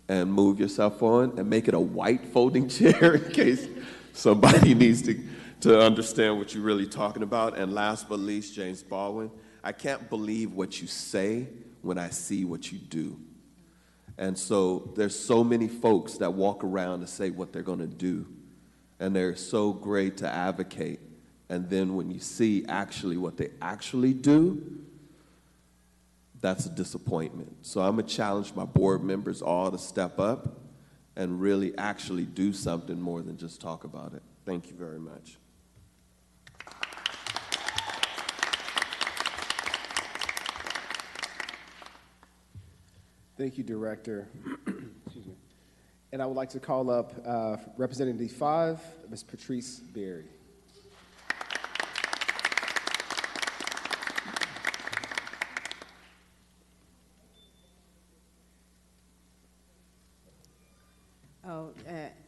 and move yourself on, and make it a white folding chair in case somebody needs to understand what you're really talking about. And last but least, James Baldwin, I can't believe what you say when I see what you do. And so there's so many folks that walk around and say what they're going to do, and they're so great to advocate. And then when you see actually what they actually do, that's a disappointment. So I'm going to challenge my board members all to step up and really actually do something more than just talk about it. Thank you very much. Thank you, Director. Excuse me. And I would like to call up Representative 5, Ms. Patrice Berry.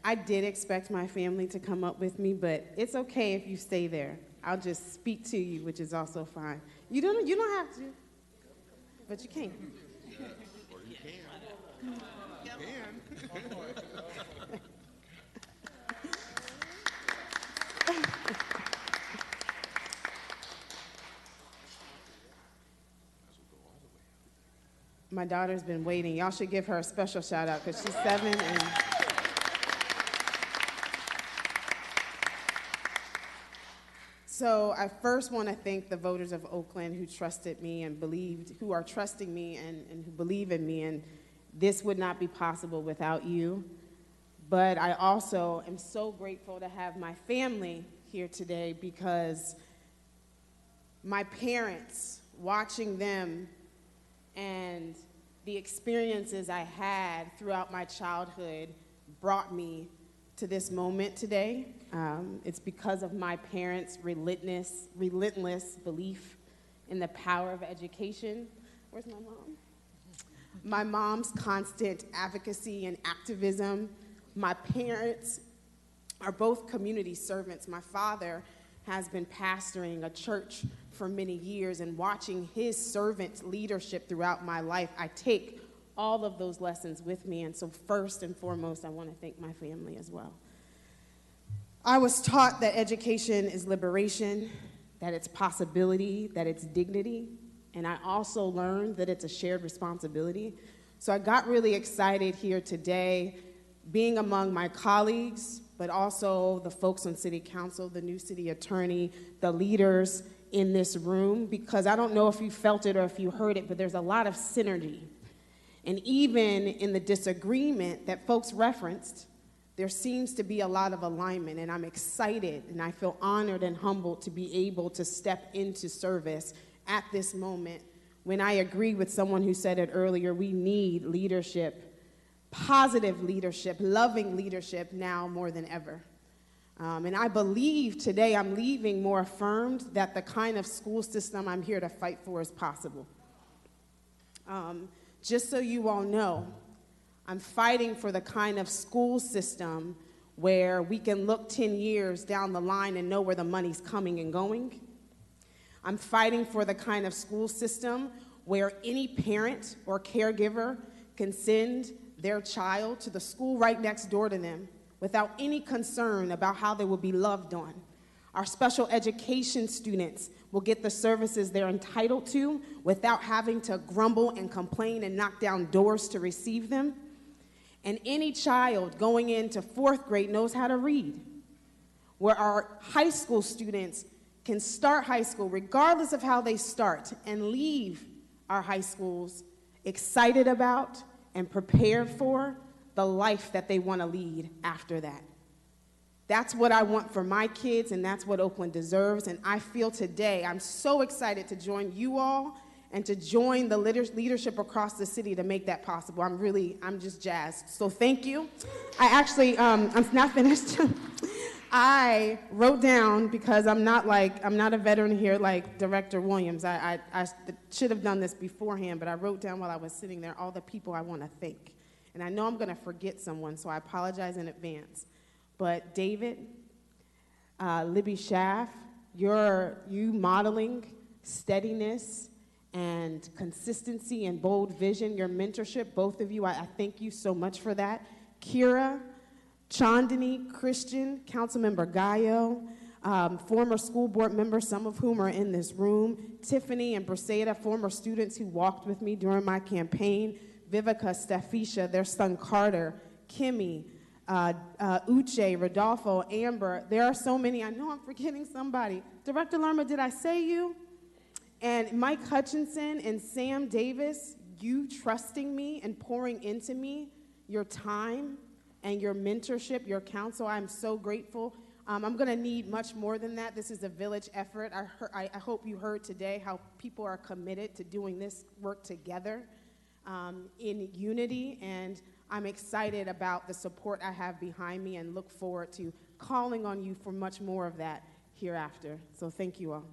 I did expect my family to come up with me, but it's okay if you stay there. I'll just speak to you, which is also fine. You don't have to, but you can. Or you can. You can. My daughter's been waiting. Y'all should give her a special shout out because she's 7 and so I first want to thank the voters of Oakland who trusted me and believed, who are trusting me and who believe in me, and this would not be possible without you. But I also am so grateful to have my family here today because my parents, watching them and the experiences I had throughout my childhood brought me to this moment today. It's because of my parents' relentless belief in the power of education. Where's my mom? My mom's constant advocacy and activism. My parents are both community servants. My father has been pastoring a church for many years, and watching his servant leadership throughout my life, I take all of those lessons with me. And so first and foremost, I want to thank my family as well. I was taught that education is liberation, that it's possibility, that it's dignity, and I also learned that it's a shared responsibility. So I got really excited here today, being among my colleagues, but also the folks on City Council, the new city attorney, the leaders in this room, because I don't know if you felt it or if you heard it, but there's a lot of synergy. And even in the disagreement that folks referenced, there seems to be a lot of alignment, and I'm excited and I feel honored and humbled to be able to step into service at this moment when I agree with someone who said it earlier, we need leadership, positive leadership, loving leadership now more than ever. And I believe today I'm leaving more affirmed that the kind of school system I'm here to fight for is possible. Just so you all know, I'm fighting for the kind of school system where we can look 10 years down the line and know where the money's coming and going. I'm fighting for the kind of school system where any parent or caregiver can send their child to the school right next door to them without any concern about how they will be loved on. Our special education students will get the services they're entitled to without having to grumble and complain and knock down doors to receive them. And any child going into 4th grade knows how to read, where our high school students can start high school regardless of how they start and leave our high schools excited about and prepared for the life that they want to lead after that. That's what I want for my kids, and that's what Oakland deserves. And I feel today, I'm so excited to join you all and to join the leadership across the city to make that possible. I'm just jazzed. So thank you. I actually, I'm not finished. I wrote down, because I'm not a veteran here like Director Williams. I should have done this beforehand, but I wrote down while I was sitting there all the people I want to thank. And I know I'm going to forget someone, so I apologize in advance. But David, Libby Schaff, you modeling steadiness and consistency and bold vision, your mentorship, both of you, I thank you so much for that. Kira, Chandani, Christian, Councilmember Gallo, former school board members, some of whom are in this room, Tiffany and Briseida, former students who walked with me during my campaign, Vivica, Stafisha, their son Carter, Kimmy, Uche, Rodolfo, Amber. There are so many. I know I'm forgetting somebody. Director Lerma, did I say you? And Mike Hutchinson and Sam Davis, you trusting me and pouring into me your time and your mentorship, your counsel. I'm so grateful. I'm going to need much more than that. This is a village effort. I hope you heard today how people are committed to doing this work together in unity, and I'm excited about the support I have behind me and look forward to calling on you for much more of that hereafter. So thank you all.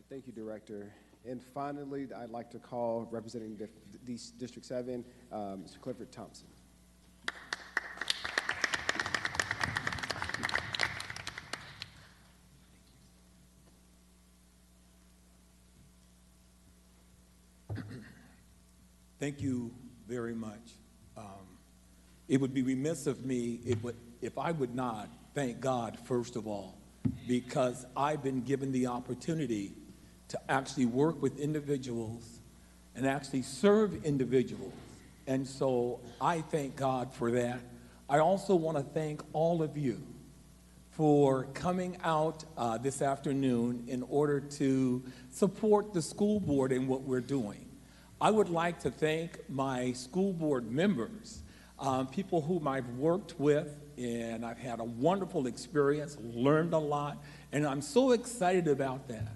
Thank you, Director. And finally, I'd like to call representing District 7, Mr. Clifford Thompson. Thank you very much. It would be remiss of me if I would not thank God, first of all, because I've been given the opportunity to actually work with individuals and actually serve individuals. And so I thank God for that. I also want to thank all of you for coming out this afternoon in order to support the school board in what we're doing. I would like to thank my school board members, people whom I've worked with, and I've had a wonderful experience, learned a lot, and I'm so excited about that.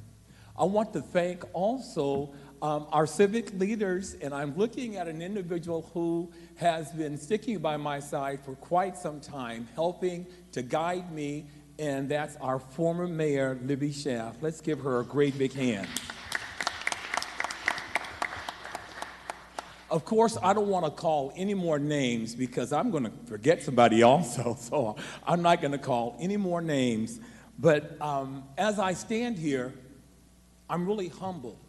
I want to thank also our civic leaders, and I'm looking at an individual who has been sticking by my side for quite some time, helping to guide me, and that's our former mayor, Libby Schaff. Let's give her a great big hand. Of course, I don't want to call any more names because I'm going to forget somebody also, so I'm not going to call any more names. But as I stand here, I'm really humbled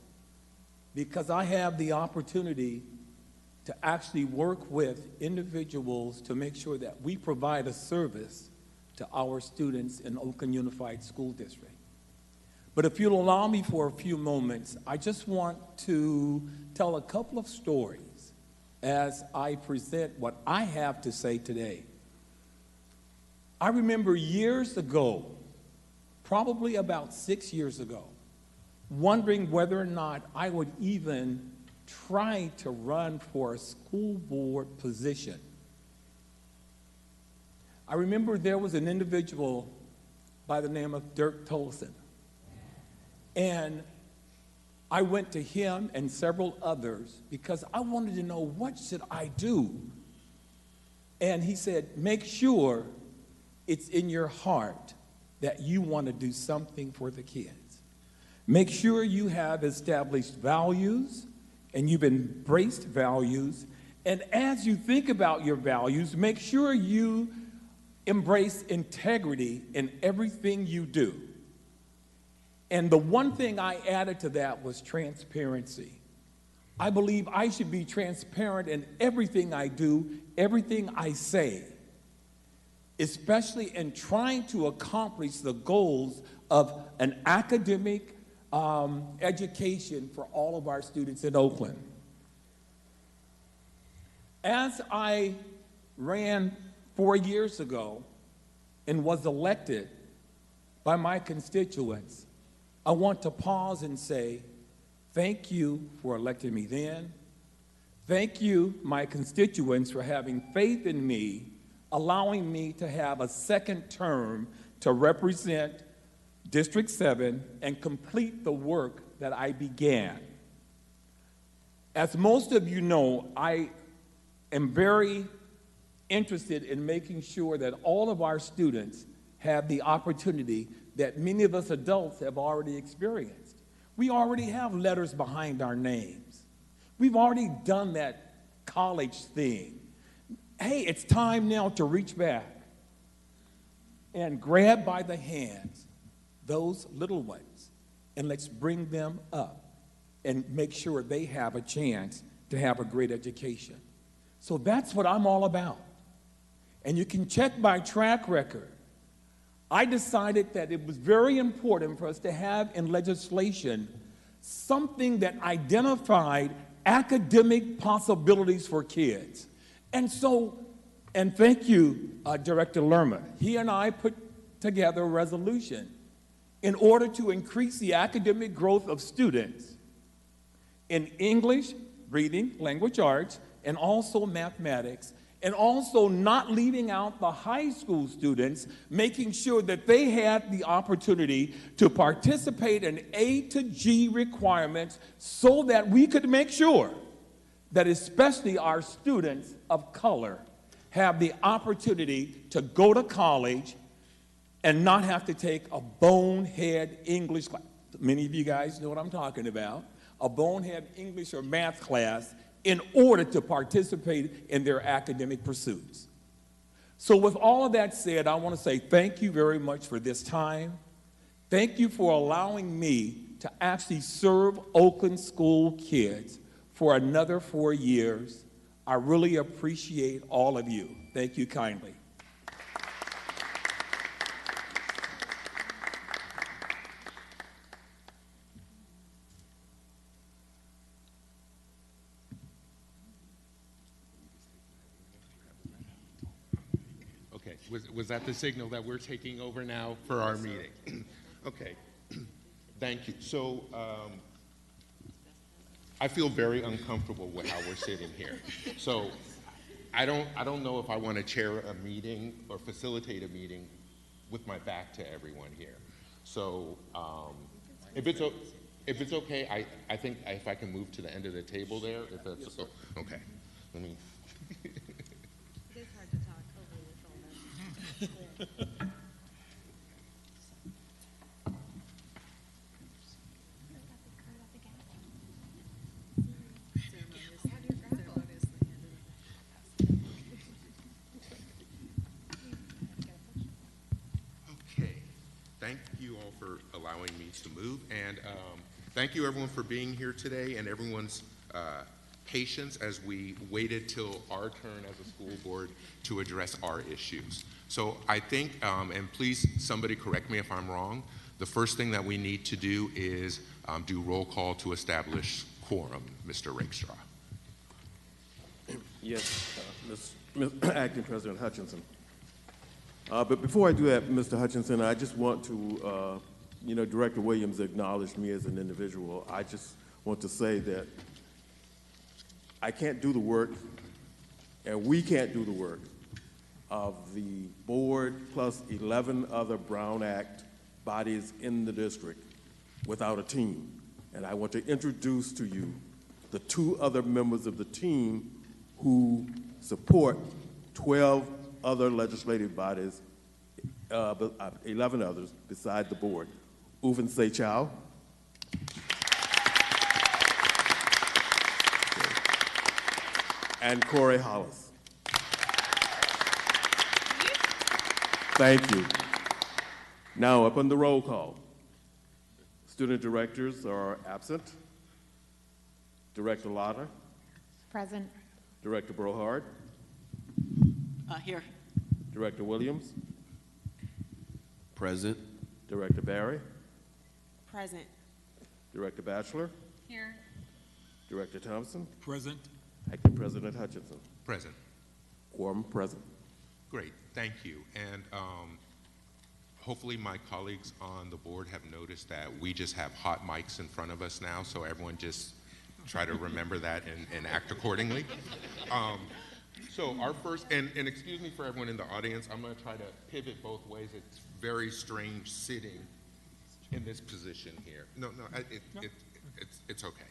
because I have the opportunity to actually work with individuals to make sure that we provide a service to our students in Oakland Unified School District. But if you'll allow me for a few moments, I just want to tell a couple of stories as I present what I have to say today. I remember years ago, probably about 6 years ago, wondering whether or not I would even try to run for a school board position. I remember there was an individual by the name of Dirk Tolson, and I went to him and several others because I wanted to know, what should I do? And he said, make sure it's in your heart that you want to do something for the kids. Make sure you have established values and you've embraced values. And as you think about your values, make sure you embrace integrity in everything you do. And the one thing I added to that was transparency. I believe I should be transparent in everything I do, everything I say, especially in trying to accomplish the goals of an academic education for all of our students in Oakland. As I ran 4 years ago and was elected by my constituents, I want to pause and say, thank you for electing me then. Thank you, my constituents, for having faith in me, allowing me to have a second term to represent District 7 and complete the work that I began. As most of you know, I am very interested in making sure that all of our students have the opportunity that many of us adults have already experienced. We already have letters behind our names. We've already done that college thing. Hey, it's time now to reach back and grab by the hands those little ones, and let's bring them up and make sure they have a chance to have a great education. So that's what I'm all about. And you can check my track record. I decided that it was very important for us to have in legislation something that identified academic possibilities for kids. And thank you, Director Lerma. He and I put together a resolution in order to increase the academic growth of students in English, reading, language arts, and also mathematics, and also not leaving out the high school students, making sure that they had the opportunity to participate in A to G requirements so that we could make sure that especially our students of color have the opportunity to go to college and not have to take a bonehead English class. Many of you guys know what I'm talking about. A bonehead English or math class in order to participate in their academic pursuits. So with all of that said, I want to say thank you very much for this time. Thank you for allowing me to actually serve Oakland school kids for another 4 years. I really appreciate all of you. Thank you kindly. Was that the signal that we're taking over now for our meeting? Okay, thank you. So I feel very uncomfortable with how we're sitting here. So I don't know if I want to chair a meeting or facilitate a meeting with my back to everyone here. So if it's okay, I think if I can move to the end of the table there, if that's okay. Let me. It's hard to talk over your shoulder. Okay, thank you all for allowing me to move, and thank you everyone for being here today and everyone's patience as we waited till our turn as a school board to address our issues. So I think, and please somebody correct me if I'm wrong, the first thing that we need to do is do roll call to establish quorum. Mr. Rakestraw. Yes, Acting President Hutchinson. But before I do that, Mr. Hutchinson, I just want to, Director Williams acknowledged me as an individual. I just want to say that I can't do the work, and we can't do the work of the board plus 11 other Brown Act bodies in the district without a team. And I want to introduce to you the 2 other members of the team who support 12 other legislative bodies, 11 others beside the board. Uven Sechao. And Corey Hollis. Thank you. Now, up on the roll call. Student directors are absent. Director Lotter, Present. Director Brohard, Here. Director Williams, Present. Director Barry, Present. Director Batchelor, Here. Director Thompson, Present. Acting President Hutchinson. Present. Quorum present. Great, thank you. And hopefully my colleagues on the board have noticed that we just have hot mics in front of us now, so everyone just try to remember that and act accordingly. So our first, and excuse me for everyone in the audience, I'm going to try to pivot both ways. It's very strange sitting in this position here. No, it's okay.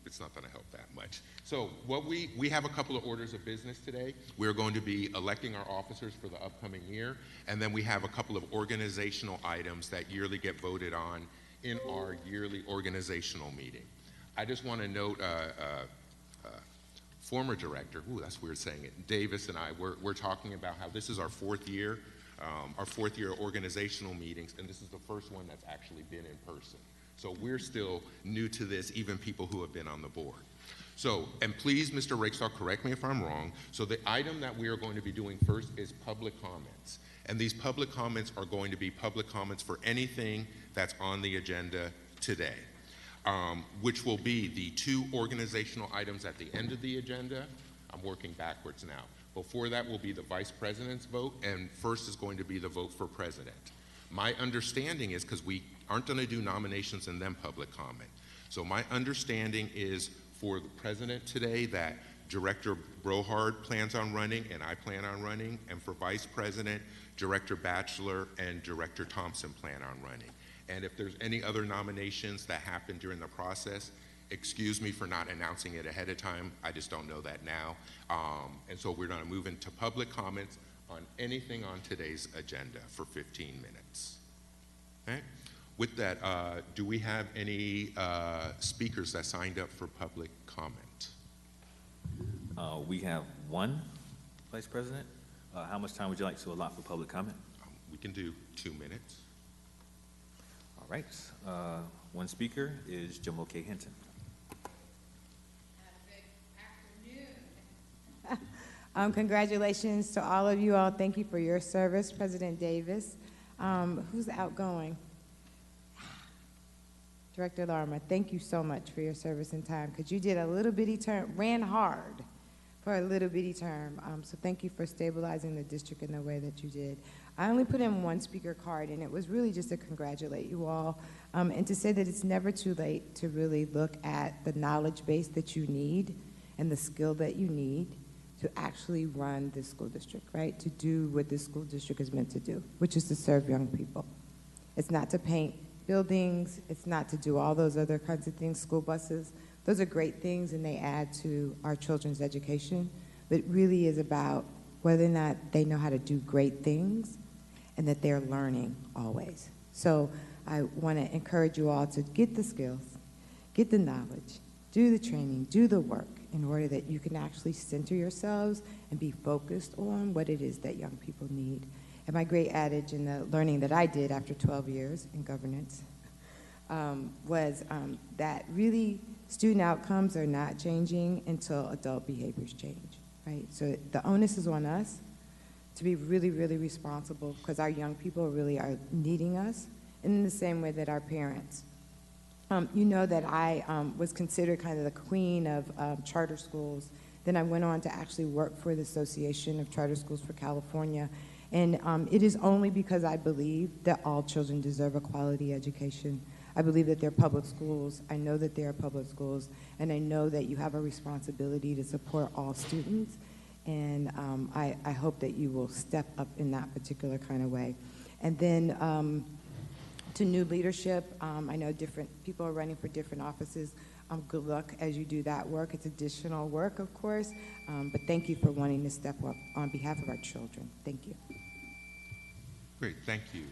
It's not going to help that much. So what we have a couple of orders of business today. We're going to be electing our officers for the upcoming year, and then we have a couple of organizational items that yearly get voted on in our yearly organizational meeting. I just want to note, former director, ooh, that's weird saying it, Davis and I, we're talking about how this is our fourth year organizational meetings, and this is the first one that's actually been in person. So we're still new to this, even people who have been on the board. So, and please, Mr. Rakestraw, correct me if I'm wrong. So the item that we are going to be doing first is public comments. And these public comments are going to be public comments for anything that's on the agenda today. Which will be the two organizational items at the end of the agenda. I'm working backwards now. Before that will be the vice president's vote, and first is going to be the vote for president. My understanding is, because we aren't going to do nominations and then public comment. So my understanding is for the president today that Director Brohard plans on running and I plan on running, and for vice president, Director Batchelor and Director Thompson plan on running. And if there's any other nominations that happen during the process, excuse me for not announcing it ahead of time. I just don't know that now. And so we're going to move into public comments on anything on today's agenda for 15 minutes. Okay? With that, do we have any speakers that signed up for public comment? We have one, Vice President. How much time would you like to allot for public comment? We can do 2 minutes. All right. One speaker is Jamal K. Hinton. Congratulations to all of you all. Thank you for your service, President Davis. Who's outgoing? Director Larma, thank you so much for your service and time, because you did a little bitty term, ran hard for a little bitty term. So thank you for stabilizing the district in the way that you did. I only put in one speaker card, and it was really just to congratulate you all and to say that it's never too late to really look at the knowledge base that you need and the skill that you need to actually run this school district, right? To do what this school district is meant to do, which is to serve young people. It's not to paint buildings, it's not to do all those other kinds of things, school buses. Those are great things and they add to our children's education, but it really is about whether or not they know how to do great things and that they're learning always. So I want to encourage you all to get the skills, get the knowledge, do the training, do the work in order that you can actually center yourselves and be focused on what it is that young people need. And my great adage in the learning that I did after 12 years in governance was that really student outcomes are not changing until adult behaviors change, right? So the onus is on us to be really, really responsible because our young people really are needing us in the same way that our parents. You know that I was considered kind of the queen of charter schools. Then I went on to actually work for the Association of Charter Schools for California. And it is only because I believe that all children deserve a quality education. I believe that they're public schools. I know that they are public schools. And I know that you have a responsibility to support all students. And I hope that you will step up in that particular kind of way. And then to new leadership, I know different people are running for different offices. Good luck as you do that work. It's additional work, of course, but thank you for wanting to step up on behalf of our children. Thank you. Great, thank you.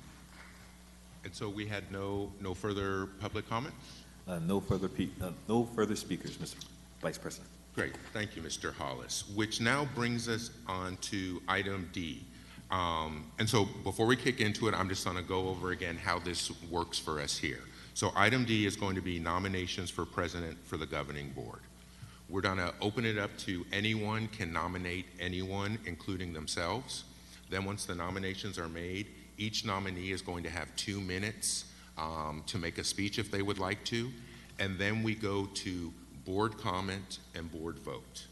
And so we had no further public comment? No further speakers, Mr. Vice President. Great, thank you, Mr. Hollis, which now brings us on to item D. And so before we kick into it, I'm just going to go over again how this works for us here. So item D is going to be nominations for president for the governing board. We're going to open it up to anyone can nominate anyone, including themselves. Then once the nominations are made, each nominee is going to have 2 minutes to make a speech if they would like to. And then we go to board comment and board vote.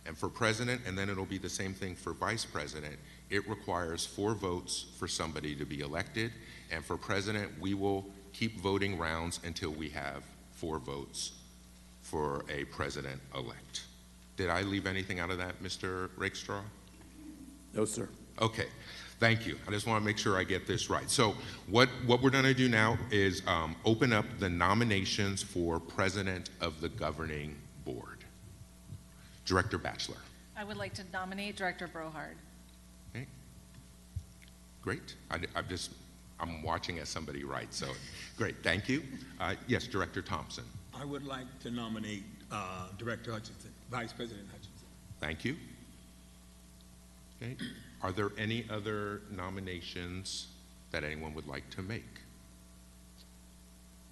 And for president, and then it'll be the same thing for vice president, it requires 4 votes for somebody to be elected. And for president, we will keep voting rounds until we have 4 votes for a president-elect. Did I leave anything out of that, Mr. Rakestraw? No, sir. Okay, thank you. I just want to make sure I get this right. So what we're going to do now is open up the nominations for president of the governing board. Director Batchelor. I would like to nominate Director Brohard. Okay. Great. I'm watching as somebody writes, so great, thank you. Yes, Director Thompson. I would like to nominate Director Hutchinson, Vice President Hutchinson. Thank you. Okay. Are there any other nominations that anyone would like to make?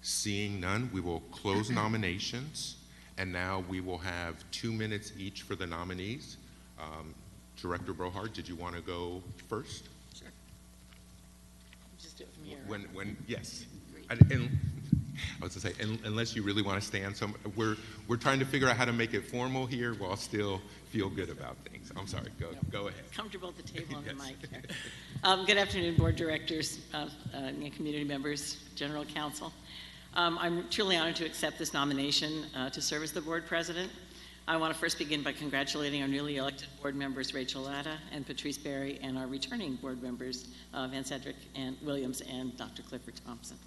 Seeing none, we will close nominations, and now we will have 2 minutes each for the nominees. Director Brohard, did you want to go first? Sure. Just do it from here. Yes. I was going to say, unless you really want to stand, we're trying to figure out how to make it formal here while still feel good about things. I'm sorry, go ahead. Comfortable at the table on Yes. the mic here. Good afternoon, board directors, community members, general counsel. I'm truly honored to accept this nomination to serve as the board president. I want to first begin by congratulating our newly elected board members, Rachel Latta and Patrice Berry, and our returning board members, Van Cedric and Williams and Dr. Clifford Thompson.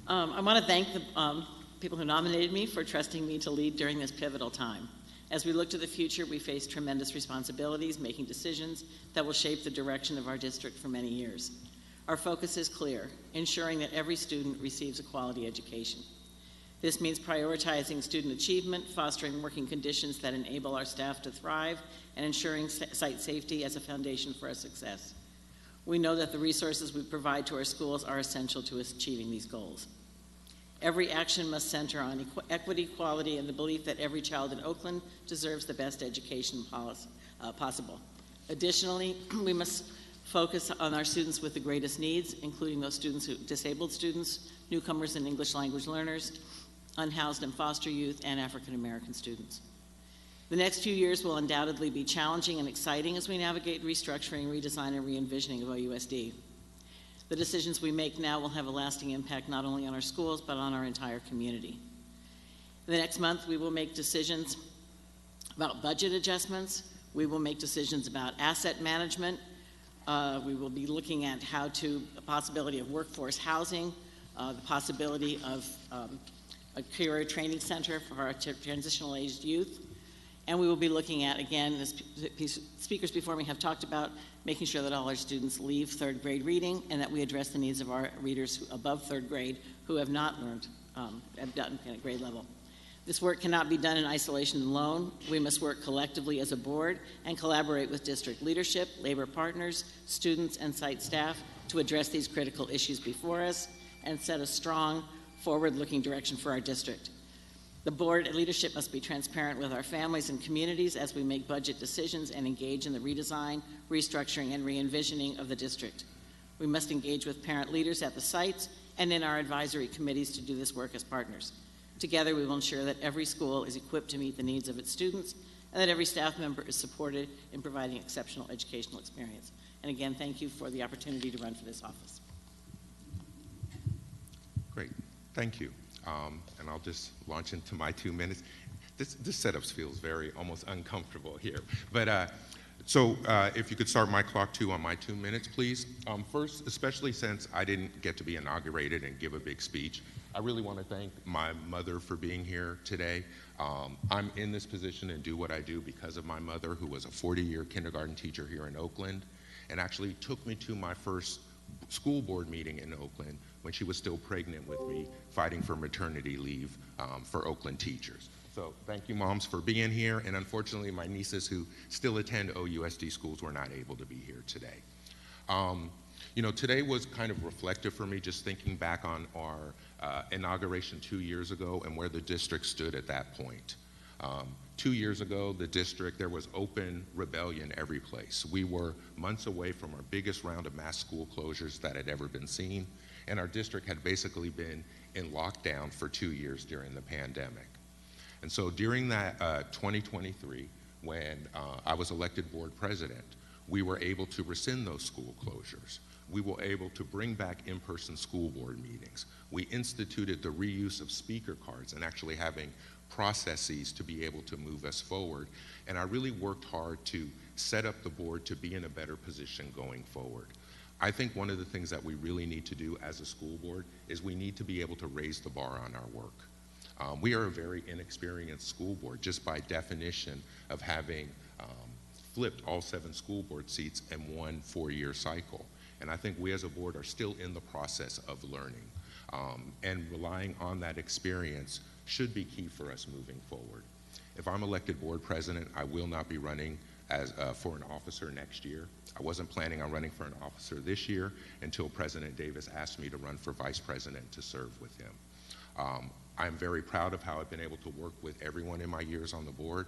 I want to thank the people who nominated me for trusting me to lead during this pivotal time. As we look to the future, we face tremendous responsibilities, making decisions that will shape the direction of our district for many years. Our focus is clear, ensuring that every student receives a quality education. This means prioritizing student achievement, fostering working conditions that enable our staff to thrive, and ensuring site safety as a foundation for our success. We know that the resources we provide to our schools are essential to achieving these goals. Every action must center on equity, quality, and the belief that every child in Oakland deserves the best education possible. Additionally, we must focus on our students with the greatest needs, including those disabled students, newcomers and English language learners, unhoused and foster youth, and African American students. The next few years will undoubtedly be challenging and exciting as we navigate restructuring, redesign, and re-envisioning of OUSD. The decisions we make now will have a lasting impact not only on our schools, but on our entire community. The next month, we will make decisions about budget adjustments. We will make decisions about asset management. We will be looking at the possibility of workforce housing, the possibility of a career training center for our transitional aged youth. And we will be looking at, again, as speakers before me have talked about, making sure that all our students leave 3rd grade reading and that we address the needs of our readers above 3rd grade who have not learned, have done at grade level. This work cannot be done in isolation alone. We must work collectively as a board and collaborate with district leadership, labor partners, students, and site staff to address these critical issues before us and set a strong, forward-looking direction for our district. The board and leadership must be transparent with our families and communities as we make budget decisions and engage in the redesign, restructuring, and re-envisioning of the district. We must engage with parent leaders at the sites and in our advisory committees to do this work as partners. Together, we will ensure that every school is equipped to meet the needs of its students and that every staff member is supported in providing exceptional educational experience. And again, thank you for the opportunity to run for this office. Great, thank you. And I'll just launch into my 2 minutes. This setup feels very almost uncomfortable here. But so if you could start my clock too on my 2 minutes, please. First, especially since I didn't get to be inaugurated and give a big speech, I really want to thank my mother for being here today. I'm in this position and do what I do because of my mother, who was a 40-year kindergarten teacher here in Oakland, and actually took me to my first school board meeting in Oakland when she was still pregnant with me, fighting for maternity leave for Oakland teachers. So thank you, moms, for being here. And unfortunately, my nieces who still attend OUSD schools were not able to be here today. You know, today was kind of reflective for me, just thinking back on our inauguration 2 years ago and where the district stood at that point. 2 years ago, the district, there was open rebellion every place. We were months away from our biggest round of mass school closures that had ever been seen, and our district had basically been in lockdown for 2 years during the pandemic. And so during that 2023, when I was elected board president, we were able to rescind those school closures. We were able to bring back in-person school board meetings. We instituted the reuse of speaker cards and actually having processes to be able to move us forward. And I really worked hard to set up the board to be in a better position going forward. I think one of the things that we really need to do as a school board is we need to be able to raise the bar on our work. We are a very inexperienced school board, just by definition of having flipped all 7 school board seats in one 4-year cycle. And I think we as a board are still in the process of learning. And relying on that experience should be key for us moving forward. If I'm elected board president, I will not be running as for an officer next year. I wasn't planning on running for an officer this year until President Davis asked me to run for vice president to serve with him. I'm very proud of how I've been able to work with everyone in my years on the board.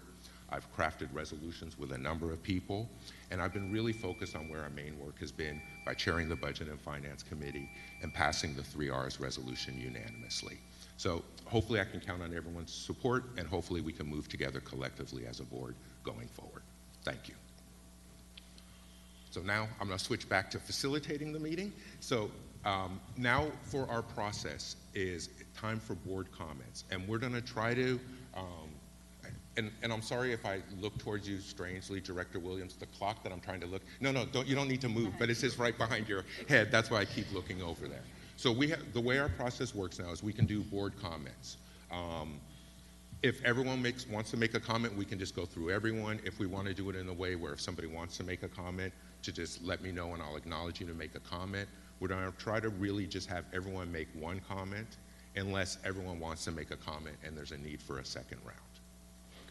I've crafted resolutions with a number of people, and I've been really focused on where our main work has been by chairing the Budget and Finance Committee and passing the 3 R's resolution unanimously. So hopefully I can count on everyone's support, and hopefully we can move together collectively as a board going forward. Thank you. So now I'm going to switch back to facilitating the meeting. So now for our process is time for board comments, and we're going to try to and I'm sorry if I look towards you strangely, Director Williams, the clock that I'm trying to look, no, you don't need to move, but it says right behind your head. That's why I keep looking over there. So the way our process works now is we can do board comments. If everyone wants to make a comment, we can just go through everyone. If we want to do it in a way where if somebody wants to make a comment, to just let me know and I'll acknowledge you to make a comment. We're going to try to really just have everyone make one comment unless everyone wants to make a comment and there's a need for a second round.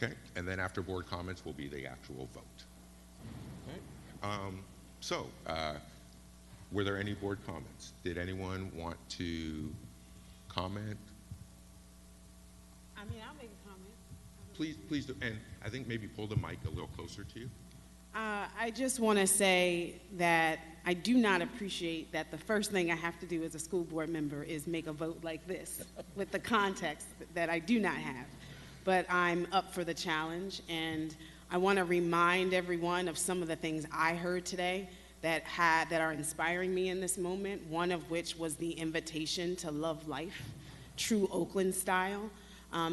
Okay, and then after board comments will be the actual vote. Okay. Were there any board comments? Did anyone want to comment? I mean, I'll make a comment. Please do, and I think maybe pull the mic a little closer to you. I just want to say that I do not appreciate that the first thing I have to do as a school board member is make a vote like this with the context that I do not have. But I'm up for the challenge, and I want to remind everyone of some of the things I heard today that are inspiring me in this moment, one of which was the invitation to love life, true Oakland style,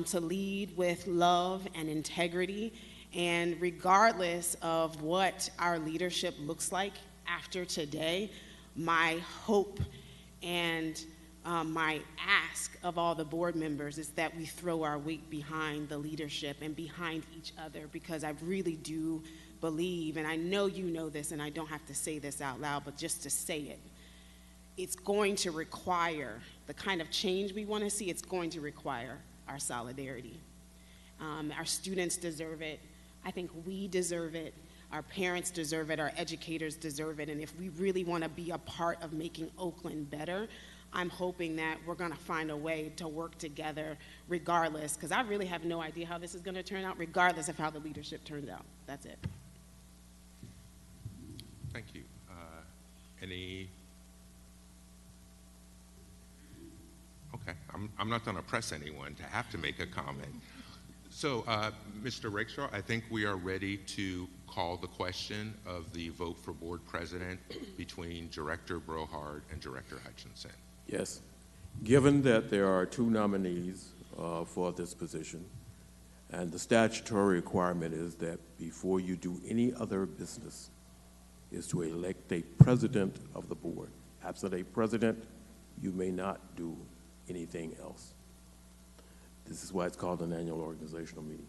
to lead with love and integrity. And regardless of what our leadership looks like after today, my hope and my ask of all the board members is that we throw our weight behind the leadership and behind each other, because I really do believe, and I know you know this and I don't have to say this out loud, but just to say it, it's going to require the kind of change we want to see. It's going to require our solidarity. Our students deserve it. I think we deserve it. Our parents deserve it. Our educators deserve it. And if we really want to be a part of making Oakland better, I'm hoping that we're going to find a way to work together regardless, because I really have no idea how this is going to turn out, regardless of how the leadership turns out. That's it. Thank you. Okay, I'm not going to press anyone to have to make a comment. So, Mr. Rakestraw, I think we are ready to call the question of the vote for board president between Director Brohard and Director Hutchinson. Yes. Given that there are 2 nominees for this position, and the statutory requirement is that before you do any other business is to elect a president of the board. Absent a president, you may not do anything else. This is why it's called an annual organizational meeting.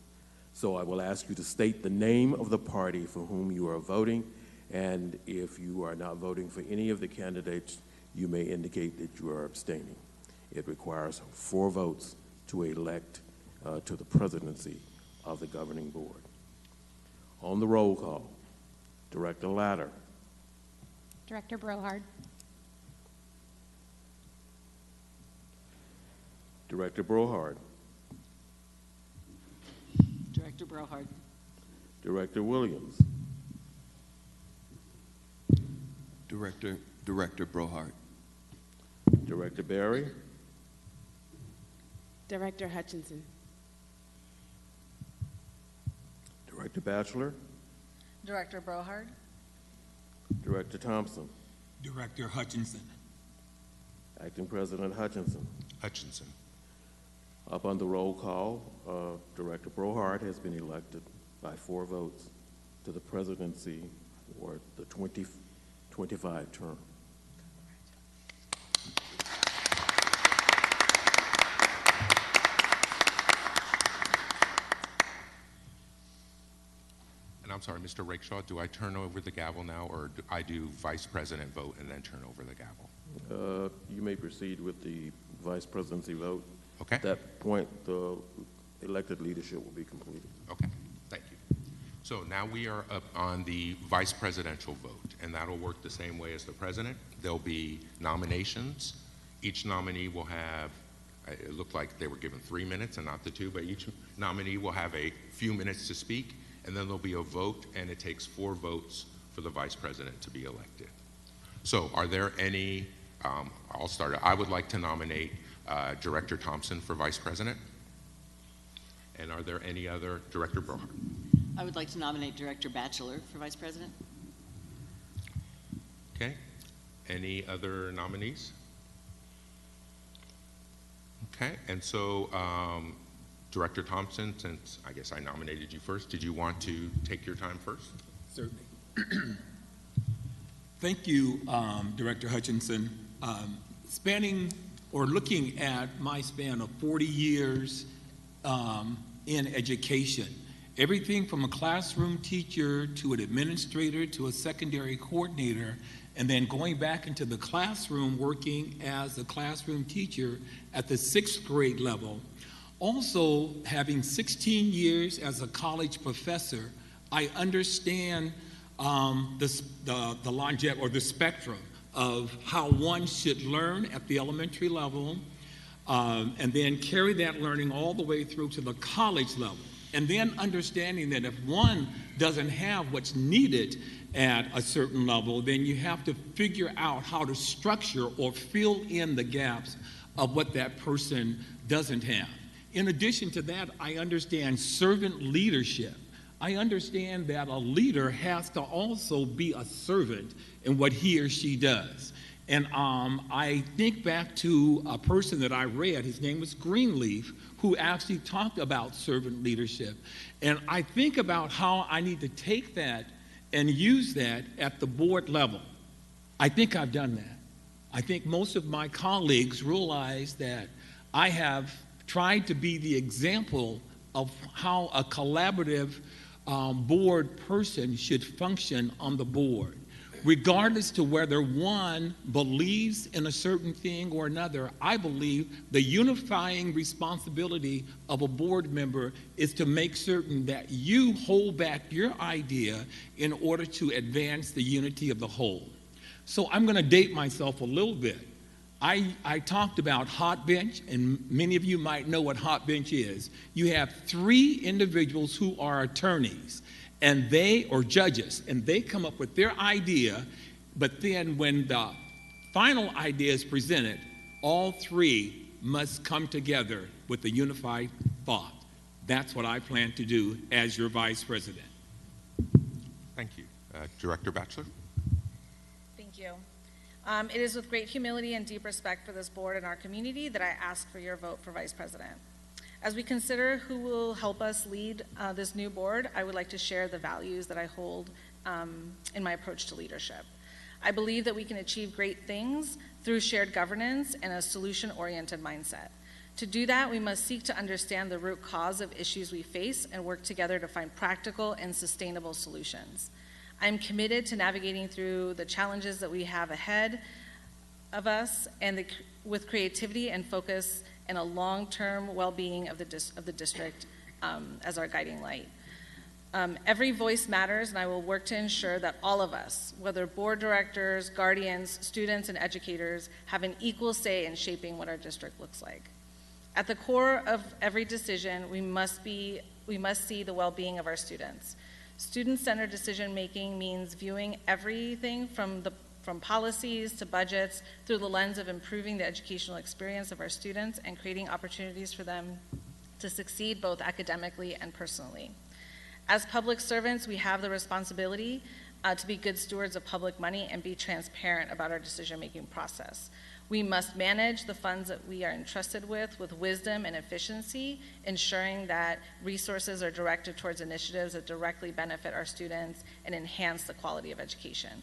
So I will ask you to state the name of the party for whom you are voting, and if you are not voting for any of the candidates, you may indicate that you are abstaining. It requires 4 votes to elect to the presidency of the governing board. On the roll call, Director Latter. Director Brohard. Director Brohard. Director Brohard. Director Williams. Director Brohard. Director Barry. Director Hutchinson. Director Batchelor. Director Brohard. Director Thompson. Director Hutchinson. Acting President Hutchinson. Hutchinson. Up on the roll call, Director Brohard has been elected by 4 votes to the presidency for the 2025 term. And I'm sorry, Mr. Rakeshaw, do I turn over the gavel now, or do I do vice president vote and then turn over the gavel? You may proceed with the vice presidency vote. Okay. At that point, the elected leadership will be completed. Okay, thank you. So now we are up on the vice presidential vote, and that'll work the same way as the president. There'll be nominations. Each nominee will have, it looked like they were given 3 minutes and not the 2, but each nominee will have a few minutes to speak, and then there'll be a vote, and it takes 4 votes for the vice president to be elected. So are there any, I'll start. I would like to nominate Director Thompson for vice president. And are there any other? Director Brohard. I would like to nominate Director Batchelor for vice president. Okay. Any other nominees? Okay. And so, Director Thompson, since I guess I nominated you first, did you want to take your time first? Certainly. Thank you, Director Hutchinson. Spanning or looking at my span of 40 years in education, everything from a classroom teacher to an administrator to a secondary coordinator, and then going back into the classroom working as a classroom teacher at the 6th grade level. Also having 16 years as a college professor, I understand the longevity or the spectrum of how one should learn at the elementary level, and then carry that learning all the way through to the college level. And then understanding that if one doesn't have what's needed at a certain level, then you have to figure out how to structure or fill in the gaps of what that person doesn't have. In addition to that, I understand servant leadership. I understand that a leader has to also be a servant in what he or she does. And I think back to a person that I read, his name was Greenleaf, who actually talked about servant leadership. And I think about how I need to take that and use that at the board level. I think I've done that. I think most of my colleagues realize that I have tried to be the example of how a collaborative board person should function on the board. Regardless to whether one believes in a certain thing or another, I believe the unifying responsibility of a board member is to make certain that you hold back your idea in order to advance the unity of the whole. So I'm going to date myself a little bit. I talked about hot bench, and many of you might know what hot bench is. You have 3 individuals who are attorneys, and they, or judges, and they come up with their idea, but then when the final idea is presented, all 3 must come together with a unified thought. That's what I plan to do as your vice president. Thank you. Director Batchelor. Thank you. It is with great humility and deep respect for this board and our community that I ask for your vote for vice president. As we consider who will help us lead this new board, I would like to share the values that I hold in my approach to leadership. I believe that we can achieve great things through shared governance and a solution-oriented mindset. To do that, we must seek to understand the root cause of issues we face and work together to find practical and sustainable solutions. I'm committed to navigating through the challenges that we have ahead of us and with creativity and focus and a long-term well-being of the district as our guiding light. Every voice matters, and I will work to ensure that all of us, whether board directors, guardians, students, and educators, have an equal say in shaping what our district looks like. At the core of every decision, we must see the well-being of our students. Student-centered decision-making means viewing everything from policies to budgets through the lens of improving the educational experience of our students and creating opportunities for them to succeed both academically and personally. As public servants, we have the responsibility to be good stewards of public money and be transparent about our decision-making process. We must manage the funds that we are entrusted with wisdom and efficiency, ensuring that resources are directed towards initiatives that directly benefit our students and enhance the quality of education.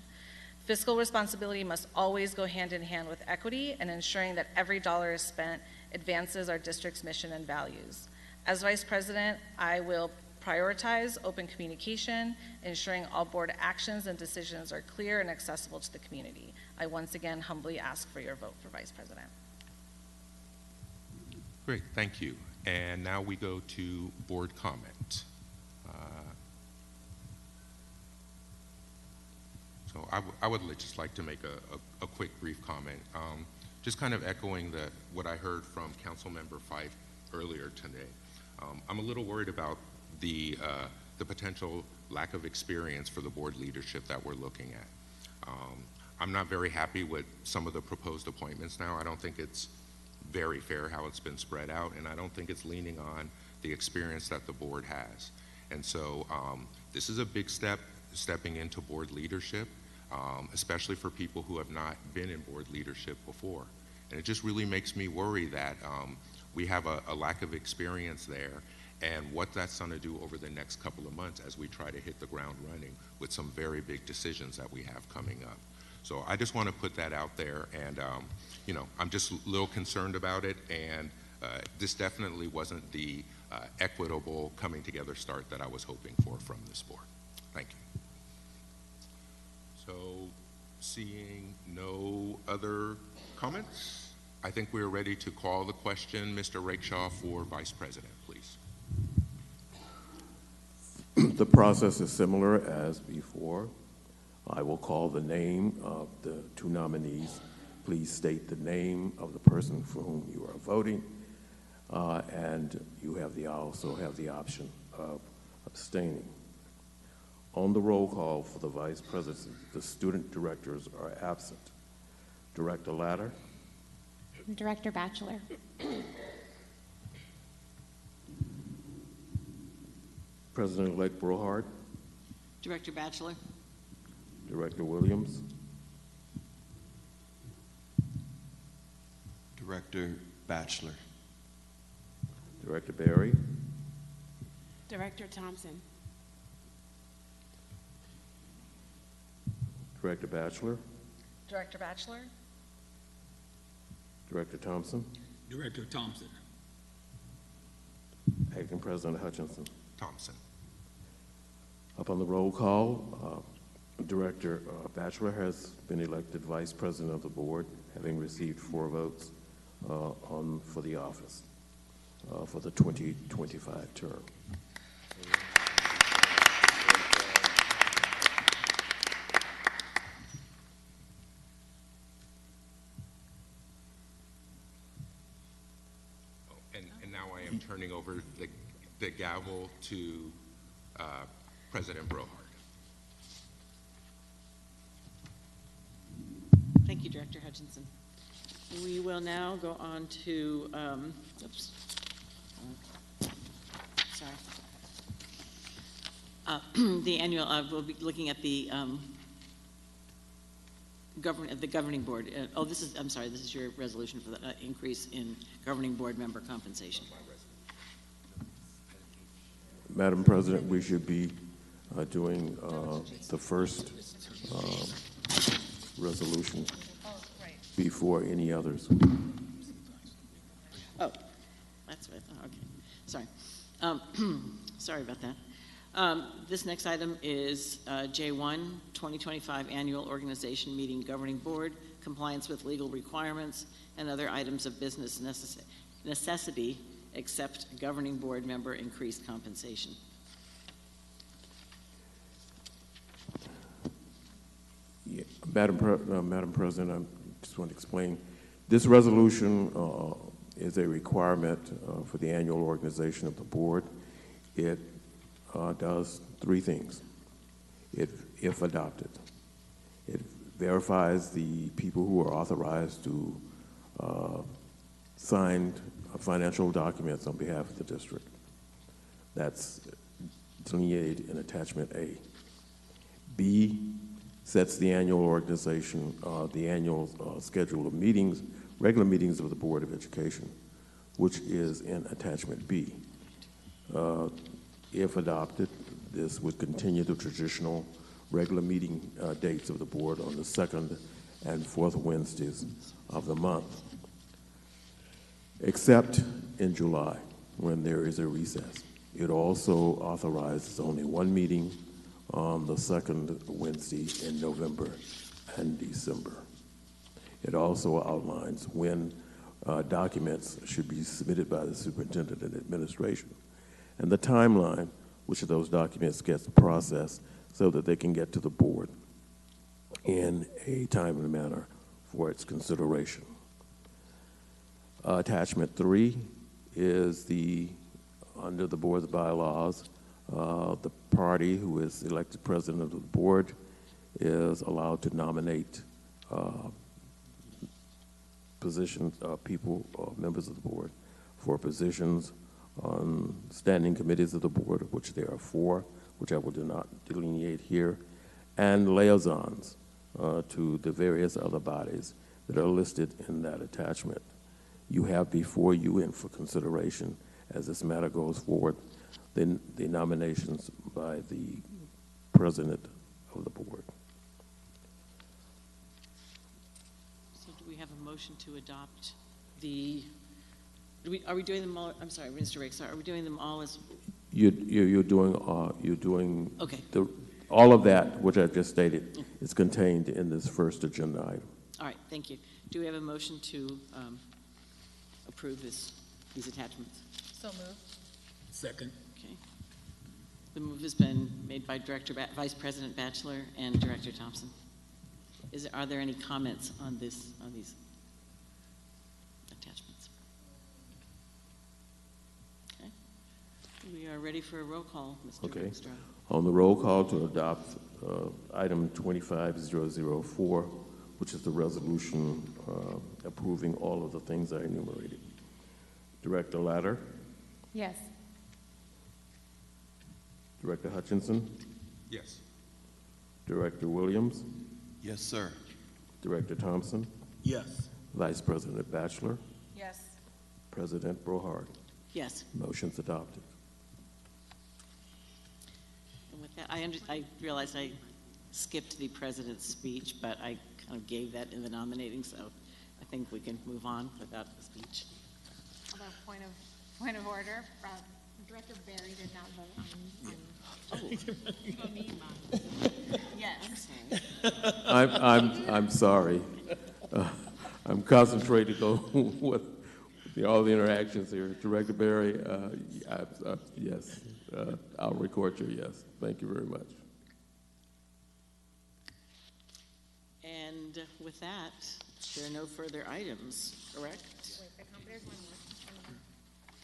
Fiscal responsibility must always go hand in hand with equity and ensuring that every dollar is spent advances our district's mission and values. As Vice President, I will prioritize open communication, ensuring all board actions and decisions are clear and accessible to the community. I once again humbly ask for your vote for Vice President. Great, thank you. And now we go to board comment. So I would just like to make a quick brief comment. Just kind of echoing what I heard from Council Member Fife earlier today. I'm a little worried about the potential lack of experience for the board leadership that we're looking at. I'm not very happy with some of the proposed appointments now. I don't think it's very fair how it's been spread out, and I don't think it's leaning on the experience that the board has. And so this is a big step, stepping into board leadership, especially for people who have not been in board leadership before. And it just really makes me worry that we have a lack of experience there, and what that's going to do over the next couple of months as we try to hit the ground running with some very big decisions that we have coming up. So I just want to put that out there, and you know, I'm just a little concerned about it, and this definitely wasn't the equitable coming together start that I was hoping for from this board. Thank you. So seeing no other comments, I think we're ready to call the question. Mr. Rakeshaw for Vice President, please. The process is similar as before. I will call the name of the two nominees. Please state the name of the person for whom you are voting, and you also have the option of abstaining. On the roll call for the Vice President, the student directors are absent. Director Latter. Director Batchelor. President-elect Brohart. Director Batchelor. Director Williams. Director Batchelor. Director Berry. Director Thompson. Director Batchelor. Director Batchelor. Director Thompson. Director Thompson. Acting President Hutchinson. Thompson. Up on the roll call, Director Batchelor has been elected Vice President of the Board, having received 4 votes for the office for the 2025 term. And now I am turning over the gavel to President Brohart. Thank you, Director Hutchinson. We will now go on to, the annual, we'll be looking at the governing board. This is your resolution for the increase in governing board member compensation. Madam President, we should be doing the first resolution before any others. Oh, that's what I thought. Okay, sorry. Sorry about that. This next item is J1, 2025 Annual Organization Meeting Governing Board, compliance with legal requirements, and other items of business necessity except governing board member increased compensation. Madam President, I just want to explain. This resolution is a requirement for the annual organization of the board. It does three things. If adopted, it verifies the people who are authorized to sign financial documents on behalf of the district. That's delineated in attachment A. B, sets the annual organization, the annual schedule of meetings, regular meetings of the Board of Education, which is in attachment B. If adopted, this would continue the traditional regular meeting dates of the board on the second and fourth Wednesdays of the month, except in July when there is a recess. It also authorizes only one meeting on the second Wednesday in November and December. It also outlines when documents should be submitted by the superintendent and administration, and the timeline which of those documents gets processed so that they can get to the board in a timely manner for its consideration. Attachment 3 is under the board's bylaws, the party who is elected president of the board is allowed to nominate members of the board for positions on standing committees of the board, of which there are 4, which I will not delineate here, and liaisons to the various other bodies that are listed in that attachment. You have before you and for consideration, as this matter goes forward, the nominations by the president of the board. So do we have a motion to adopt the, are we doing them all, I'm sorry, Mr. Riggs, are we doing them all as? You're doing okay. All of that, which I just stated, is contained in this first agenda item. All right, thank you. Do we have a motion to approve these attachments? So moved. Second. Okay. The move has been made by Vice President Batchelor and Director Thompson. Are there any comments on these attachments? Okay. We are ready for a roll call, Mr. Okay. Rigstra. On the roll call to adopt item 25004, which is the resolution approving all of the things I enumerated. Director Latter? Yes. Director Hutchinson? Yes. Director Williams? Yes, sir. Director Thompson? Yes. Vice President Batchelor? Yes. President Brohard? Yes. Motion's adopted. And with that, I realize I skipped the president's speech, but I kind of gave that in the nominating, so I think we can move on without the speech. Although point of order, Director Barry did not vote on Yes. I'm sorry. I'm concentrated on what all the interactions here. Director Barry, yes, I'll record your yes. Thank you very much. And with that, there are no further items, correct? There's one more.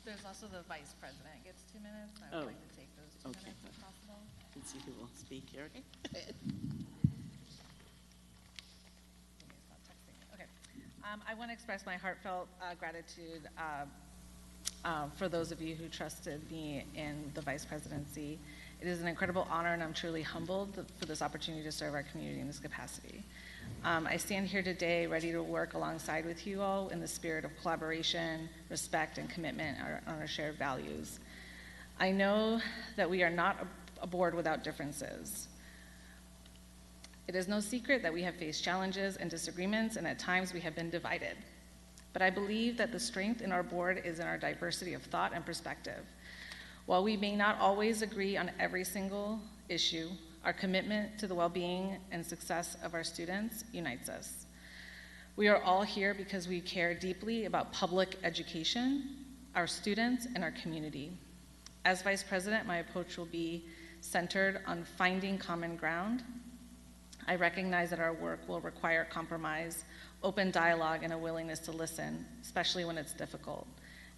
There's also the vice president gets 2 minutes. I would like to take those 2 minutes if possible. Let's see who will speak here. Okay. Okay. I want to express my heartfelt gratitude for those of you who trusted me in the vice presidency. It is an incredible honor, and I'm truly humbled for this opportunity to serve our community in this capacity. I stand here today ready to work alongside with you all in the spirit of collaboration, respect, and commitment on our shared values. I know that we are not a board without differences. It is no secret that we have faced challenges and disagreements, and at times we have been divided. But I believe that the strength in our board is in our diversity of thought and perspective. While we may not always agree on every single issue, our commitment to the well-being and success of our students unites us. We are all here because we care deeply about public education, our students, and our community. As Vice President, my approach will be centered on finding common ground, I recognize that our work will require compromise, open dialogue, and a willingness to listen, especially when it's difficult.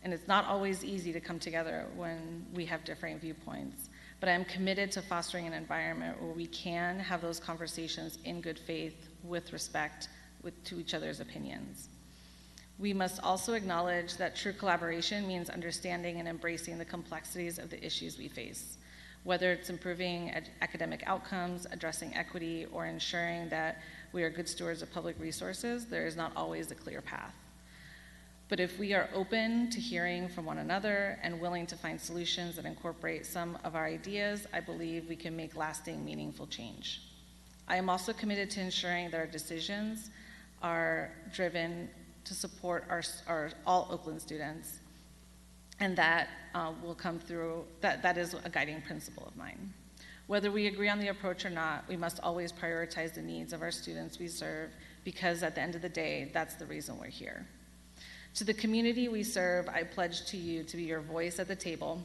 And it's not always easy to come together when we have differing viewpoints, but I am committed to fostering an environment where we can have those conversations in good faith, with respect to each other's opinions. We must also acknowledge that true collaboration means understanding and embracing the complexities of the issues we face, whether it's improving academic outcomes, addressing equity, or ensuring that we are good stewards of public resources. There is not always a clear path. But if we are open to hearing from one another and willing to find solutions that incorporate some of our ideas, I believe we can make lasting, meaningful change. I am also committed to ensuring that our decisions are driven to support all Oakland students, and that will come through, that is a guiding principle of mine. Whether we agree on the approach or not, we must always prioritize the needs of our students we serve, because at the end of the day, that's the reason we're here. To the community we serve, I pledge to you to be your voice at the table,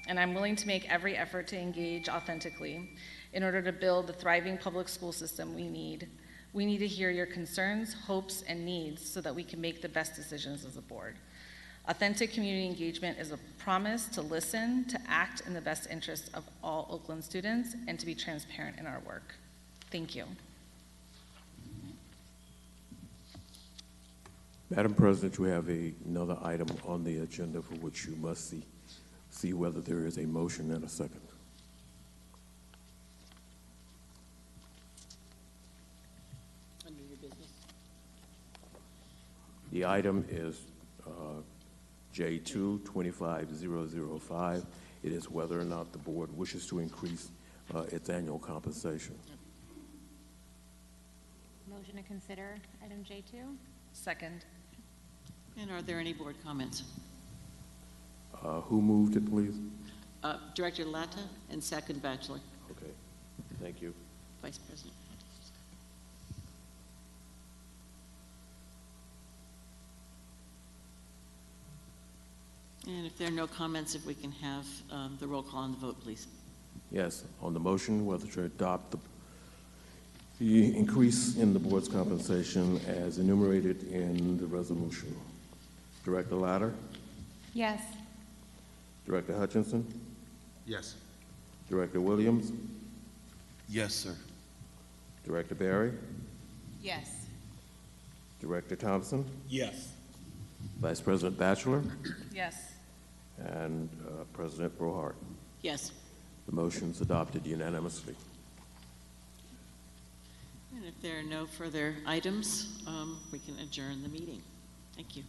and I'm willing to make every effort to engage authentically in order to build the thriving public school system we need. We need to hear your concerns, hopes, and needs so that we can make the best decisions as a board. Authentic community engagement is a promise to listen, to act in the best interest of all Oakland students, and to be transparent in our work. Thank you. Madam President, you have another item on the agenda for which you must see whether there is a motion and a second. Under your business. The item is J2 25005. It is whether or not the board wishes to increase its annual compensation. Motion to consider item J2. Second. And are there any board comments? Who moved it, please? Director Latta and second Bachelor. Okay, thank you. Vice President. And if there are no comments, if we can have the roll call on the vote, please. Yes, on the motion whether to adopt the increase in the board's compensation as enumerated in the resolution. Director Latter? Yes. Director Hutchinson? Yes. Director Williams? Yes, sir. Director Barry? Yes. Director Thompson? Yes. Vice President Batchelor? Yes. And President Brohart? Yes. The motion's adopted unanimously. And if there are no further items, we can adjourn the meeting. Thank you.